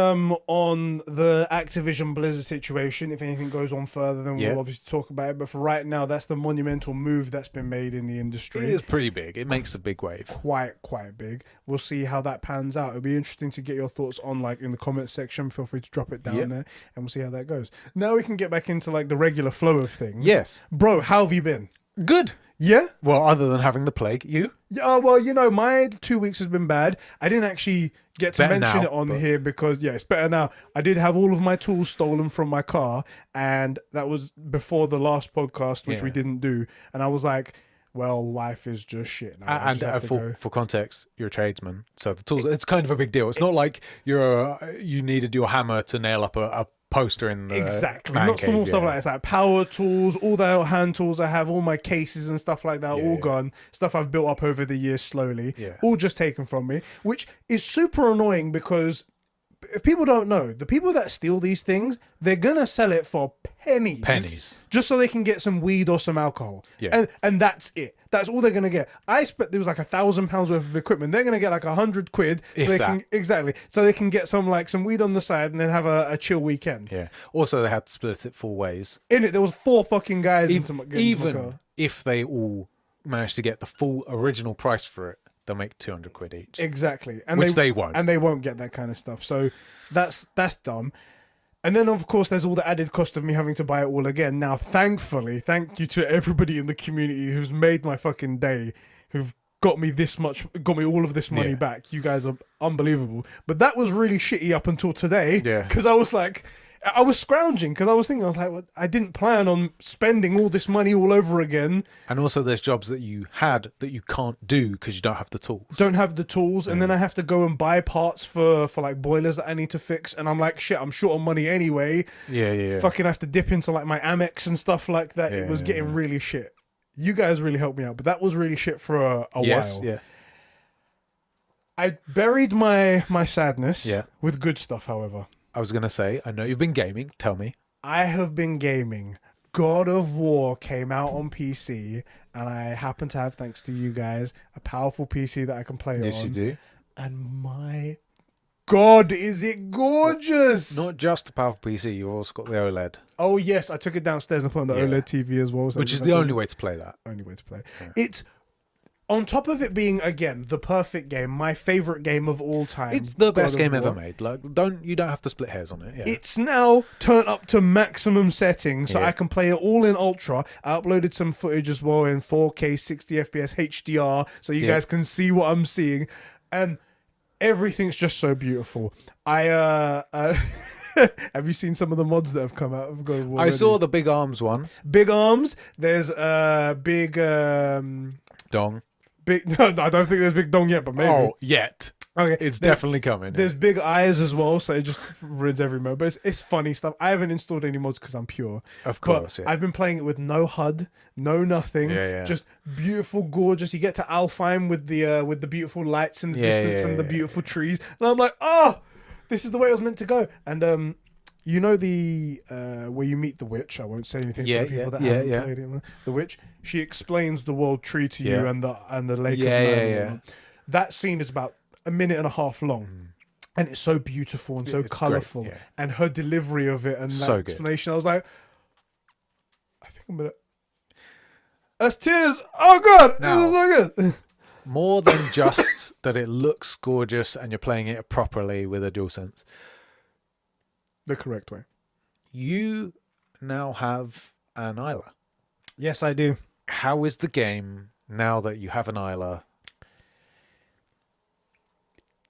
Speaker 1: Activision Blizzard situation. If anything goes on further, then we'll obviously talk about it. But for right now, that's the monumental move that's been made in the industry.
Speaker 2: It is pretty big. It makes a big wave.
Speaker 1: Quite big. We'll see how that pans out. It'll be interesting to get your thoughts on, like, in the comments section. Feel free to drop it down there, and we'll see how that goes. Now we can get back into, like, the regular flow of things.
Speaker 2: Yes.
Speaker 1: Bro, how have you been?
Speaker 2: Good.
Speaker 1: Yeah?
Speaker 2: Well, other than having the plague, you?
Speaker 1: Yeah, well, you know, my 2 weeks has been bad. I didn't actually get to
Speaker 2: Better
Speaker 1: mention
Speaker 2: now,
Speaker 1: it on
Speaker 2: but-
Speaker 1: here because, yeah, it's better now. I did have all of my tools stolen from my car, and that was before the last podcast, which we didn't do. And I was like, well, life is just shit now. I
Speaker 2: And
Speaker 1: just have to go.
Speaker 2: for context, you're a tradesman, so the tools, it's kind of a big deal. It's not like you needed your hammer to nail up a poster in the
Speaker 1: Exactly,
Speaker 2: man
Speaker 1: not
Speaker 2: cave,
Speaker 1: small stuff like that. It's like power tools, all the hand tools I have, all my cases and stuff like that, all gone. Stuff I've built up over the years slowly, all just taken from me, which is super annoying because if people don't know, the people that steal these things, they're gonna sell it for pennies, just so they can get some weed or some alcohol. And that's it. That's all they're gonna get. There was like £1,000 worth of equipment. They're gonna get like 100 quid, so they can get some weed on the side and then have a chill weekend.
Speaker 2: Yeah. Also, they had to split it 4 ways.
Speaker 1: In it, there was 4 fucking guys.
Speaker 2: Even if they all managed to get the full original price for it, they'll make 200 quid each.
Speaker 1: Exactly. And
Speaker 2: which they won't.
Speaker 1: And they won't get that kind of stuff. So that's dumb. And then, of course, there's all the added cost of me having to buy it all again. Now, thankfully, thank you to everybody in the community who's made my fucking day, who've got me all of this money back. You guys are unbelievable. But that was really shitty up until today. Yeah. Because I was scrounging because I was thinking, well, I didn't plan on spending all this money all over again. And
Speaker 2: also there's jobs that you had that you can't do because you don't have the tools.
Speaker 1: And then I have to go and buy parts for like boilers that I need to fix. And I'm like, shit, I'm short on money anyway.
Speaker 2: Yeah.
Speaker 1: Fucking have to dip into like my Amex and stuff like that. It was getting really shit. You guys really helped me out, but that was really shit for a while.
Speaker 2: Yeah.
Speaker 1: I buried my sadness with good stuff, however.
Speaker 2: I was going to say, I know you've been gaming. Tell me.
Speaker 1: I have been gaming. God of War came out on PC, and I happen to have, thanks to you guys, a powerful PC that I can play on.
Speaker 2: Yes, you do.
Speaker 1: And my God, is it gorgeous!
Speaker 2: Not just a powerful PC, you've also got the OLED.
Speaker 1: Oh, yes, I took it downstairs and put on the OLED TV as well. So
Speaker 2: which is the only way to play that.
Speaker 1: Only way to play. Yeah. It's... On top of it being, again, the perfect game, my favorite game of all time.
Speaker 2: It's the best game ever made. Like, you don't have to split hairs on it. Yeah.
Speaker 1: It's now turned up to maximum settings, so I can play it all in ultra. I uploaded some footage as well in 4K 60 FPS HDR, so you guys can see what I'm seeing, and everything's just so beautiful. Have you seen some of the mods that have come out of God of War?
Speaker 2: I saw the big arms one.
Speaker 1: Big arms. There's big
Speaker 2: dong.
Speaker 1: No, I don't think there's big dong yet, but maybe.
Speaker 2: Oh, yet.
Speaker 1: Okay,
Speaker 2: it's definitely coming.
Speaker 1: There's big eyes as well, so it just ruins every mode. But it's funny stuff. I haven't installed any mods because I'm pure.
Speaker 2: Of course,
Speaker 1: I've been playing it with no HUD, no nothing. Just beautiful, gorgeous. You get to Alfheim with the beautiful lights in the distance and the beautiful trees, and I'm like, oh, this is the way it was meant to go. And you know the where you meet the witch. I won't say anything for the people that haven't played it. The witch, she explains the world tree to you and the lake of man. That scene is about a minute and a half long, and it's so beautiful and so colourful, and her delivery of it and that explanation. I was like, I think I'm gonna. That's tears. Oh God, this is so good.
Speaker 2: more than just that it looks gorgeous and you're playing it properly with a DualSense.
Speaker 1: The correct way.
Speaker 2: You now have an Isla.
Speaker 1: Yes, I do.
Speaker 2: How is the game now that you have an Isla?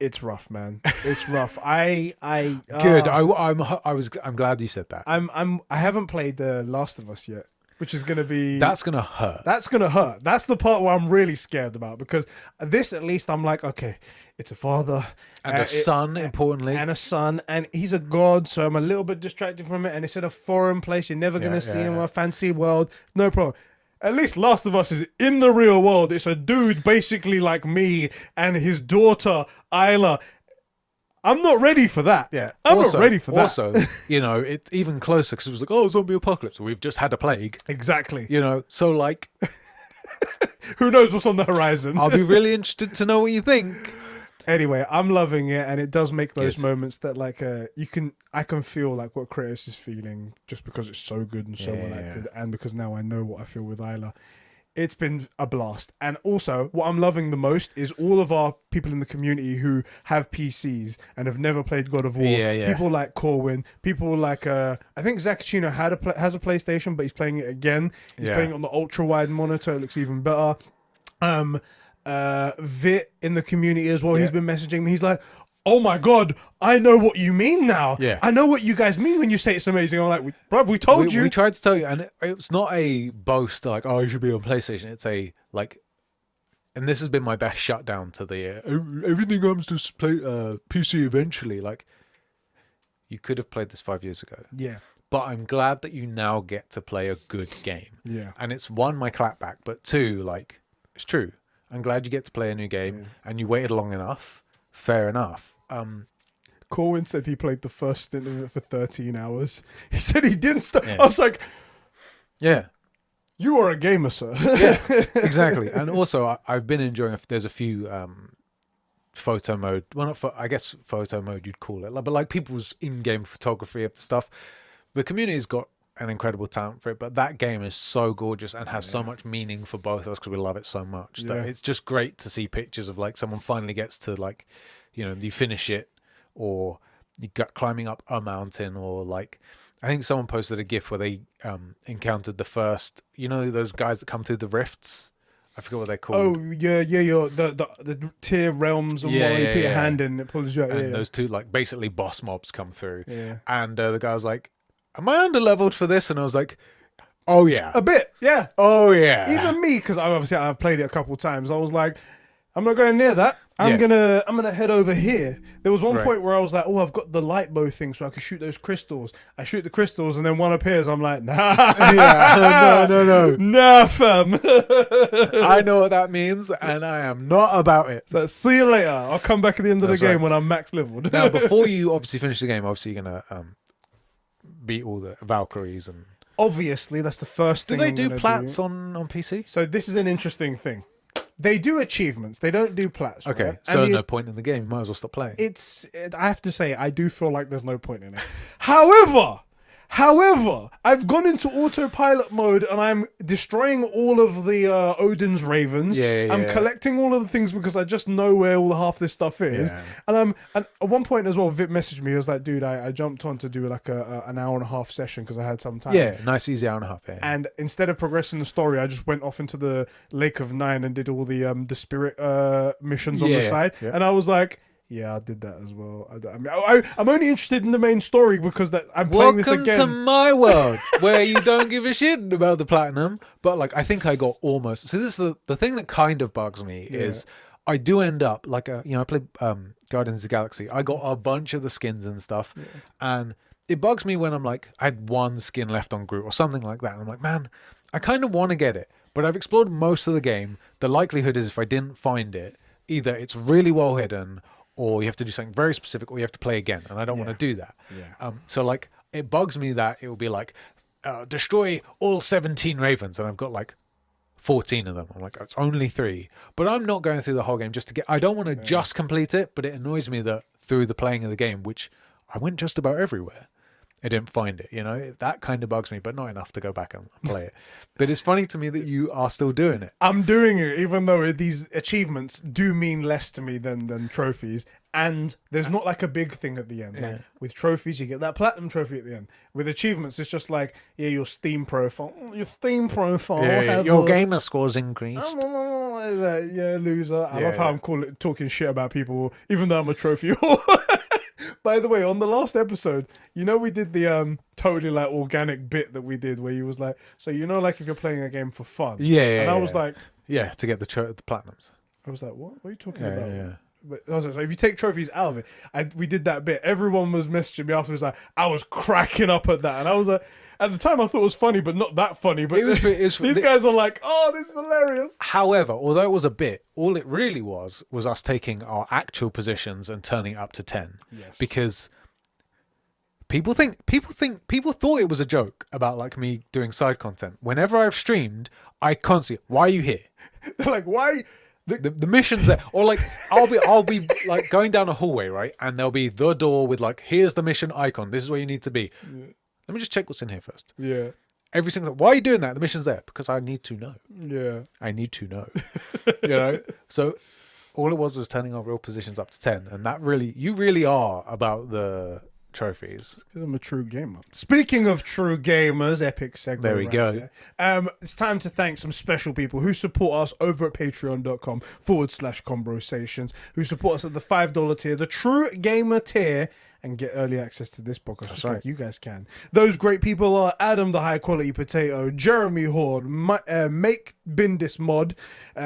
Speaker 1: It's rough, man. It's rough. Good.
Speaker 2: I'm glad you said that.
Speaker 1: I haven't played The Last of Us yet, which is gonna be
Speaker 2: That's gonna hurt.
Speaker 1: That's gonna hurt. That's the part where I'm really scared about, because this, at least, I'm like, okay, it's a father
Speaker 2: And a son, importantly.
Speaker 1: and a son, and he's a god, so I'm a little bit distracted from it. And it's in a foreign place. You're never gonna see him in a fancy world. No problem. At least Last of Us is in the real world. It's a dude basically like me and his daughter, Isla. I'm not ready for that.
Speaker 2: Yeah.
Speaker 1: I'm not ready for that.
Speaker 2: Also, it's even closer because it was like, oh, zombie apocalypse. We've just had a plague.
Speaker 1: Exactly.
Speaker 2: So like...
Speaker 1: Who knows what's on the horizon?
Speaker 2: I'll be really interested to know what you think.
Speaker 1: Anyway, I'm loving it, and it does make those
Speaker 2: Good.
Speaker 1: moments that I can feel like what Kratos is feeling, just because it's so good and so well acted, and because now I know what I feel with Isla. It's been a blast. And also, what I'm loving the most is all of our people in the community who have PCs and have never played God of War.
Speaker 2: Yeah.
Speaker 1: People like Corwin, people like I think Zacchino has a PlayStation, but he's playing it again. He's playing it on the ultra wide monitor. It looks even better. Vit in the community as well. He's been messaging me. He's like, oh my god, I know what you mean now.
Speaker 2: Yeah.
Speaker 1: I know what you guys mean when you say it's amazing. I'm like, bruv, we told you.
Speaker 2: We tried to tell you, and it's not a boast like, oh, you should be on PlayStation. It's a like, and this has been my best shutdown to the everything comes to PC eventually. Like, you could have played this 5 years ago.
Speaker 1: Yeah.
Speaker 2: But I'm glad that you now get to play a good game.
Speaker 1: Yeah.
Speaker 2: And it's one, my clapback, but two, like, it's true. I'm glad you get to play a new game, and you waited long enough. Fair enough.
Speaker 1: Corwin said he played the first stint of it for 13 hours. He said he didn't start.
Speaker 2: Yeah.
Speaker 1: I was like,
Speaker 2: yeah,
Speaker 1: you are a gamer, sir.
Speaker 2: yeah, exactly. And also, I've been enjoying. There's a few photo mode. Well, not I guess photo mode you'd call it, but like people's in-game photography of the stuff. The community's got an incredible talent for it, but that game is so gorgeous and has so much meaning for both of us because we love it so much that it's just great to see pictures of like someone finally gets to like, you finish it, or you got climbing up a mountain, or like I think someone posted a GIF where they encountered the first, those guys that come through the rifts. I forget what they're called.
Speaker 1: Oh yeah, the tier realms, and you put your hand in, it pulls you out.
Speaker 2: And those two like basically boss mobs come through.
Speaker 1: Yeah.
Speaker 2: And the guy was like, am I under-leveled for this? And I was like, oh yeah.
Speaker 1: A bit, yeah.
Speaker 2: Oh yeah.
Speaker 1: Even me, because I've played it a couple times, I was like, I'm not going near that. I'm gonna head over here. There was one point where I was like, oh, I've got the light bow thing, so I can shoot those crystals. I shoot the crystals, and then one appears. I'm like, nah.
Speaker 2: No.
Speaker 1: Nah, fam.
Speaker 2: I know what that means, and I am not about it.
Speaker 1: So see you later. I'll come back at the end of the game when I'm max leveled.
Speaker 2: Now, before you obviously finish the game, obviously you're gonna beat all the Valkyries and.
Speaker 1: Obviously, that's the first thing.
Speaker 2: Do they do plats on PC?
Speaker 1: So this is an interesting thing. They do achievements. They don't do plats.
Speaker 2: Okay,
Speaker 1: right?
Speaker 2: so no point in the game. You might as well stop playing.
Speaker 1: I have to say, I do feel like there's no point in it. However, I've gone into autopilot mode and I'm destroying all of the Odin's ravens. I'm collecting all of the things because I just know where all half this stuff is. Yeah. And at one point as well, Vip messaged me. He was like, dude, I jumped on to do like an hour and a half session because I had some time.
Speaker 2: Yeah, nice easy hour and a half. Yeah.
Speaker 1: And instead of progressing the story, I just went off into the Lake of Nine and did all the spirit missions on the side. Yeah. And I was like, yeah, I did that as well. I'm only interested in the main story because I'm playing this again.
Speaker 2: Welcome to my world where you don't give a shit about the platinum. But like, I think I got almost. So this is the thing that kind of bugs me is I do end up like I played Guardians of the Galaxy. I got a bunch of the skins and stuff, and it bugs me when I'm like, I had one skin left on Groot or something like that, and I'm like, man, I kind of want to get it, but I've explored most of the game. The likelihood is if I didn't find it, either it's really well hidden, or you have to do something very specific, or you have to play again, and I don't want to do that. So like, it bugs me that it will be like, destroy all 17 ravens, and I've got like 14 of them. I'm like, it's only 3, but I'm not going through the whole game just to get. I don't want to just complete it, but it annoys me that through the playing of the game, which I went just about everywhere, I didn't find it. That kind of bugs me, but not enough to go back and play it. But it's funny to me that you are still doing it.
Speaker 1: I'm doing it, even though these achievements do mean less to me than trophies. And there's not like a big thing at the end. Like, with trophies, you get that platinum trophy at the end. With achievements, it's just like, your Steam profile. Your Steam profile.
Speaker 2: Your gamer score's increased.
Speaker 1: Loser. I love how I'm talking shit about people, even though I'm a trophy. By the way, on the last episode, we did the totally like organic bit that we did where you was like, so like if you're playing a game for fun. And I was like,
Speaker 2: to get the platinums.
Speaker 1: I was like, what are you talking about?
Speaker 2: Yeah.
Speaker 1: But I was like, so if you take trophies out of it, we did that bit. Everyone was messaging me afterwards like, I was cracking up at that, and I was like, at the time I thought it was funny, but not that funny. But these guys are like, oh, this is hilarious.
Speaker 2: However, although it was a bit, all it really was us taking our actual positions and turning it up to 10.
Speaker 1: Yes.
Speaker 2: Because people thought it was a joke about like me doing side content. Whenever I've streamed, I constantly, why are you here?
Speaker 1: They're like, why?
Speaker 2: The mission's there, or like I'll be like going down a hallway, right, and there'll be the door with like, here's the mission icon. This is where you need to be. Yeah. Let me just check what's in here first.
Speaker 1: Yeah.
Speaker 2: Every single time. Why are you doing that? The mission's there because I need to know.
Speaker 1: Yeah.
Speaker 2: I need to know. So all it was turning our real positions up to 10, and that you really are about the trophies.
Speaker 1: Because I'm a true gamer. Speaking of true gamers, epic segue.
Speaker 2: There we go.
Speaker 1: There. It's time to thank some special people who support us over at patreon.com/Conbrosations, who support us at the $5 tier, the true gamer tier, and get early access to this podcast. That's right. Like you guys can. Those great people are Adam the High Quality Potato, Jeremy Horde, Make Bindis Mod. We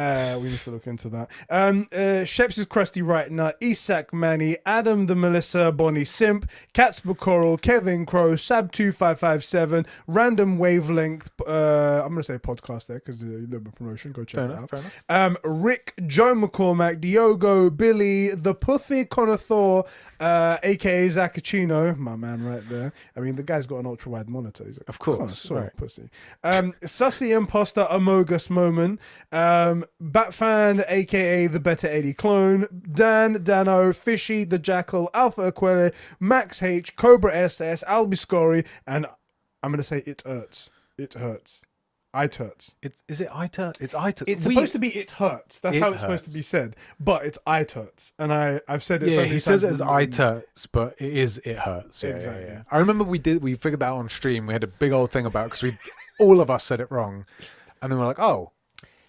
Speaker 1: need to look into that. Sheps' Crusty Right Nut, Isak Manny, Adam the Melissa, Bonnie Simp, Cats Coral, Kevin Crow, Sab2557, Random Wavelength. I'm going to say podcast there because a little bit of promotion. Go check it out. Fair enough. Rick, Joe McCormack, Diogo, Billy, the Pussy Connoisseur, aka Zacchino, my man right there. I mean, the guy's got an ultra wide monitor. He's
Speaker 2: of course,
Speaker 1: right. Pussy. Sussy Imposter, Amogus Moment, Batfan, aka the Better Eddie Clone, Dano, Fishy, the Jackal, Alpha Aquile, Max H, Cobra SS, Albiscori, and I'm gonna say it hurts. It hurts. It hurts.
Speaker 2: Is it it hurts? It's it hurts.
Speaker 1: It's supposed to be it hurts. That's how it's supposed to be said. But it's it hurts. And I've said it so many times.
Speaker 2: He says it as it hurts, but it is it hurts. Yeah, exactly. Yeah. I remember we figured that out on stream. We had a big old thing about it because all of us said it wrong. And then we're like, oh,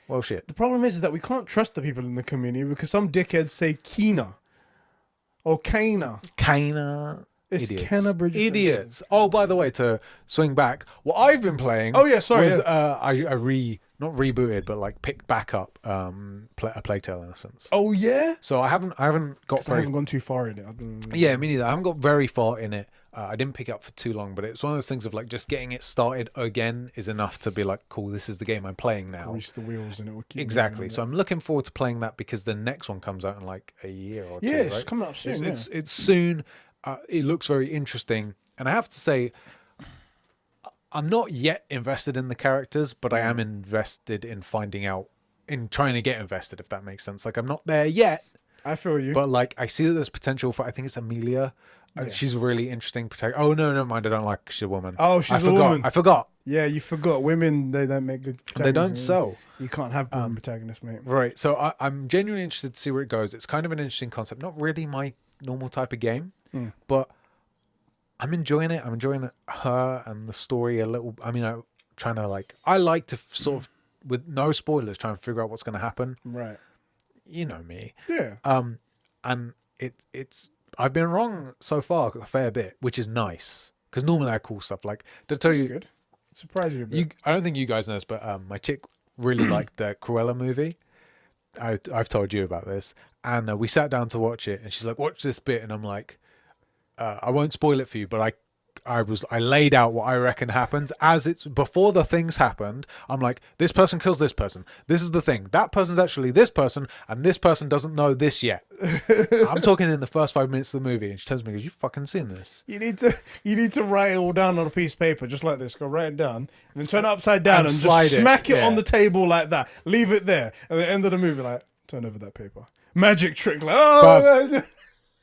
Speaker 2: well shit.
Speaker 1: The problem is that we can't trust the people in the community because some dickheads say Kina or Kana. It's
Speaker 2: idiots. Oh, by the way, to swing back, what I've been playing.
Speaker 1: Oh yeah, sorry.
Speaker 2: Was I not rebooted, but like picked back up a Plague Tale Innocence.
Speaker 1: Oh yeah.
Speaker 2: So I haven't
Speaker 1: gone too far in it.
Speaker 2: Yeah, me neither. I haven't got very far in it. I didn't pick it up for too long, but it's one of those things of like just getting it started again is enough to be like, cool, this is the game I'm playing now.
Speaker 1: Grease the wheels and it will keep
Speaker 2: exactly. So I'm looking forward to playing that because the next one comes out in like a year or two.
Speaker 1: Yeah, it's
Speaker 2: right?
Speaker 1: coming up soon.
Speaker 2: It's soon. It looks very interesting, and I have to say, I'm not yet invested in the characters, but I am invested in finding out, in trying to get invested, if that makes sense. Like I'm not there yet.
Speaker 1: I feel you.
Speaker 2: But like I see that there's potential for. I think it's Amelia. She's a really interesting protagonist. Oh no, never mind. I don't like. She's a woman.
Speaker 1: Oh, she's a woman.
Speaker 2: I forgot.
Speaker 1: Yeah, you forgot. Women, they don't make good.
Speaker 2: They don't sell.
Speaker 1: You can't have women protagonists, mate.
Speaker 2: Right. So I'm genuinely interested to see where it goes. It's kind of an interesting concept. Not really my normal type of game. But I'm enjoying it. I'm enjoying her and the story a little. I mean, I like to sort of, with no spoilers, try and figure out what's going to happen.
Speaker 1: Right.
Speaker 2: You know me.
Speaker 1: Yeah.
Speaker 2: And it's I've been wrong so far a fair bit, which is nice because normally I call stuff like to tell you.
Speaker 1: Good. Surprise you a bit.
Speaker 2: I don't think you guys know this, but my chick really liked the Cruella movie. I've told you about this, and we sat down to watch it, and she's like, "Watch this bit," and I'm like. I won't spoil it for you, but I laid out what I reckon happens as it's before the things happened. I'm like, this person kills this person. This is the thing. That person's actually this person, and this person doesn't know this yet. I'm talking in the first 5 minutes of the movie, and she tells me, "You fucking seen this?"
Speaker 1: You need to write it all down on a piece of paper, just like this. Go write it down, and then turn it upside down and just smack it on the table like that. Leave it there, and at the end of the movie, like turn over that paper. Magic trick, like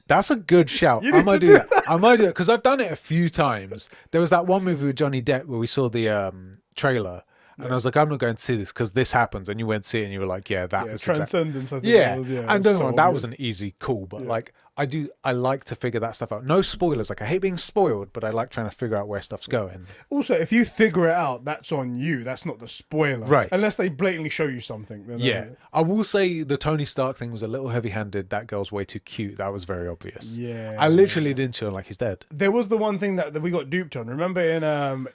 Speaker 2: That's a good shout.
Speaker 1: You
Speaker 2: I
Speaker 1: need
Speaker 2: might
Speaker 1: to
Speaker 2: do
Speaker 1: do
Speaker 2: that. I might do it because I've done it a few times. There was that one movie with Johnny Depp where we saw the trailer, and I was like, I'm not going to see this because this happens, and you went to see it, and you were like, yeah, that was
Speaker 1: Transcendence. I think
Speaker 2: yeah.
Speaker 1: that was, yeah.
Speaker 2: And don't
Speaker 1: so
Speaker 2: get me wrong, that
Speaker 1: obvious.
Speaker 2: was an easy call, but like I like to figure that stuff out. No spoilers. Like I hate being spoiled, but I like trying to figure out where stuff's going.
Speaker 1: Also, if you figure it out, that's on you. That's not the spoiler,
Speaker 2: Right?
Speaker 1: Unless they blatantly show you something. Then
Speaker 2: Yeah, I will say the Tony Stark thing was a little heavy-handed. That girl's way too cute. That was very obvious.
Speaker 1: Yeah,
Speaker 2: I literally didn't feel like he's dead.
Speaker 1: There was the one thing that we got duped on. Remember in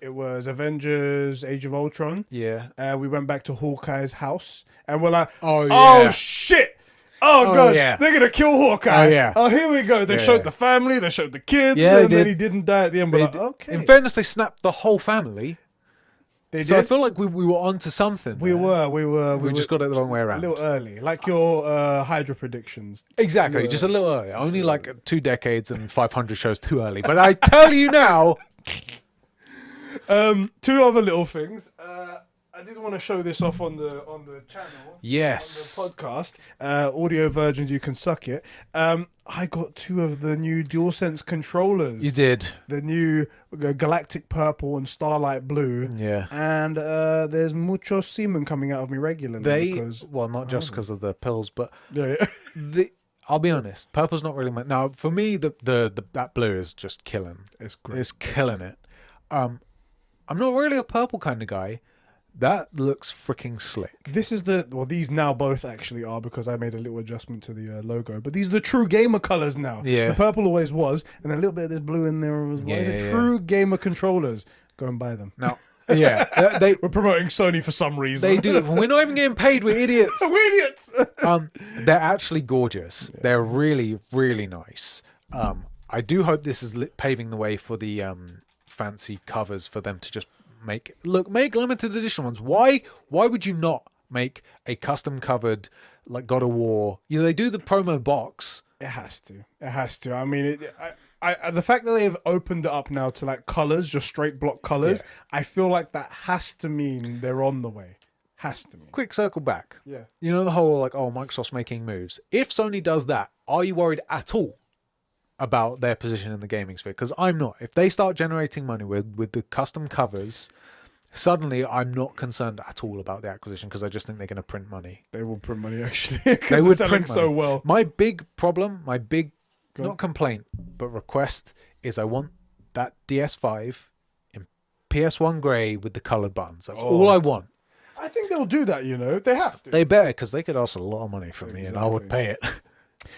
Speaker 1: it was Avengers: Age of Ultron.
Speaker 2: Yeah.
Speaker 1: We went back to Hawkeye's house, and we're like,
Speaker 2: Oh,
Speaker 1: oh
Speaker 2: yeah.
Speaker 1: shit. Oh god,
Speaker 2: yeah.
Speaker 1: they're gonna kill Hawkeye.
Speaker 2: Oh, yeah.
Speaker 1: Oh, here we go. They showed the family, they showed the kids,
Speaker 2: Yeah, they
Speaker 1: and then
Speaker 2: did.
Speaker 1: he didn't die at the end. We're like, okay.
Speaker 2: In fairness, they snapped the whole family.
Speaker 1: They
Speaker 2: So I
Speaker 1: did.
Speaker 2: feel like we were onto something.
Speaker 1: We
Speaker 2: We just got it the wrong way
Speaker 1: a
Speaker 2: around.
Speaker 1: little early, like your Hydra predictions.
Speaker 2: Exactly, just a little early. Only like 2 decades and 500 shows too early. But I tell you now.
Speaker 1: 2 other little things. I did want to show this off on the channel.
Speaker 2: Yes.
Speaker 1: On the podcast. Audio virgins, you can suck it. I got 2 of the new DualSense controllers.
Speaker 2: You did.
Speaker 1: The new Galactic Purple and Starlight Blue.
Speaker 2: Yeah.
Speaker 1: And there's mucho semen coming out of me regularly.
Speaker 2: Not just because of the pills, but
Speaker 1: Yeah.
Speaker 2: I'll be honest. Purple's not really my. Now, for me, the that blue is just killing.
Speaker 1: It's great.
Speaker 2: It's killing it. I'm not really a purple kind of guy. That looks freaking slick.
Speaker 1: This is these now both actually are because I made a little adjustment to the logo. But these are the true gamer colors now.
Speaker 2: Yeah.
Speaker 1: The purple always was, and a little bit of this blue in there as well.
Speaker 2: Yeah,
Speaker 1: These are true gamer controllers. Go and buy them.
Speaker 2: Now, yeah,
Speaker 1: We're promoting Sony for some reason.
Speaker 2: they do. We're not even getting paid. We're idiots.
Speaker 1: We're idiots.
Speaker 2: They're actually gorgeous. They're really, really nice. I do hope this is paving the way for the fancy covers for them to just make limited edition ones. Why would you not make a custom covered like God of War? They do the promo box.
Speaker 1: It has to. I mean, the fact that they've opened it up now to like colors, just straight block colors, I feel like that has to mean they're on the way. Has to mean.
Speaker 2: Quick circle back.
Speaker 1: Yeah.
Speaker 2: The whole like, oh, Microsoft's making moves. If Sony does that, are you worried at all about their position in the gaming sphere? Because I'm not. If they start generating money with the custom covers, suddenly I'm not concerned at all about the acquisition because I just think they're going to print money.
Speaker 1: They will print money actually.
Speaker 2: They would
Speaker 1: print
Speaker 2: print
Speaker 1: so
Speaker 2: money.
Speaker 1: well.
Speaker 2: My big problem, not complaint, but request is I want that DS5 in PS1 grey with the coloured buttons. That's all I want.
Speaker 1: I think they'll do that. They have to.
Speaker 2: They better, because they could ask a lot of money from me and I would pay it.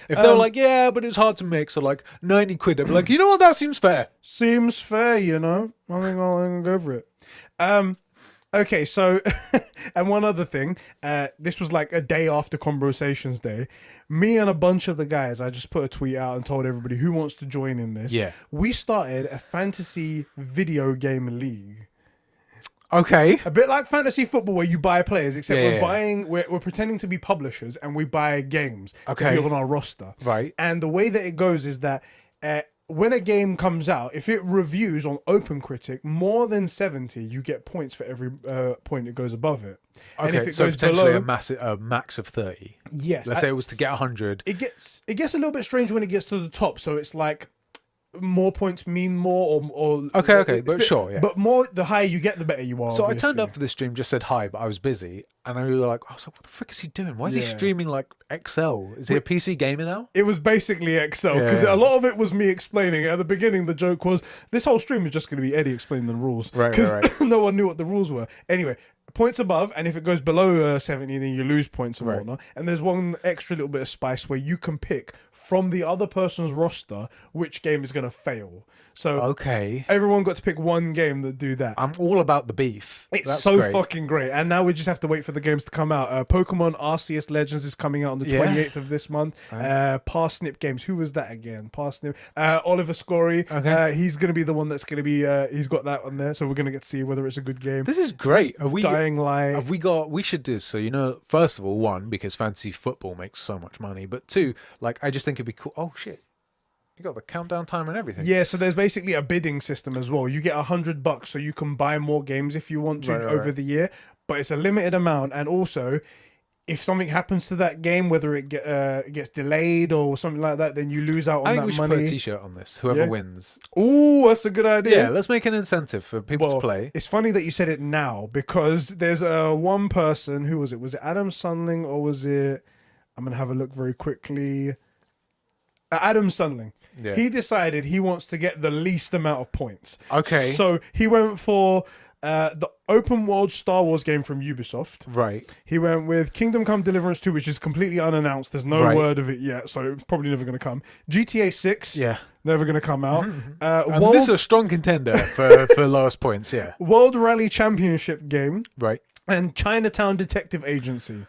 Speaker 2: If they were like, yeah, but it's hard to make, so like 90 quid, I'd be like, you know what, that seems fair.
Speaker 1: Seems fair, I think I'll go for it. Okay, so, and one other thing, this was like a day after Conbrosations Day. Me and a bunch of the guys, I just put a tweet out and told everybody who wants to join in this.
Speaker 2: Yeah.
Speaker 1: We started a fantasy video game league.
Speaker 2: Okay.
Speaker 1: A bit like fantasy football where you buy players, except
Speaker 2: Yeah.
Speaker 1: we're pretending to be publishers and we buy games to
Speaker 2: Okay.
Speaker 1: be on our roster.
Speaker 2: Right.
Speaker 1: And the way that it goes is that when a game comes out, if it reviews on Open Critic more than 70, you get points for every point it goes above it.
Speaker 2: Okay,
Speaker 1: And if it
Speaker 2: so
Speaker 1: goes
Speaker 2: potentially
Speaker 1: below,
Speaker 2: a max of 30.
Speaker 1: yes,
Speaker 2: Let's say it was to get 100.
Speaker 1: it gets a little bit strange when it gets to the top. So it's like more points mean more, or
Speaker 2: Okay,
Speaker 1: it's
Speaker 2: but sure, yeah.
Speaker 1: But more, the higher you get, the better you are.
Speaker 2: So I
Speaker 1: obviously.
Speaker 2: turned up for this stream, just said hi, but I was busy, and I was like, what the frick is he doing? Why is he
Speaker 1: Yeah.
Speaker 2: streaming like Excel? Is he a PC gamer now?
Speaker 1: It was basically Excel because
Speaker 2: Yeah.
Speaker 1: a lot of it was me explaining. At the beginning, the joke was this whole stream is just going to be Eddie explaining the rules,
Speaker 2: Right.
Speaker 1: no one knew what the rules were. Anyway, points above, and if it goes below 70, then you lose points and whatnot. And there's one extra little bit of spice where you can pick from the other person's roster which game is going to fail. So
Speaker 2: Okay.
Speaker 1: everyone got to pick one game that do that.
Speaker 2: I'm all about the beef.
Speaker 1: It's
Speaker 2: That's
Speaker 1: so
Speaker 2: great.
Speaker 1: fucking great. And now we just have to wait for the games to come out. Pokemon Arceus Legends is coming out on the
Speaker 2: Yeah.
Speaker 1: 28th of this month. Parsnip Games. Who was that again? Parsnip. Oliver Scory.
Speaker 2: Okay.
Speaker 1: He's going to be the one that's going to be... he's got that on there. So we're going to get to see whether it's a good game.
Speaker 2: This is great. Are we?
Speaker 1: Dying Light.
Speaker 2: Have we got? We should do so. First of all, one, because fantasy football makes so much money, but two, like I just think it'd be cool. Oh shit, you got the countdown time and everything.
Speaker 1: Yeah, so there's basically a bidding system as well. You get $100, so you can buy more games if you want to over the year, but it's a limited amount. And also, if something happens to that game, whether it gets delayed or something like that, then you lose out on
Speaker 2: I think
Speaker 1: that
Speaker 2: we should
Speaker 1: money.
Speaker 2: put a T-shirt on this. Whoever wins.
Speaker 1: Oh, that's a good idea.
Speaker 2: Yeah, let's make an incentive for people to play.
Speaker 1: It's funny that you said it now because there's one person. Who was it? Was it Adam Sunling or was it? I'm gonna have a look very quickly. Adam Sunling.
Speaker 2: Yeah.
Speaker 1: He decided he wants to get the least amount of points.
Speaker 2: Okay.
Speaker 1: So he went for the open world Star Wars game from Ubisoft.
Speaker 2: Right.
Speaker 1: He went with Kingdom Come Deliverance 2, which is completely unannounced. There's no word of it yet, so it's probably never going to come. GTA 6,
Speaker 2: Yeah.
Speaker 1: never going to come out.
Speaker 2: And this is a strong contender for lowest points, yeah.
Speaker 1: World Rally Championship game
Speaker 2: Right.
Speaker 1: and Chinatown Detective Agency.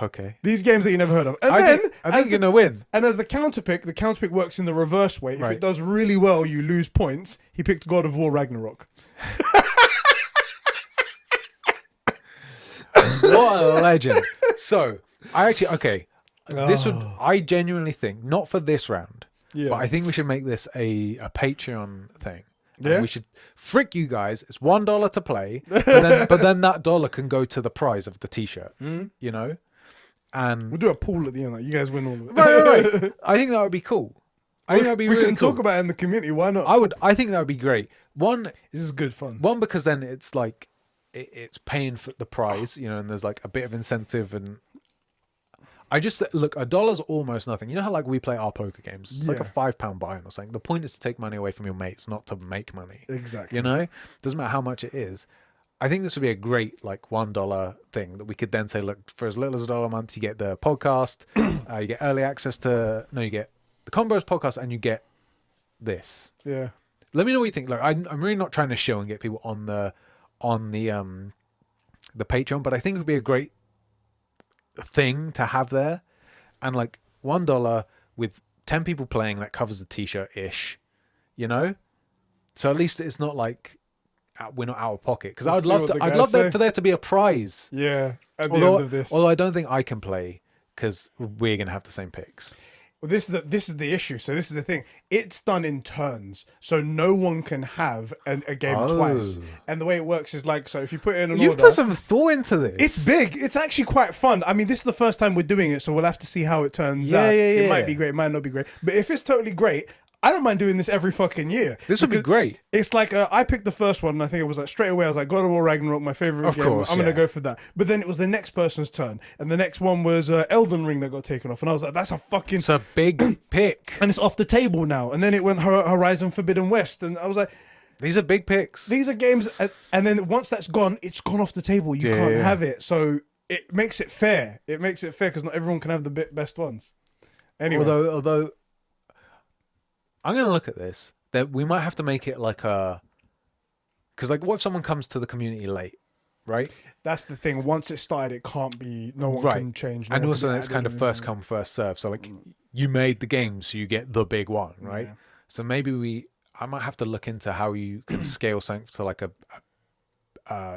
Speaker 2: Okay.
Speaker 1: These games that you never heard of. And
Speaker 2: I
Speaker 1: then,
Speaker 2: think you're going to win.
Speaker 1: and as the counter pick works in the reverse way. If
Speaker 2: Right.
Speaker 1: it does really well, you lose points. He picked God of War Ragnarok.
Speaker 2: What a legend. So, I genuinely think, not for this round, but I think we should make this a Patreon thing.
Speaker 1: Yeah.
Speaker 2: And we should frick you guys. It's $1 to play, but then that dollar can go to the prize of the T-shirt, you know? And
Speaker 1: We'll do a pool at the end. Like, you guys win all of it.
Speaker 2: right. I think that would be cool. I think that would be
Speaker 1: we
Speaker 2: really
Speaker 1: can
Speaker 2: cool.
Speaker 1: talk about it in the community. Why not?
Speaker 2: I think that would be great.
Speaker 1: This is good fun.
Speaker 2: One, because then it's like, it's paying for the prize, you know, and there's like a bit of incentive. And I just look, $1's almost nothing. You know how like we play our poker games? It's like a £5 buy-in or something. The point is to take money away from your mates, not to make money.
Speaker 1: Exactly.
Speaker 2: You know, doesn't matter how much it is. I think this would be a great like $1 thing that we could then say, look, for as little as $1 a month, you get the podcast, you get early access to you get the Conbros podcast, and you get this.
Speaker 1: Yeah.
Speaker 2: Let me know what you think. Like, I'm really not trying to show and get people on the Patreon, but I think it would be a great thing to have there. And like $1 with 10 people playing, that covers the T-shirt ish, you know. So at least it's not like we're not out of pocket, because I'd love for there to be a prize.
Speaker 1: Yeah. At the end of this.
Speaker 2: Although I don't think I can play because we're gonna have the same picks.
Speaker 1: Well, this is the issue. So this is the thing. It's done in turns, so no one can have a game twice. And the way it works is like, so if you put in an order,
Speaker 2: you've put some thought into this.
Speaker 1: It's big. It's actually quite fun. I mean, this is the first time we're doing it, so we'll have to see how it turns out. It might be great, it might not be great. But if it's totally great, I don't mind doing this every fucking year.
Speaker 2: This would be great.
Speaker 1: It's like I picked the first one, and I think it was like straight away. I was like, God of War Ragnarok, my favorite game. I'm gonna go for that. But then it was the next person's turn, and the next one was Elden Ring that got taken off, and I was like, that's it's
Speaker 2: a big pick,
Speaker 1: and it's off the table now. And then it went Horizon Forbidden West, and I was like,
Speaker 2: these are big picks.
Speaker 1: These are games, and then once that's gone, it's gone off the table. You can't have it, so it makes it fair. It makes it fair because not everyone can have the best ones. Anyway,
Speaker 2: although. I'm going to look at this, that we might have to make it like because like what if someone comes to the community late, right?
Speaker 1: That's the thing. Once it started, it can't be, no one can change.
Speaker 2: And also it's kind of first come, first serve. So like you made the game, so you get the big one, right? Yeah. So maybe I might have to look into how you can scale something to like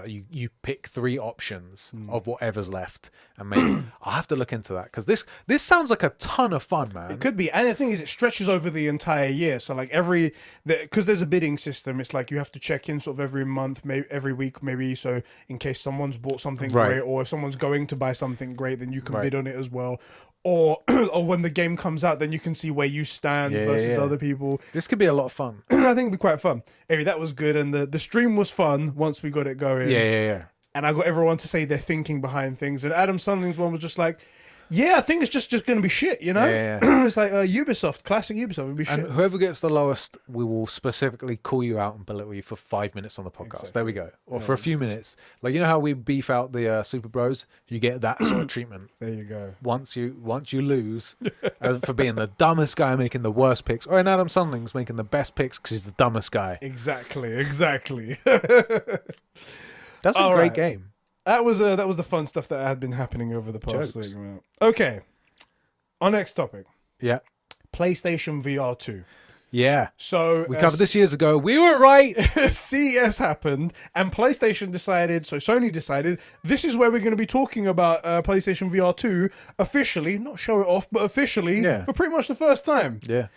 Speaker 2: you pick 3 options of whatever's left, and maybe I'll have to look into that, because this sounds like a ton of fun, man.
Speaker 1: It could be, and the thing is, it stretches over the entire year. So like because there's a bidding system, it's like you have to check in sort of every month, maybe every week, maybe. So in case someone's bought something great, or if someone's going to buy something great, then you can bid on it as well. Or when the game comes out, then you can see where you stand versus other people.
Speaker 2: This could be a lot of fun.
Speaker 1: I think it'd be quite fun. Anyway, that was good, and the stream was fun once we got it going.
Speaker 2: Yeah.
Speaker 1: And I got everyone to say their thinking behind things. And Adam Sunling's one was just like, yeah, I think it's just going to be shit, you know?
Speaker 2: Yeah.
Speaker 1: It's like Ubisoft, classic Ubisoft, would be shit.
Speaker 2: And whoever gets the lowest, we will specifically call you out and belittle you for 5 minutes on the podcast. Exactly. There we go. Or for a few minutes. Like, you know how we beef out the Super Bros? You get that sort of treatment.
Speaker 1: There you go.
Speaker 2: Once you lose for being the dumbest guy making the worst picks, or in Adam Sunling's making the best picks because he's the dumbest guy.
Speaker 1: Exactly.
Speaker 2: That's a great game.
Speaker 1: That was the fun stuff that had been happening over the past week. Okay, our next topic.
Speaker 2: Yeah,
Speaker 1: PlayStation VR 2.
Speaker 2: Yeah.
Speaker 1: So
Speaker 2: we covered this years ago. We were right.
Speaker 1: CES happened, and PlayStation decided. So Sony decided this is where we're going to be talking about PlayStation VR 2 officially, not show it off, but officially for pretty much the first time.
Speaker 2: Yeah.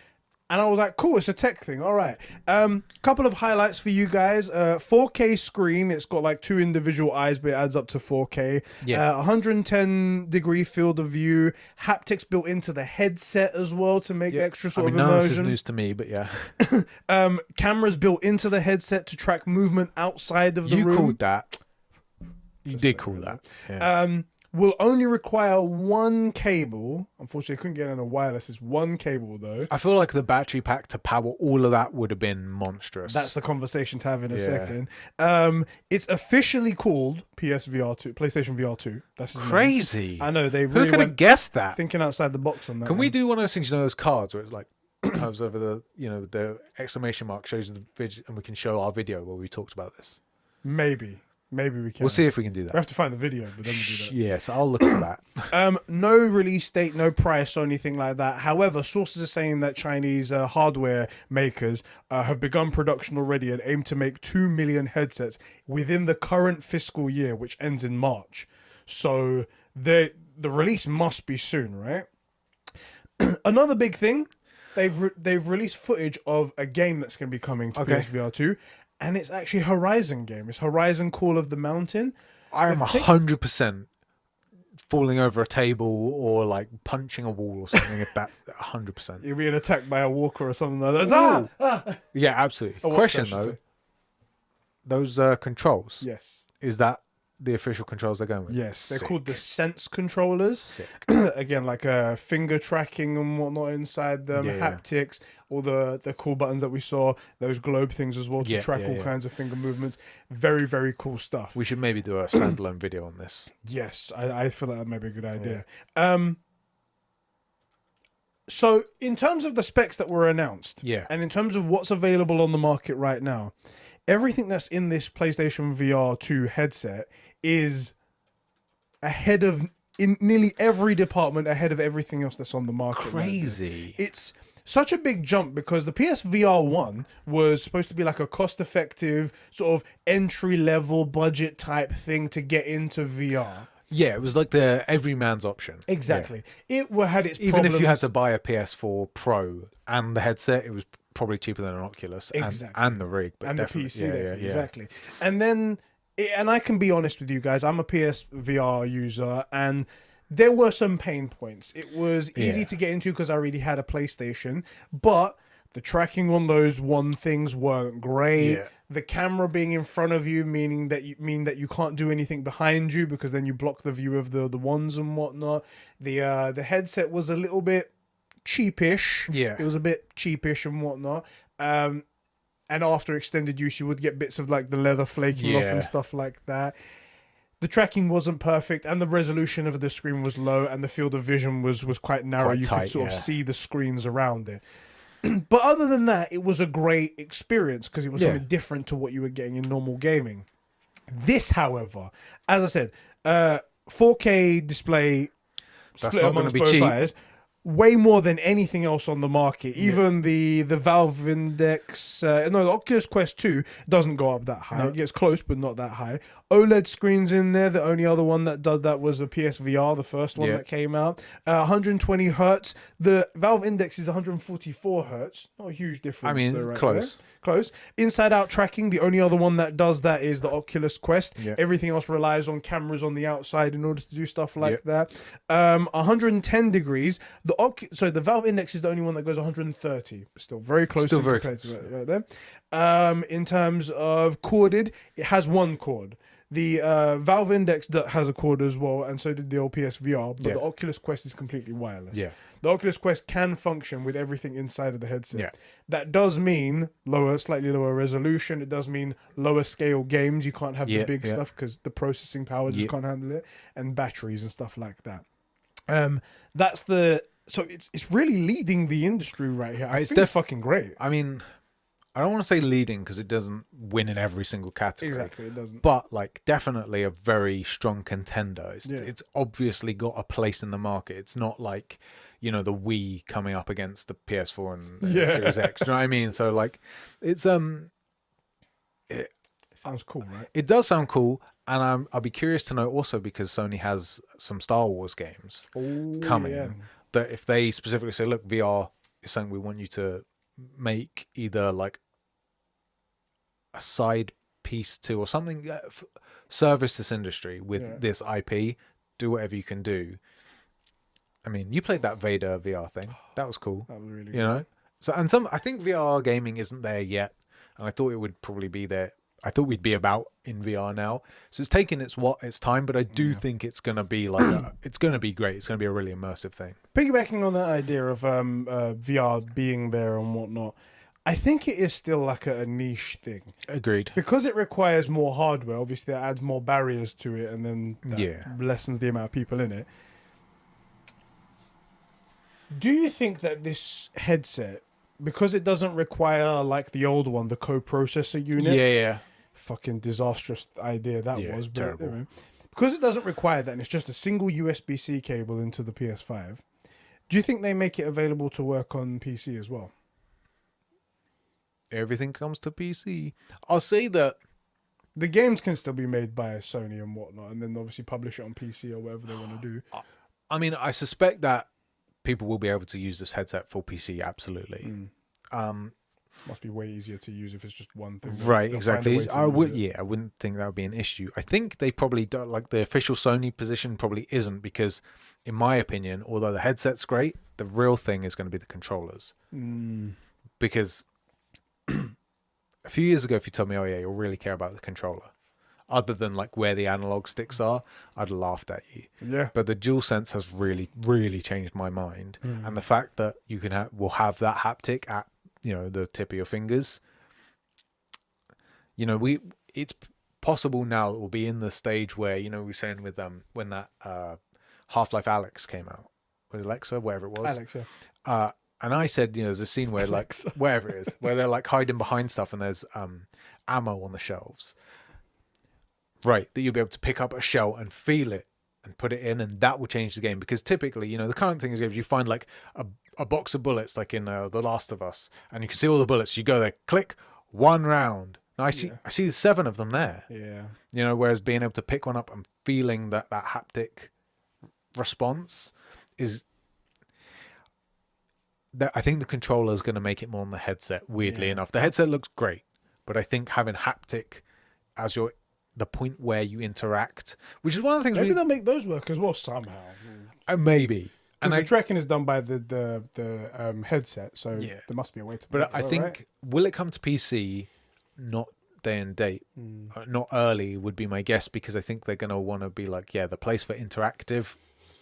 Speaker 1: And I was like, cool, it's a tech thing. All right. Couple of highlights for you guys. 4K screen. It's got like 2 individual eyes, but it adds up to 4K.
Speaker 2: Yeah.
Speaker 1: 110-degree field of view. Haptics built into the headset as well to make extra sort of
Speaker 2: none of this is
Speaker 1: immersion.
Speaker 2: news to me, but yeah.
Speaker 1: Cameras built into the headset to track movement outside of the room.
Speaker 2: You called that. You did call that. Yeah.
Speaker 1: Will only require 1 cable. Unfortunately, I couldn't get in a wireless. It's 1 cable though.
Speaker 2: I feel like the battery pack to power all of that would have been monstrous.
Speaker 1: That's the conversation to have in a second. It's officially called PSVR 2, PlayStation VR 2. That's his name.
Speaker 2: crazy.
Speaker 1: I know they
Speaker 2: Who
Speaker 1: really
Speaker 2: could have
Speaker 1: went
Speaker 2: guessed that?
Speaker 1: thinking outside the box on that.
Speaker 2: Can
Speaker 1: one.
Speaker 2: we do one of those things, those cards where it's like comes over the, the exclamation mark shows the video, and we can show our video where we talked about this.
Speaker 1: Maybe we can.
Speaker 2: We'll see if we can do that.
Speaker 1: We have to find the video, but then we do that.
Speaker 2: Yes, I'll look for that.
Speaker 1: No release date, no price or anything like that. However, sources are saying that Chinese hardware makers have begun production already and aim to make 2 million headsets within the current fiscal year, which ends in March. So the release must be soon, right? Another big thing, they've released footage of a game that's going to be coming to PSVR 2. And it's actually a Horizon game. It's Horizon Call of the Mountain.
Speaker 2: I am 100% falling over a table or like punching a wall or something. If that's 100%.
Speaker 1: You're being attacked by a walker or something like that.
Speaker 2: Yeah, absolutely. Question though, those controls.
Speaker 1: Yes.
Speaker 2: Is that the official controls they're going with?
Speaker 1: Yes. They're called the Sense controllers.
Speaker 2: Sick.
Speaker 1: Again, like finger tracking and whatnot inside them, haptics, all the cool buttons that we saw, those globe things as well to track all kinds of finger movements. Very, very cool stuff.
Speaker 2: We should maybe do a standalone video on this.
Speaker 1: Yes, I feel like that might be a good idea. So in terms of the specs that were announced, and in terms of what's available on the market right now, everything that's in this PlayStation VR 2 headset is ahead of, in nearly every department, ahead of everything else that's on the market.
Speaker 2: Crazy.
Speaker 1: It's such a big jump because the PSVR 1 was supposed to be like a cost-effective, sort of entry-level budget type thing to get into VR.
Speaker 2: Yeah, it was like the everyman's option.
Speaker 1: Exactly. It had its
Speaker 2: Even
Speaker 1: problems.
Speaker 2: if you had to buy a PS4 Pro and the headset, it was probably cheaper than an Oculus and the rig. But
Speaker 1: and the PC.
Speaker 2: Yeah.
Speaker 1: Exactly. And then, and I can be honest with you guys, I'm a PSVR user, and there were some pain points. It was easy to get into because I already had a PlayStation, but the tracking on those things weren't great.
Speaker 2: Yeah.
Speaker 1: The camera being in front of you, meaning that you can't do anything behind you because then you block the view of the ones and whatnot. The headset was a little bit cheapish.
Speaker 2: Yeah.
Speaker 1: It was a bit cheapish and whatnot. And after extended use, you would get bits of like the leather flaking off and stuff like that. The tracking wasn't perfect, and the resolution of the screen was low, and the field of vision was quite narrow. You could sort of see the screens around it. But other than that, it was a great experience because it was something different to what you were getting in normal gaming. This, however, as I said, 4K display split amongst both eyes. Way more than anything else on the market. Even the Valve Index, the Oculus Quest 2 doesn't go up that high. It gets close, but not that high. OLED screens in there. The only other one that does that was the PSVR, the first one that came out. 120 hertz. The Valve Index is 144 hertz. Not a huge difference.
Speaker 2: I mean,
Speaker 1: though,
Speaker 2: close.
Speaker 1: Close. Inside-out tracking. The only other one that does that is the Oculus Quest. Everything else relies on cameras on the outside in order to do stuff like that. 110 degrees. The Valve Index is the only one that goes 130. Still very close.
Speaker 2: Still very close.
Speaker 1: To it right there. In terms of corded, it has 1 cord. The Valve Index has a cord as well, and so did the old PSVR, but the Oculus Quest is completely wireless. The Oculus Quest can function with everything inside of the headset. That does mean slightly lower resolution. It does mean lower scale games. You can't have the big stuff because the processing power just can't handle it, and batteries and stuff like that. So it's really leading the industry right here. It's fucking great.
Speaker 2: I mean, I don't want to say leading because it doesn't win in every single category.
Speaker 1: Exactly, it doesn't.
Speaker 2: But like definitely a very strong contender. It's obviously got a place in the market. It's not like, the Wii coming up against the PS4 and the Series X. You know what I mean? So like it's
Speaker 1: it sounds cool, right?
Speaker 2: It does sound cool, and I'll be curious to know also because Sony has some Star Wars games coming. That if they specifically say, look, VR is something we want you to make either like a side piece to or something, service this industry with this IP, do whatever you can do. I mean, you played that Vader VR thing. That was cool.
Speaker 1: That was really
Speaker 2: you know. So I think VR gaming isn't there yet, and I thought it would probably be there. I thought we'd be about in VR now. So it's taking its time, but I do think it's gonna be like it's gonna be great. It's gonna be a really immersive thing.
Speaker 1: Piggybacking on that idea of VR being there and whatnot, I think it is still like a niche thing.
Speaker 2: Agreed.
Speaker 1: Because it requires more hardware, obviously that adds more barriers to it, and then that lessens the amount of people in it. Do you think that this headset, because it doesn't require like the old one, the co-processor unit?
Speaker 2: Yeah.
Speaker 1: Fucking disastrous idea that was. But,
Speaker 2: terrible.
Speaker 1: Because it doesn't require that, and it's just a single USB-C cable into the PS5, do you think they make it available to work on PC as well?
Speaker 2: Everything comes to PC. I'll say that
Speaker 1: the games can still be made by Sony and whatnot, and then obviously publish it on PC or whatever they want to do.
Speaker 2: I mean, I suspect that people will be able to use this headset for PC, absolutely.
Speaker 1: Must be way easier to use if it's just one thing.
Speaker 2: Right, exactly. I wouldn't think that would be an issue. I think they probably don't, like the official Sony position probably isn't, because in my opinion, although the headset's great, the real thing is going to be the controllers. Because a few years ago, if you told me, oh yeah, you'll really care about the controller, other than like where the analog sticks are, I'd have laughed at you.
Speaker 1: Yeah.
Speaker 2: But the DualSense has really, really changed my mind. And the fact that you will have that haptic at, the tip of your fingers. It's possible now that we'll be in the stage where, we were saying with when that Half-Life Alyx came out, with Alexa, whatever it was.
Speaker 1: Alex, yeah.
Speaker 2: And I said, there's a scene where like wherever it is, where they're like hiding behind stuff and there's ammo on the shelves. Right, that you'll be able to pick up a shell and feel it and put it in, and that will change the game. Because typically, the current thing is if you find like a box of bullets, like in The Last of Us, and you can see all the bullets, you go there, click, 1 round. Now I see 7 of them there.
Speaker 1: Yeah.
Speaker 2: Whereas being able to pick one up and feeling that haptic response is. I think the controller is going to make it more on the headset. Weirdly enough, the headset looks great, but I think having haptic as the point where you interact, which is one of the things.
Speaker 1: Maybe they'll make those work as well somehow.
Speaker 2: Maybe.
Speaker 1: And the tracking is done by the headset, so there must be a way to.
Speaker 2: But I think will it come to PC? Not day and date, not early would be my guess, because I think they're going to want to be like, the place for interactive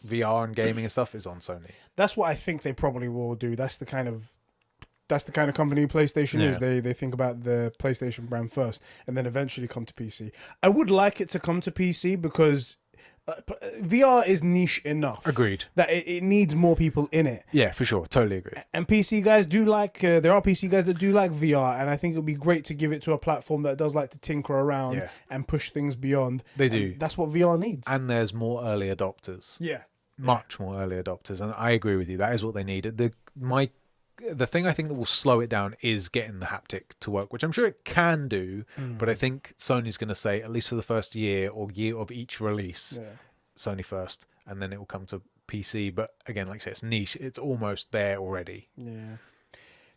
Speaker 2: VR and gaming and stuff is on Sony.
Speaker 1: That's what I think they probably will do. That's the kind of company PlayStation is. They think about the PlayStation brand first and then eventually come to PC. I would like it to come to PC because VR is niche enough.
Speaker 2: Agreed.
Speaker 1: That it needs more people in it.
Speaker 2: Yeah, for sure. Totally agree.
Speaker 1: And PC guys do like, there are PC guys that do like VR, and I think it would be great to give it to a platform that does like to tinker around and push things beyond.
Speaker 2: They do.
Speaker 1: And that's what VR needs.
Speaker 2: And there's more early adopters.
Speaker 1: Yeah.
Speaker 2: Much more early adopters. And I agree with you. That is what they need. The thing I think that will slow it down is getting the haptic to work, which I'm sure it can do, but I think Sony's going to say, at least for the first year or year of each release, Sony first, and then it will come to PC. But again, like I say, it's niche. It's almost there already.
Speaker 1: Yeah.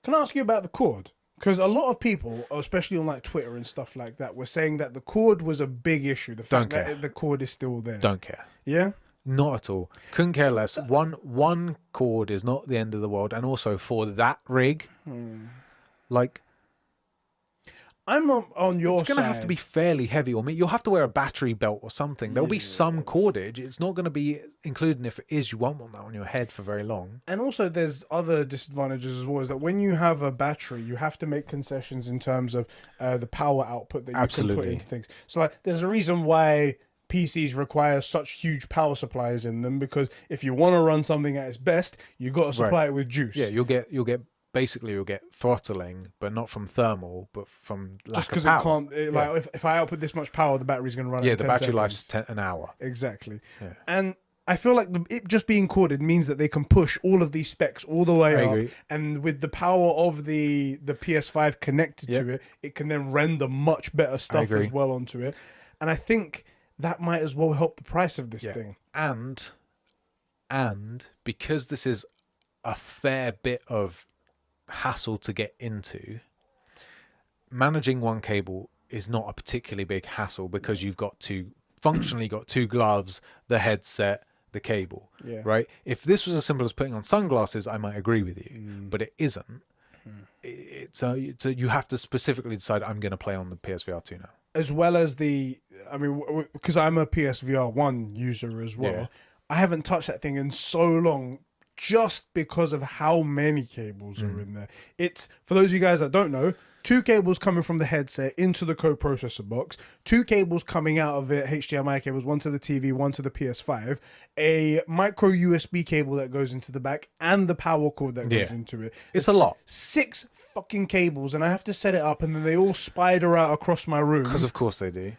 Speaker 1: Can I ask you about the cord? Because a lot of people, especially on like Twitter and stuff like that, were saying that the cord was a big issue. The fact that the cord is still there.
Speaker 2: Don't care.
Speaker 1: Yeah?
Speaker 2: Not at all. Couldn't care less. One cord is not the end of the world, and also for that rig, like
Speaker 1: I'm on your side.
Speaker 2: It's going to have to be fairly heavy, or you'll have to wear a battery belt or something. There'll be some cordage. It's not going to be included, and if it is, you won't want that on your head for very long.
Speaker 1: And also, there's other disadvantages as well. Is that when you have a battery, you have to make concessions in terms of the power output that you can put into things. So, like, there's a reason why PCs require such huge power supplies in them, because if you want to run something at its best, you got to supply it with juice.
Speaker 2: Yeah, you'll get throttling, but not from thermal, but from lack
Speaker 1: just because
Speaker 2: of power.
Speaker 1: it can't. If I output this much power, the battery's going to run.
Speaker 2: Yeah,
Speaker 1: out
Speaker 2: the
Speaker 1: in 10
Speaker 2: battery
Speaker 1: seconds.
Speaker 2: life's an hour.
Speaker 1: Exactly.
Speaker 2: Yeah.
Speaker 1: And I feel like it just being corded means that they can push all of these specs all the way up.
Speaker 2: Agree.
Speaker 1: And with the power of the PS5 connected to it, it can then render much better stuff as well onto it. And I think that might as well help the price of this thing.
Speaker 2: And because this is a fair bit of hassle to get into, managing one cable is not a particularly big hassle because you've got functionally got two gloves, the headset, the cable, right? If this was as simple as putting on sunglasses, I might agree with you, but it isn't. It's you have to specifically decide, I'm going to play on the PSVR 2 now.
Speaker 1: As well as because I'm a PSVR 1 user as well, I haven't touched that thing in so long just because of how many cables are in there. It's, for those of you guys that don't know, 2 cables coming from the headset into the co-processor box, 2 cables coming out of it, HDMI cables, one to the TV, one to the PS5, a micro USB cable that goes into the back, and the power cord that goes into it.
Speaker 2: It's a lot.
Speaker 1: 6 fucking cables, and I have to set it up, and then they all spider out across my room.
Speaker 2: Because of course they do.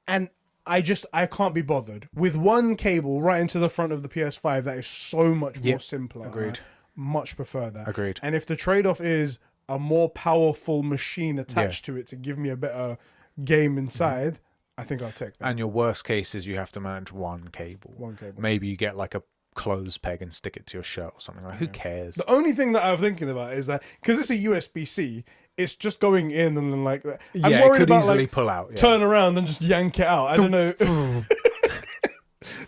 Speaker 1: And I can't be bothered. With one cable right into the front of the PS5, that is so much more simpler.
Speaker 2: Agreed.
Speaker 1: I much prefer that.
Speaker 2: Agreed.
Speaker 1: And if the trade-off is a more powerful machine attached to it to give me a better game inside, I think I'll take that.
Speaker 2: And your worst case is you have to manage one cable. Maybe you get like a clothes peg and stick it to your shirt or something. Like, who cares?
Speaker 1: The only thing that I'm thinking about is that, because it's a USB-C, it's just going in and then like that. I'm worried
Speaker 2: it could
Speaker 1: about
Speaker 2: easily pull out. Yeah.
Speaker 1: Turn around and just yank it out. I don't know.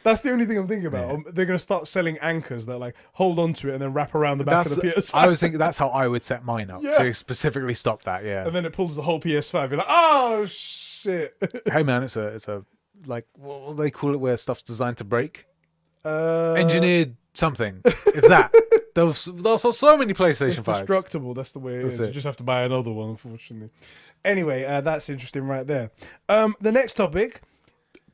Speaker 1: That's the only thing I'm thinking about. Yeah. They're going to start selling anchors that like hold on to it and then wrap around the back of the PS5.
Speaker 2: I was thinking that's how I would set mine up to specifically stop that. Yeah.
Speaker 1: And then it pulls the whole PS5. You're like, oh shit.
Speaker 2: Hey man, it's a like, what do they call it where stuff's designed to break? Engineered something. It's that. They'll sell so many PlayStation 5s. It's
Speaker 1: destructible. That's the way it is. You just have to buy another one, unfortunately. Anyway, that's interesting right there. The next topic,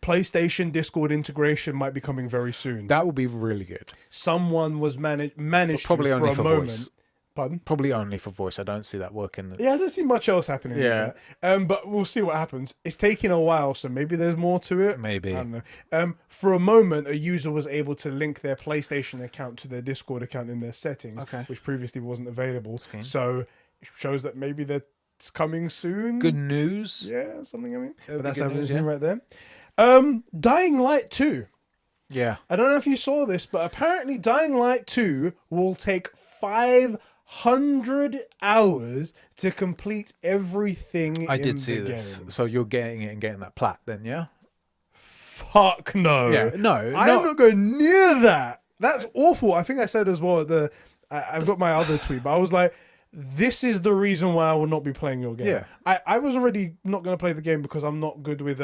Speaker 1: PlayStation Discord integration might be coming very soon.
Speaker 2: That will be really good.
Speaker 1: Someone was managed
Speaker 2: probably
Speaker 1: to,
Speaker 2: only
Speaker 1: for a moment. Voice.
Speaker 2: Pardon? Probably only for voice. I don't see that working.
Speaker 1: Yeah, I don't see much else happening. Yeah. But we'll see what happens. It's taking a while, so maybe there's more to it.
Speaker 2: Maybe.
Speaker 1: I don't know. For a moment, a user was able to link their PlayStation account to their Discord account in their settings, which previously wasn't available. So it shows that maybe that's coming soon.
Speaker 2: Good news.
Speaker 1: Yeah, something I mean. But that's happening right there. Dying Light 2.
Speaker 2: Yeah.
Speaker 1: I don't know if you saw this, but apparently Dying Light 2 will take 500 hours to complete everything.
Speaker 2: I did see this.
Speaker 1: Game.
Speaker 2: So you're getting it and getting that plat then, yeah?
Speaker 1: Fuck no.
Speaker 2: Yeah, no.
Speaker 1: I'm not going near that. That's awful. I think I said as well, I've got my other tweet, but I was like, this is the reason why I will not be playing your game.
Speaker 2: Yeah.
Speaker 1: I was already not going to play the game because I'm not good with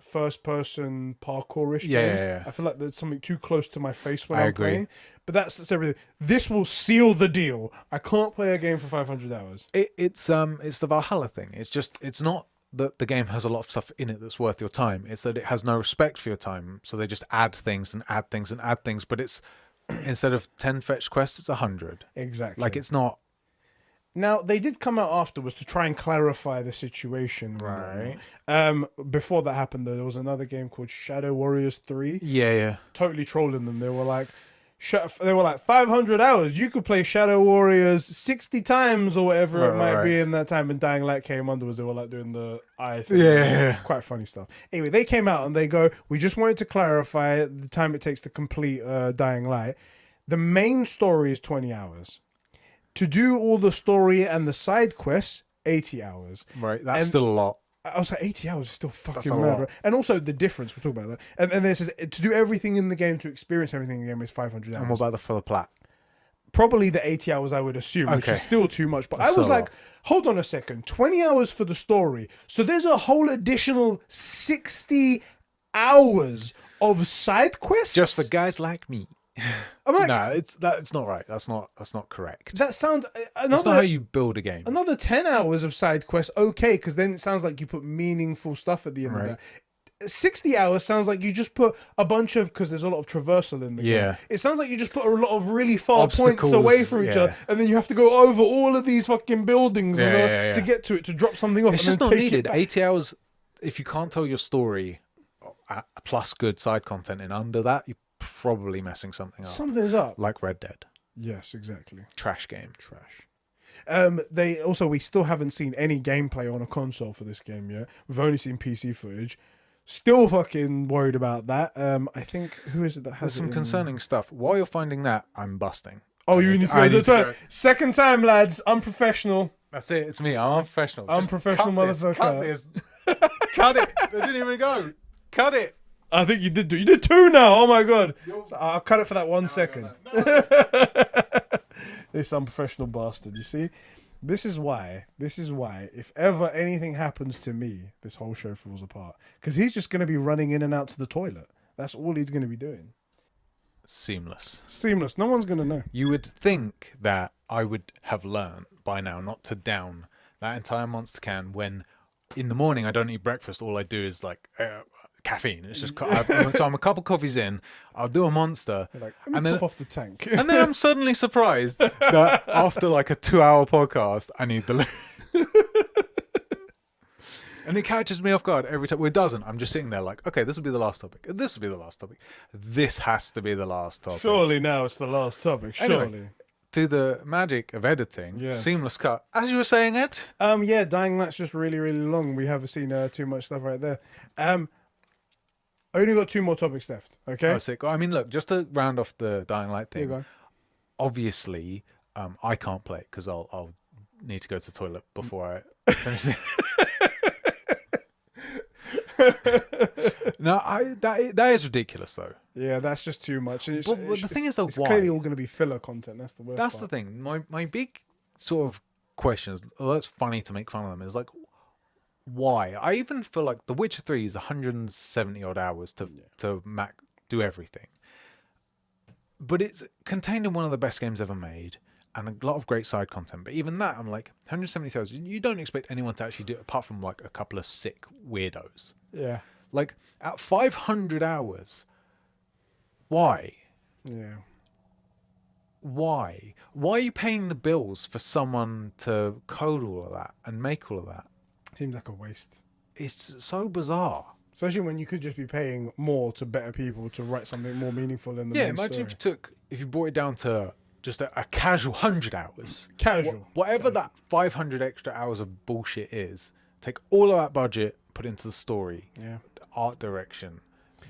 Speaker 1: first-person parkour-ish games.
Speaker 2: Yeah.
Speaker 1: I feel like there's something too close to my face when I'm playing. But that's everything. This will seal the deal. I can't play a game for 500 hours.
Speaker 2: It's the Valhalla thing. It's not that the game has a lot of stuff in it that's worth your time. It's that it has no respect for your time. So they just add things and add things and add things. But it's instead of 10 fetch quests, it's 100.
Speaker 1: Exactly.
Speaker 2: Like it's not.
Speaker 1: Now, they did come out afterwards to try and clarify the situation.
Speaker 2: Right.
Speaker 1: Before that happened, though, there was another game called Shadow Warriors 3.
Speaker 2: Yeah.
Speaker 1: Totally trolling them. They were like 500 hours. You could play Shadow Warriors 60 times or whatever it might be in that time. And Dying Light came underwards. They were like doing the eye thing.
Speaker 2: Yeah.
Speaker 1: Quite funny stuff. Anyway, they came out and they go, we just wanted to clarify the time it takes to complete Dying Light. The main story is 20 hours. To do all the story and the side quests, 80 hours.
Speaker 2: Right, that's still a lot.
Speaker 1: I was like, 80 hours is still fucking mad. Right? And also the difference, we'll talk about that. And this is to do everything in the game, to experience everything in the game is 500 hours.
Speaker 2: And what about for the plat?
Speaker 1: Probably the 80 hours, I would assume, which is still too much. But I was like, hold on a second, 20 hours for the story. So there's a whole additional 60 hours of side quests?
Speaker 2: Just for guys like me.
Speaker 1: I'm like,
Speaker 2: no, it's not right. That's not correct.
Speaker 1: That sounds.
Speaker 2: That's not how you build a game.
Speaker 1: Another 10 hours of side quests, okay, because then it sounds like you put meaningful stuff at the end of that. 60 hours sounds like you just put a bunch of, because there's a lot of traversal in the game. It sounds like you just put a lot of really far
Speaker 2: Obstacles,
Speaker 1: points away from each other, and then you have to go over all of these fucking buildings to get to it, to drop something off.
Speaker 2: It's just not needed. 80 hours, if you can't tell your story plus good side content in under that, you're probably messing something up.
Speaker 1: Something's up.
Speaker 2: Like Red Dead.
Speaker 1: Yes, exactly.
Speaker 2: Trash game.
Speaker 1: Trash. We still haven't seen any gameplay on a console for this game yet. We've only seen PC footage. Still fucking worried about that. I think, who is it that has
Speaker 2: There's some concerning stuff. While you're finding that, I'm busting.
Speaker 1: Oh, you need to go to the toilet. Second time, lads. Unprofessional.
Speaker 2: That's it. It's me. I'm unprofessional.
Speaker 1: Unprofessional motherfucker.
Speaker 2: Cut this. Cut it. They didn't even go. Cut it.
Speaker 1: I think you did. You did 2 now. Oh my god. So I'll cut it for that 1 second. No. This unprofessional bastard. You see, this is why. If ever anything happens to me, this whole show falls apart. Because he's just going to be running in and out to the toilet. That's all he's going to be doing.
Speaker 2: Seamless.
Speaker 1: No one's going to know.
Speaker 2: You would think that I would have learned by now not to down that entire Monster can when in the morning I don't eat breakfast. All I do is like caffeine. It's just so I'm a couple coffees in. I'll do a Monster,
Speaker 1: Like, and then top off the tank.
Speaker 2: And then I'm suddenly surprised that after like a 2-hour podcast, I need the. And it catches me off guard every time. Well, it doesn't. I'm just sitting there like, okay, this will be the last topic. This will be the last topic. This has to be the last topic.
Speaker 1: Surely now it's the last topic. Surely.
Speaker 2: Anyway, to the magic of editing,
Speaker 1: yes.
Speaker 2: Seamless cut. As you were saying, Ed.
Speaker 1: Yeah, Dying Light's just really, really long. We haven't seen too much stuff right there. Only got 2 more topics left. Okay.
Speaker 2: Oh, sick. I mean, look, just to round off the Dying Light thing.
Speaker 1: Here you go.
Speaker 2: Obviously, I can't play it because I'll need to go to the toilet before I finish it. No, that is ridiculous though.
Speaker 1: Yeah, that's just too much. And
Speaker 2: but the thing is, though,
Speaker 1: it's
Speaker 2: why?
Speaker 1: clearly all going to be filler content. That's the worst.
Speaker 2: That's
Speaker 1: part.
Speaker 2: the thing. My big sort of question is, although it's funny to make fun of them, is like, why? I even feel like The Witcher 3 is 170 odd hours to do everything, but it's contained in one of the best games ever made. And a lot of great side content. But even that, I'm like, 170,000, you don't expect anyone to actually do it apart from like a couple of sick weirdos.
Speaker 1: Yeah.
Speaker 2: Like, at 500 hours, why?
Speaker 1: Yeah.
Speaker 2: Why? Why are you paying the bills for someone to code all of that and make all of that?
Speaker 1: Seems like a waste.
Speaker 2: It's so bizarre.
Speaker 1: Especially when you could just be paying more to better people to write something more meaningful in the main
Speaker 2: imagine
Speaker 1: story.
Speaker 2: if you brought it down to just a casual 100 hours.
Speaker 1: Casual.
Speaker 2: Whatever that 500 extra hours of bullshit is, take all of that budget, put it into the story,
Speaker 1: Yeah.
Speaker 2: the art direction,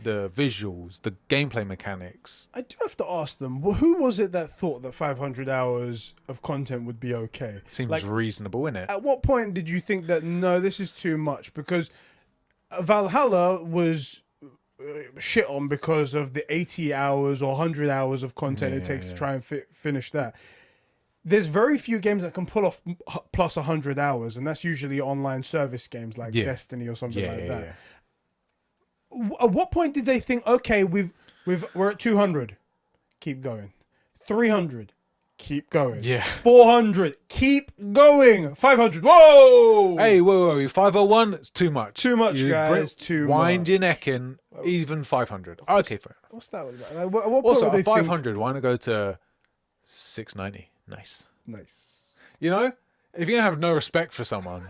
Speaker 2: the visuals, the gameplay mechanics.
Speaker 1: I do have to ask them, who was it that thought that 500 hours of content would be okay?
Speaker 2: Seems reasonable, innit?
Speaker 1: At what point did you think that, no, this is too much? Because Valhalla was shit on because of the 80 hours or 100 hours of content it takes to try and finish that. There's very few games that can pull off plus 100 hours, and that's usually online service games like Destiny or something like that. At what point did they think, okay, we're at 200, keep going, 300, keep going, 400, keep going, 500, whoa,
Speaker 2: hey, whoa, 501, it's too much,
Speaker 1: guys, too
Speaker 2: wind
Speaker 1: much.
Speaker 2: your neck in. Even 500, okay, fair.
Speaker 1: What's that about? At what point
Speaker 2: Also,
Speaker 1: would they
Speaker 2: at 500, why not go to 690? Nice. You know, if you're gonna have no respect for someone,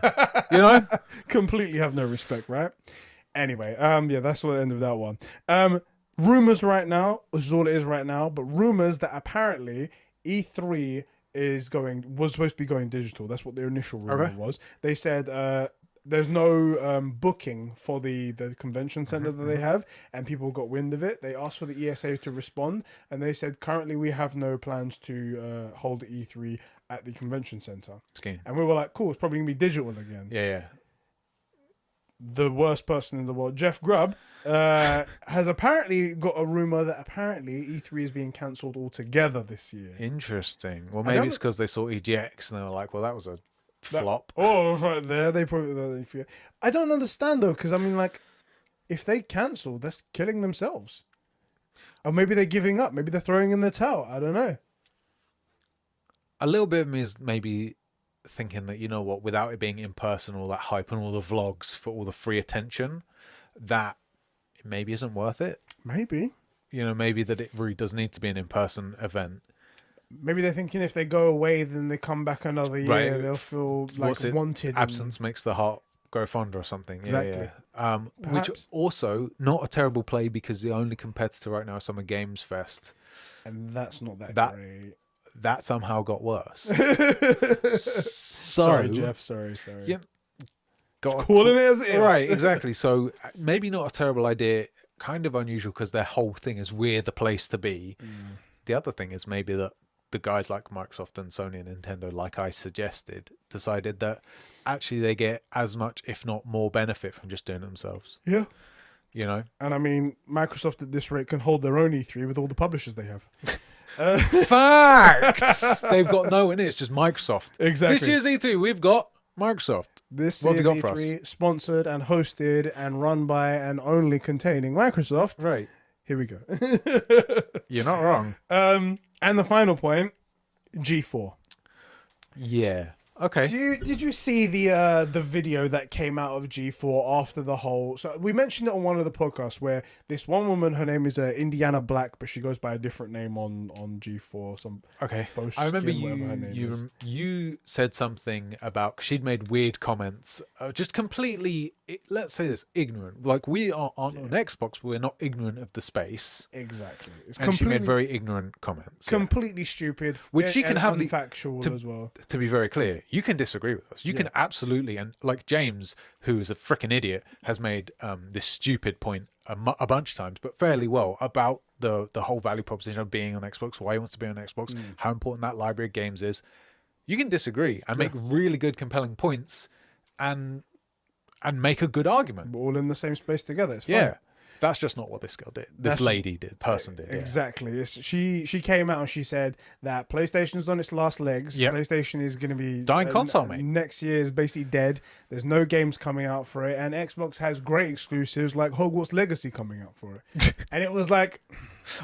Speaker 2: you know,
Speaker 1: completely have no respect, right? Anyway, yeah, that's the end of that one. Rumors right now, this is all it is right now, but rumors that apparently E3 was supposed to be going digital. That's what their initial rumor was. They said there's no booking for the convention center that they have, and people got wind of it. They asked for the ESA to respond, and they said currently we have no plans to hold E3 at the convention center. And we were like, cool, it's probably gonna be digital again.
Speaker 2: Yeah.
Speaker 1: The worst person in the world, Jeff Grubb, has apparently got a rumor that apparently E3 is being cancelled altogether this year.
Speaker 2: Interesting. Well, maybe it's because they saw EGX and they were like, well, that was a flop.
Speaker 1: Right there. They probably. I don't understand though, because I mean, like, if they cancel, that's killing themselves. Or maybe they're giving up. Maybe they're throwing in the towel. I don't know.
Speaker 2: A little bit of me is maybe thinking that, you know what, without it being in person, all that hype and all the vlogs for all the free attention, that it maybe isn't worth it.
Speaker 1: Maybe.
Speaker 2: You know, maybe that it really does need to be an in-person event.
Speaker 1: Maybe they're thinking if they go away, then they come back another year, they'll feel like wanted.
Speaker 2: Absence makes the heart grow fonder or something.
Speaker 1: Exactly.
Speaker 2: Yeah. Which also not a terrible play because the only competitor right now is Summer Games Fest.
Speaker 1: And that's not that great.
Speaker 2: That somehow got worse.
Speaker 1: Sorry, Jeff. Sorry.
Speaker 2: Yeah,
Speaker 1: calling it as it is.
Speaker 2: Right, exactly. So maybe not a terrible idea. Kind of unusual because their whole thing is we're the place to be. The other thing is maybe that the guys like Microsoft and Sony and Nintendo, like I suggested, decided that actually they get as much, if not more, benefit from just doing it themselves.
Speaker 1: Yeah.
Speaker 2: You know?
Speaker 1: And I mean, Microsoft at this rate can hold their own E3 with all the publishers they have.
Speaker 2: Facts! They've got no in it. It's just Microsoft.
Speaker 1: Exactly.
Speaker 2: This year's E3, we've got Microsoft.
Speaker 1: This
Speaker 2: What have
Speaker 1: is
Speaker 2: you got for
Speaker 1: E3 sponsored and hosted and run by and only containing Microsoft.
Speaker 2: Right.
Speaker 1: Here we go.
Speaker 2: You're not wrong.
Speaker 1: And the final point, G4.
Speaker 2: Yeah. Okay.
Speaker 1: Did you see the video that came out of G4 after the whole? So we mentioned it on one of the podcasts where this one woman, her name is Indiana Black, but she goes by a different name on G4. Some
Speaker 2: Okay.
Speaker 1: Faux
Speaker 2: I remember
Speaker 1: skin, whatever her name is.
Speaker 2: you said something about she'd made weird comments, just completely, let's say this, ignorant. Like we aren't on Xbox, but we're not ignorant of the space.
Speaker 1: Exactly. It's
Speaker 2: And she made very ignorant comments.
Speaker 1: completely stupid,
Speaker 2: Which she can
Speaker 1: and
Speaker 2: have
Speaker 1: factual as well.
Speaker 2: To be very clear, you can disagree with us. You can absolutely, and like James, who is a freaking idiot, has made this stupid point a bunch of times, but fairly well, about the whole value proposition of being on Xbox, why he wants to be on Xbox, how important that library of games is. You can disagree and make really good, compelling points, and make a good argument.
Speaker 1: We're all in the same space together. It's fine.
Speaker 2: Yeah. That's just not what this girl did. This person did. Yeah.
Speaker 1: Exactly. She came out and she said that PlayStation's on its last legs.
Speaker 2: Yep.
Speaker 1: PlayStation is going to be
Speaker 2: Dying console, mate.
Speaker 1: Next year is basically dead. There's no games coming out for it, and Xbox has great exclusives like Hogwarts Legacy coming out for it. And it was like,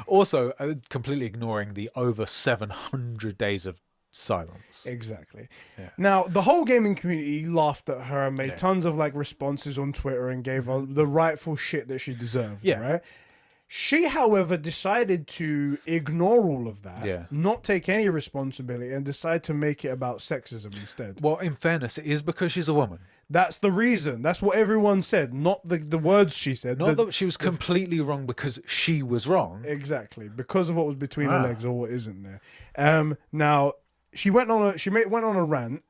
Speaker 2: Also, completely ignoring the over 700 days of silence.
Speaker 1: exactly.
Speaker 2: Yeah.
Speaker 1: Now the whole gaming community laughed at her and made tons of like responses on Twitter and gave her the rightful shit that she deserved.
Speaker 2: Yeah.
Speaker 1: Right. She, however, decided to ignore all of that, not take any responsibility, and decide to make it about sexism instead.
Speaker 2: Well, in fairness, it is because she's a woman.
Speaker 1: That's the reason. That's what everyone said, not the words she said.
Speaker 2: Not that she was completely wrong because she was wrong.
Speaker 1: Exactly, because of what was between her legs or what isn't there. Now she went on a rant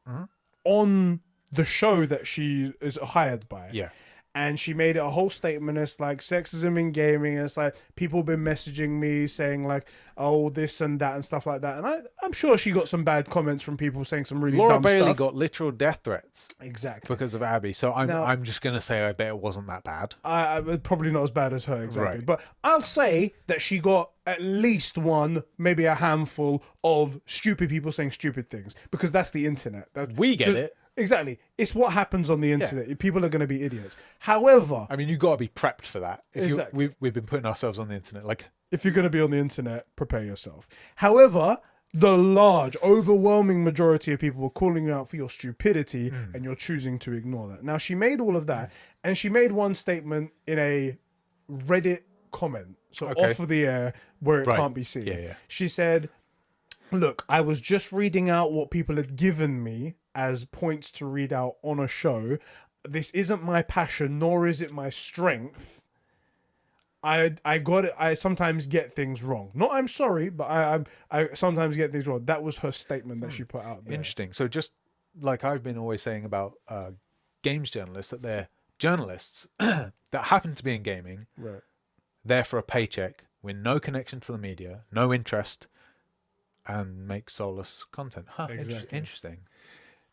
Speaker 1: on the show that she is hired by.
Speaker 2: Yeah.
Speaker 1: And she made it a whole statement. It's like sexism in gaming. And it's like people have been messaging me saying like, oh, this and that and stuff like that. And I'm sure she got some bad comments from people saying some really
Speaker 2: Laura
Speaker 1: dumb
Speaker 2: Bailey
Speaker 1: stuff.
Speaker 2: got literal death threats
Speaker 1: Exactly.
Speaker 2: because of Abby. So I'm just gonna say I bet it wasn't that bad.
Speaker 1: I probably not as bad as her, exactly.
Speaker 2: Right.
Speaker 1: But I'll say that she got at least one, maybe a handful of stupid people saying stupid things, because that's the internet.
Speaker 2: We get it.
Speaker 1: Exactly. It's what happens on the internet. People are going to be idiots. However,
Speaker 2: I mean, you got to be prepped for that.
Speaker 1: Exactly.
Speaker 2: We've been putting ourselves on the internet. Like,
Speaker 1: if you're going to be on the internet, prepare yourself. However, the large, overwhelming majority of people were calling you out for your stupidity, and you're choosing to ignore that. Now, she made all of that, and she made one statement in a Reddit comment, so off of the air where it can't be seen.
Speaker 2: Yeah.
Speaker 1: She said, look, I was just reading out what people had given me as points to read out on a show. This isn't my passion, nor is it my strength. I got it. I sometimes get things wrong. Not I'm sorry, but I sometimes get things wrong. That was her statement that she put out there.
Speaker 2: interesting. So just like I've been always saying about games journalists, that they're journalists that happen to be in gaming,
Speaker 1: Right.
Speaker 2: there for a paycheck, with no connection to the media, no interest, and make soulless content.
Speaker 1: Exactly.
Speaker 2: Interesting.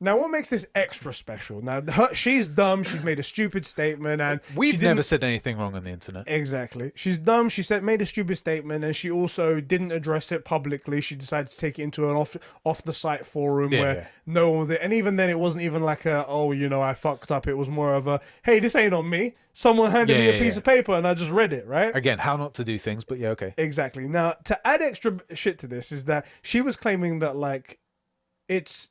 Speaker 1: Now, what makes this extra special? Now, she's dumb. She's made a stupid statement, and
Speaker 2: We've never said anything wrong on the internet.
Speaker 1: Exactly. She's dumb. She made a stupid statement, and she also didn't address it publicly. She decided to take it into an off the site forum where no one was there. And even then, it wasn't even like I fucked up. It was more of a, hey, this ain't on me. Someone handed me a piece of paper, and I just read it. Right.
Speaker 2: Again, how not to do things, but okay.
Speaker 1: Exactly. Now, to add extra shit to this is that she was claiming that like it's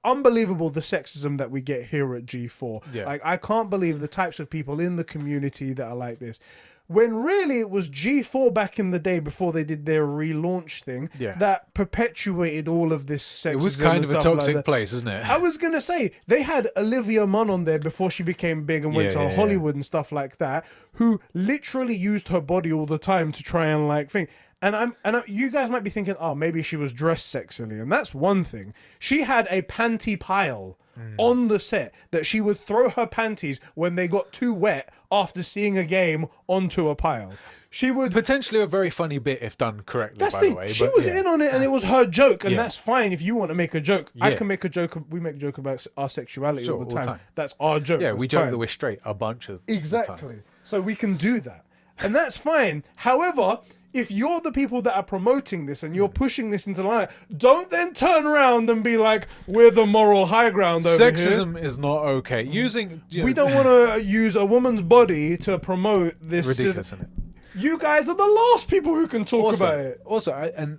Speaker 1: unbelievable the sexism that we get here at G4. Like, I can't believe the types of people in the community that are like this, when really it was G4 back in the day before they did their relaunch thing that perpetuated all of this sexism.
Speaker 2: It was kind of a toxic place, isn't it?
Speaker 1: I was gonna say they had Olivia Munn on there before she became big and went to Hollywood and stuff like that, who literally used her body all the time to try and like think. You guys might be thinking, oh, maybe she was dressed sexily, and that's one thing. She had a panty pile on the set that she would throw her panties when they got too wet after seeing a game onto a pile. She would
Speaker 2: Potentially a very funny bit if done correctly.
Speaker 1: That's
Speaker 2: by
Speaker 1: the
Speaker 2: the way,
Speaker 1: she
Speaker 2: but
Speaker 1: was
Speaker 2: yeah.
Speaker 1: in on it, and it was her joke, and
Speaker 2: Yeah.
Speaker 1: that's fine if you want to make a joke. I
Speaker 2: Yeah.
Speaker 1: can make a joke. We make a joke about our sexuality
Speaker 2: Sure,
Speaker 1: all the
Speaker 2: all the
Speaker 1: time.
Speaker 2: time.
Speaker 1: That's our joke.
Speaker 2: Yeah,
Speaker 1: That's
Speaker 2: we joke
Speaker 1: fine.
Speaker 2: that we're straight a bunch of the time.
Speaker 1: Exactly. So we can do that. And that's fine. However, if you're the people that are promoting this and you're pushing this into the light, don't then turn around and be like, we're the moral high ground over here.
Speaker 2: Sexism is not okay. Using
Speaker 1: We don't want to use a woman's body to promote this.
Speaker 2: ridiculous, isn't it?
Speaker 1: You guys are the last people who can talk about it.
Speaker 2: Also, and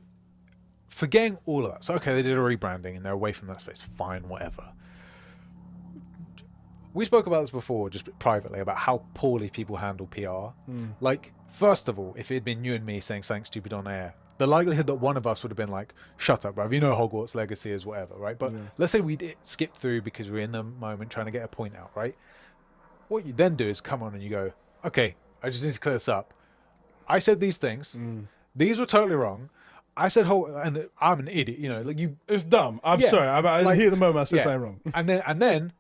Speaker 2: forgetting all of that. So, okay, they did a rebranding and they're away from that space. Fine, whatever. We spoke about this before, just privately, about how poorly people handle PR. Like, first of all, if it had been you and me saying something stupid on air, the likelihood that one of us would have been like, shut up, bruv, you know Hogwarts Legacy is whatever, right? But let's say we did skip through because we're in the moment trying to get a point out, right? What you then do is come on and you go, okay, I just need to clear this up. I said these things. These were totally wrong. I said, and I'm an idiot, you know, like you.
Speaker 1: It's dumb. I'm
Speaker 2: Yeah,
Speaker 1: sorry. I
Speaker 2: like-
Speaker 1: hear the moment I said
Speaker 2: Yeah.
Speaker 1: something wrong.
Speaker 2: And then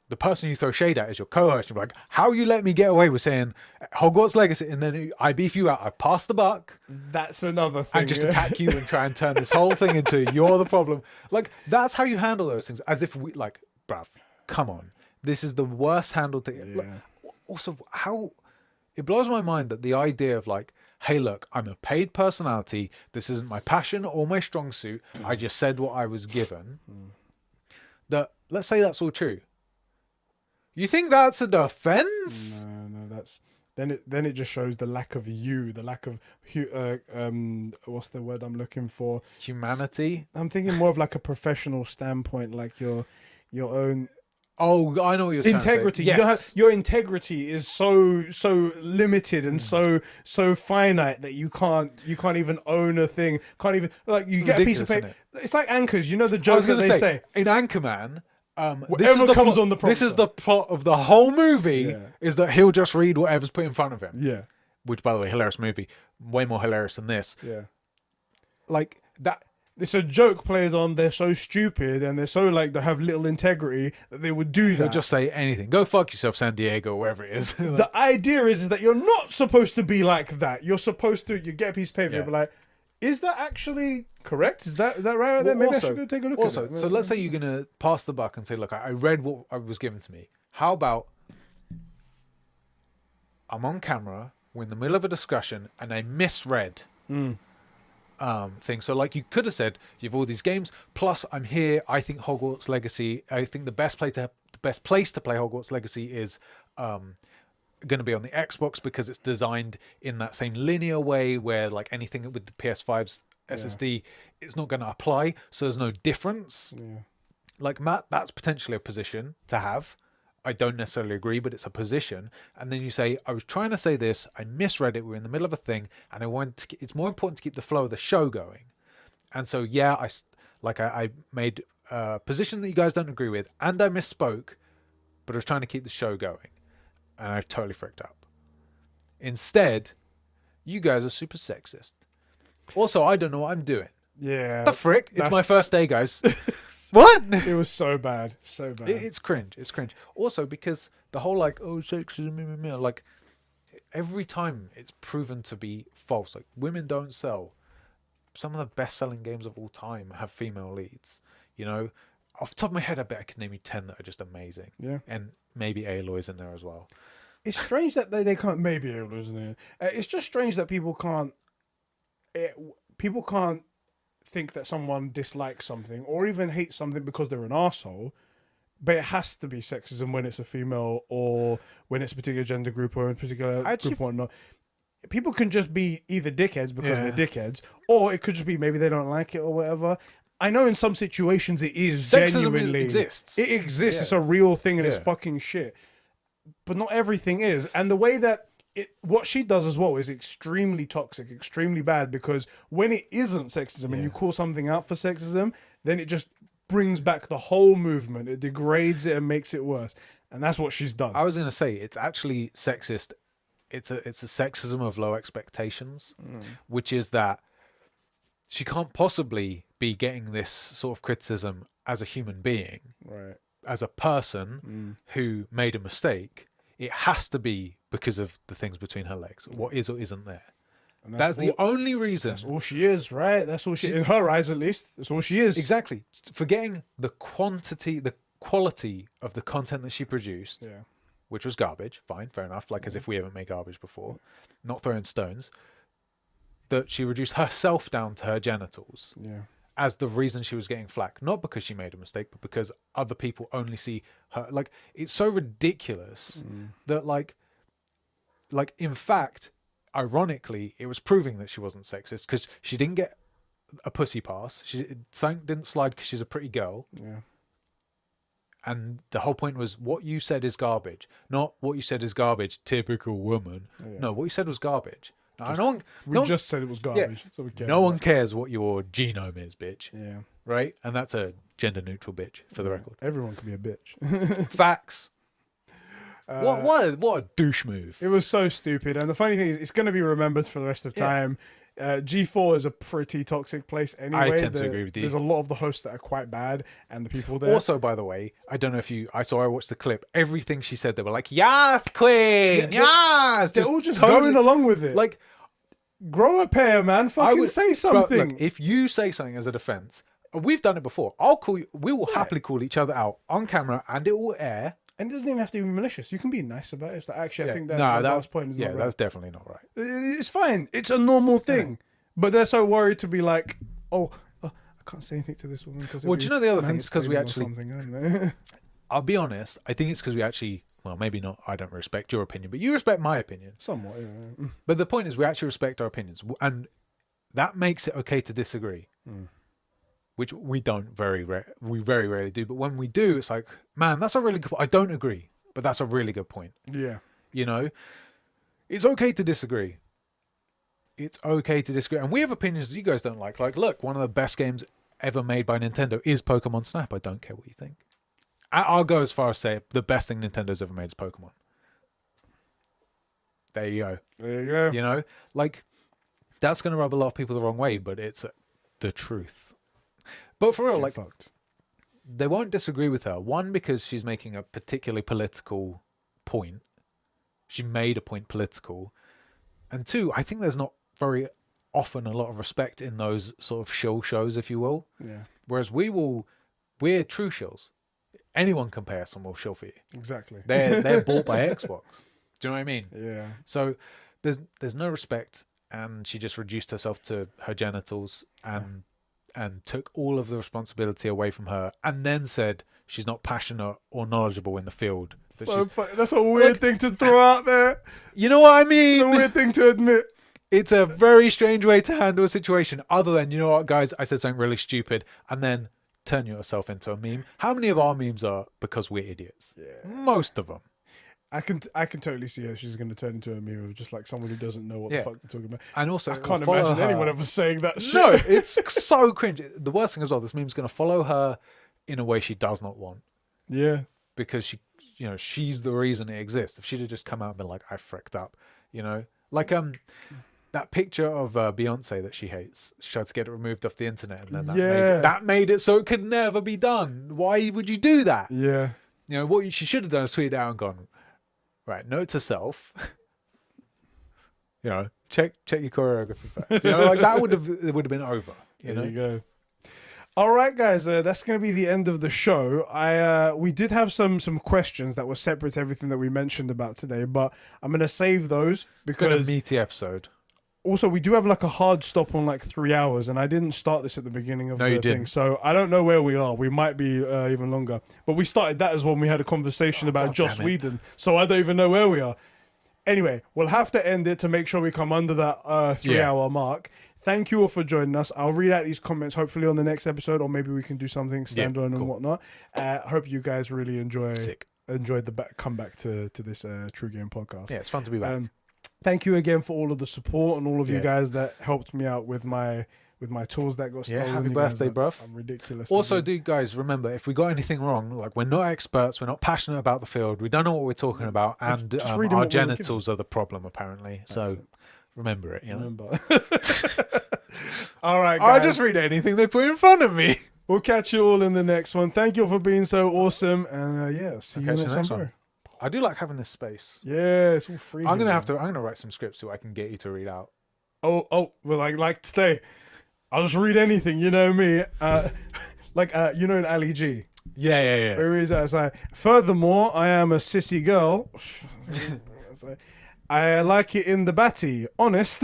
Speaker 2: the person you throw shade at is your co-host. You're like, how you let me get away with saying Hogwarts Legacy, and then I beef you out. I pass the buck
Speaker 1: That's another thing.
Speaker 2: and just attack you and try and turn this whole thing into you're the problem. Like, that's how you handle those things. As if we, like, bruv, come on. This is the worst handled thing. Like, also, how it blows my mind that the idea of like, hey, look, I'm a paid personality. This isn't my passion or my strong suit. I just said what I was given. That, let's say that's all true. You think that's a defense?
Speaker 1: No, that's then it just shows the lack of the lack of what's the word I'm looking for?
Speaker 2: Humanity?
Speaker 1: I'm thinking more of like a professional standpoint, like your own
Speaker 2: Oh, I know what you're
Speaker 1: integrity.
Speaker 2: trying to say. Yes.
Speaker 1: Your integrity is so limited and so finite that you can't even own a thing. Can't even like you get a piece of
Speaker 2: Ridiculous,
Speaker 1: paper. It's like anchors. You know the
Speaker 2: I
Speaker 1: joke
Speaker 2: was
Speaker 1: that
Speaker 2: going
Speaker 1: they
Speaker 2: to
Speaker 1: say.
Speaker 2: in Anchorman, this
Speaker 1: Whatever
Speaker 2: is the
Speaker 1: comes
Speaker 2: plot,
Speaker 1: on the
Speaker 2: This is
Speaker 1: prompter.
Speaker 2: the plot of the whole movie,
Speaker 1: Yeah.
Speaker 2: is that he'll just read whatever's put in front of him.
Speaker 1: Yeah,
Speaker 2: Which, by the way, hilarious movie. Way more hilarious than this.
Speaker 1: yeah.
Speaker 2: Like, that...
Speaker 1: It's a joke played on. They're so stupid and they're so like they have little integrity that they would do
Speaker 2: They'll
Speaker 1: that.
Speaker 2: just say anything. Go fuck yourself, San Diego, or wherever it is.
Speaker 1: The idea is that you're not supposed to be like that. You're supposed to. You get a piece of paper.
Speaker 2: Yeah.
Speaker 1: You'll be like, is that actually correct? Is that right there? Maybe I should go take a look
Speaker 2: also,
Speaker 1: at it.
Speaker 2: so let's say you're going to pass the buck and say, look, I read what was given to me. How about I'm on camera, we're in the middle of a discussion, and I misread thing. So like you could have said, you've all these games, plus I'm here, I think Hogwarts Legacy, I think the best place to play Hogwarts Legacy is going to be on the Xbox because it's designed in that same linear way where like anything with the PS5's SSD, it's not going to apply, so there's no difference. Like, Matt, that's potentially a position to have. I don't necessarily agree, but it's a position. And then you say, I was trying to say this, I misread it, we're in the middle of a thing, and I want to, it's more important to keep the flow of the show going. And so, yeah, I made a position that you guys don't agree with, and I misspoke, but I was trying to keep the show going. And I've totally fricked up. Instead, you guys are super sexist. Also, I don't know what I'm doing.
Speaker 1: Yeah.
Speaker 2: The frick? It's my
Speaker 1: that's-
Speaker 2: first day, guys. What?
Speaker 1: It was so bad. So bad.
Speaker 2: It's cringe. It's cringe. Also, because the whole like, oh, sexism, like every time it's proven to be false. Like, women don't sell. Some of the best-selling games of all time have female leads. You know, off the top of my head, I bet I could name you 10 that are just amazing.
Speaker 1: Yeah.
Speaker 2: And maybe Aloy's in there as well.
Speaker 1: It's strange that they can't. Maybe it wasn't it. It's just strange that people can't. People can't think that someone dislikes something or even hates something because they're an arsehole, but it has to be sexism when it's a female or when it's a particular gender group or a particular group or whatnot. People can just be either dickheads because they're dickheads, or it could just be maybe they don't like it or whatever. I know in some situations it is
Speaker 2: Sexism
Speaker 1: genuinely
Speaker 2: exists.
Speaker 1: It exists.
Speaker 2: Yeah.
Speaker 1: It's a real thing and it's
Speaker 2: Yeah.
Speaker 1: fucking shit. But not everything is. And the way that what she does as well is extremely toxic, extremely bad, because when it isn't sexism and you call something out for sexism, then it just brings back the whole movement. It degrades it and makes it worse. And that's what she's done.
Speaker 2: I was going to say, it's actually sexist it's a sexism of low expectations, which is that she can't possibly be getting this sort of criticism as a human being,
Speaker 1: Right.
Speaker 2: as a person who made a mistake. It has to be because of the things between her legs, what is or isn't there.
Speaker 1: And
Speaker 2: That's the only reason.
Speaker 1: That's all she is, right? That's all she, in her eyes at least. That's all she is.
Speaker 2: Exactly. Forgetting the quality of the content that she produced,
Speaker 1: Yeah.
Speaker 2: which was garbage. Fine, fair enough. Like as if we haven't made garbage before. Not throwing stones. That she reduced herself down to her genitals.
Speaker 1: Yeah.
Speaker 2: As the reason she was getting flack, not because she made a mistake, but because other people only see her. Like, it's so ridiculous that like in fact, ironically, it was proving that she wasn't sexist because she didn't get a pussy pass. Something didn't slide because she's a pretty girl.
Speaker 1: Yeah.
Speaker 2: And the whole point was what you said is garbage, not what you said is garbage. Typical woman. Yeah. No, what you said was garbage.
Speaker 1: We just said it was garbage.
Speaker 2: Yeah,
Speaker 1: so we
Speaker 2: no one cares what your genome is, bitch.
Speaker 1: Yeah.
Speaker 2: Right? And that's a gender neutral bitch, for the record.
Speaker 1: Everyone can be a bitch.
Speaker 2: Facts. What a douche move.
Speaker 1: It was so stupid. And the funny thing is, it's going to be remembered for the rest of time. G4 is a pretty toxic place anyway.
Speaker 2: I tend to agree with you.
Speaker 1: There's a lot of the hosts that are quite bad, and the people there.
Speaker 2: Also, by the way, I don't know if I watched the clip. Everything she said, they were like, "Yes, queen, yes."
Speaker 1: They're all just going along with it.
Speaker 2: Like,
Speaker 1: grow a pair, man. Fucking say something.
Speaker 2: Bro, look, if you say something as a defense, we've done it before. We will happily call each other out on camera, and it will air.
Speaker 1: And it doesn't even have to be malicious. You can be nice about it. It's like, actually, I think that last point is not right.
Speaker 2: That's definitely not right.
Speaker 1: It's fine. It's a normal thing. But they're so worried to be like, oh, I can't say anything to this woman.
Speaker 2: Well, do you know the other thing? It's because we actually...
Speaker 1: I don't know.
Speaker 2: I'll be honest. I think it's because we actually... Well, maybe not. I don't respect your opinion, but you respect my opinion.
Speaker 1: Somewhat, yeah.
Speaker 2: But the point is we actually respect our opinions. And that makes it okay to disagree. Which we don't we very rarely do. But when we do, it's like, man, that's a really good point. I don't agree, but that's a really good point.
Speaker 1: Yeah.
Speaker 2: You know, it's okay to disagree. It's okay to disagree. And we have opinions that you guys don't like. Like, look, one of the best games ever made by Nintendo is Pokemon Snap. I don't care what you think. I'll go as far as say the best thing Nintendo's ever made is Pokemon. There you go.
Speaker 1: There you go.
Speaker 2: You know, like, that's going to rub a lot of people the wrong way, but it's the truth. But for real, they won't disagree with her. One, because she's making a particularly political point. She made a point political. And two, I think there's not very often a lot of respect in those sort of shill shows, if you will.
Speaker 1: Yeah. Whereas
Speaker 2: we're true shills. Anyone can pay us and we'll shill for you.
Speaker 1: Exactly.
Speaker 2: They're bought by Xbox. Do you know what I mean?
Speaker 1: Yeah.
Speaker 2: So there's no respect, and she just reduced herself to her genitals and took all of the responsibility away from her, and then said she's not passionate or knowledgeable in the field.
Speaker 1: That's a weird thing to throw out there.
Speaker 2: You know what I mean?
Speaker 1: It's a weird thing to admit.
Speaker 2: It's a very strange way to handle a situation, other than, you know what, guys, I said something really stupid, and then turn yourself into a meme. How many of our memes are because we're idiots? Yeah. Most of them.
Speaker 1: I can totally see her. She's going to turn into a meme of just like someone who doesn't know what the fuck they're talking about.
Speaker 2: And also,
Speaker 1: I can't imagine anyone ever saying that shit.
Speaker 2: No, it's so cringe. The worst thing as well, this meme's going to follow her in a way she does not want.
Speaker 1: Yeah.
Speaker 2: Because she's the reason it exists. If she'd have just come out and been like, I fricked up, like that picture of Beyonce that she hates. She tried to get it removed off the internet, and then that made it so it could never be done. Why would you do that?
Speaker 1: Yeah.
Speaker 2: What she should have done is tweet it out and gone, right, note to self, check your choreography first. Like that would have been over.
Speaker 1: There you go. All right, guys, that's going to be the end of the show. We did have some questions that were separate to everything that we mentioned about today, but I'm going to save those because
Speaker 2: it's been a meaty episode.
Speaker 1: Also, we do have like a hard stop on like 3 hours, and I didn't start this at the beginning of the thing, so I don't know where we are. We might be even longer, but we started that as when we had a conversation about Joss Whedon, so I don't even know where we are. Anyway, we'll have to end it to make sure we come under that 3 hour mark. Thank you all for joining us. I'll read out these comments hopefully on the next episode, or maybe we can do something standalone and whatnot. Hope you guys really enjoyed the comeback to this True Game podcast.
Speaker 2: Yeah, it's fun to be back.
Speaker 1: Thank you again for all of the support and all of you guys that helped me out with my with my tools that got stolen.
Speaker 2: Yeah, happy
Speaker 1: You guys
Speaker 2: birthday,
Speaker 1: are-
Speaker 2: bruv.
Speaker 1: I'm ridiculous.
Speaker 2: Also, do guys remember, if we got anything wrong, like we're not experts, we're not passionate about the field, we don't know what we're talking about, and
Speaker 1: just read them
Speaker 2: our
Speaker 1: what we were given.
Speaker 2: genitals are the problem apparently. So remember it. You know,
Speaker 1: remember. All right,
Speaker 2: I
Speaker 1: guys.
Speaker 2: just read anything they put in front of me.
Speaker 1: We'll catch you all in the next one. Thank you all for being so awesome, and see you
Speaker 2: Catch you
Speaker 1: next
Speaker 2: next
Speaker 1: one,
Speaker 2: one.
Speaker 1: bro.
Speaker 2: I do like having this space.
Speaker 1: Yeah, it's all free.
Speaker 2: I'm
Speaker 1: here,
Speaker 2: gonna write some scripts so I can get you to read out.
Speaker 1: Oh, well, like today, I'll just read anything. You know me. You know in Ali G.
Speaker 2: Yeah.
Speaker 1: Where is that? It's like, furthermore, I am a sissy girl. It's like, I like it in the batty. Honest.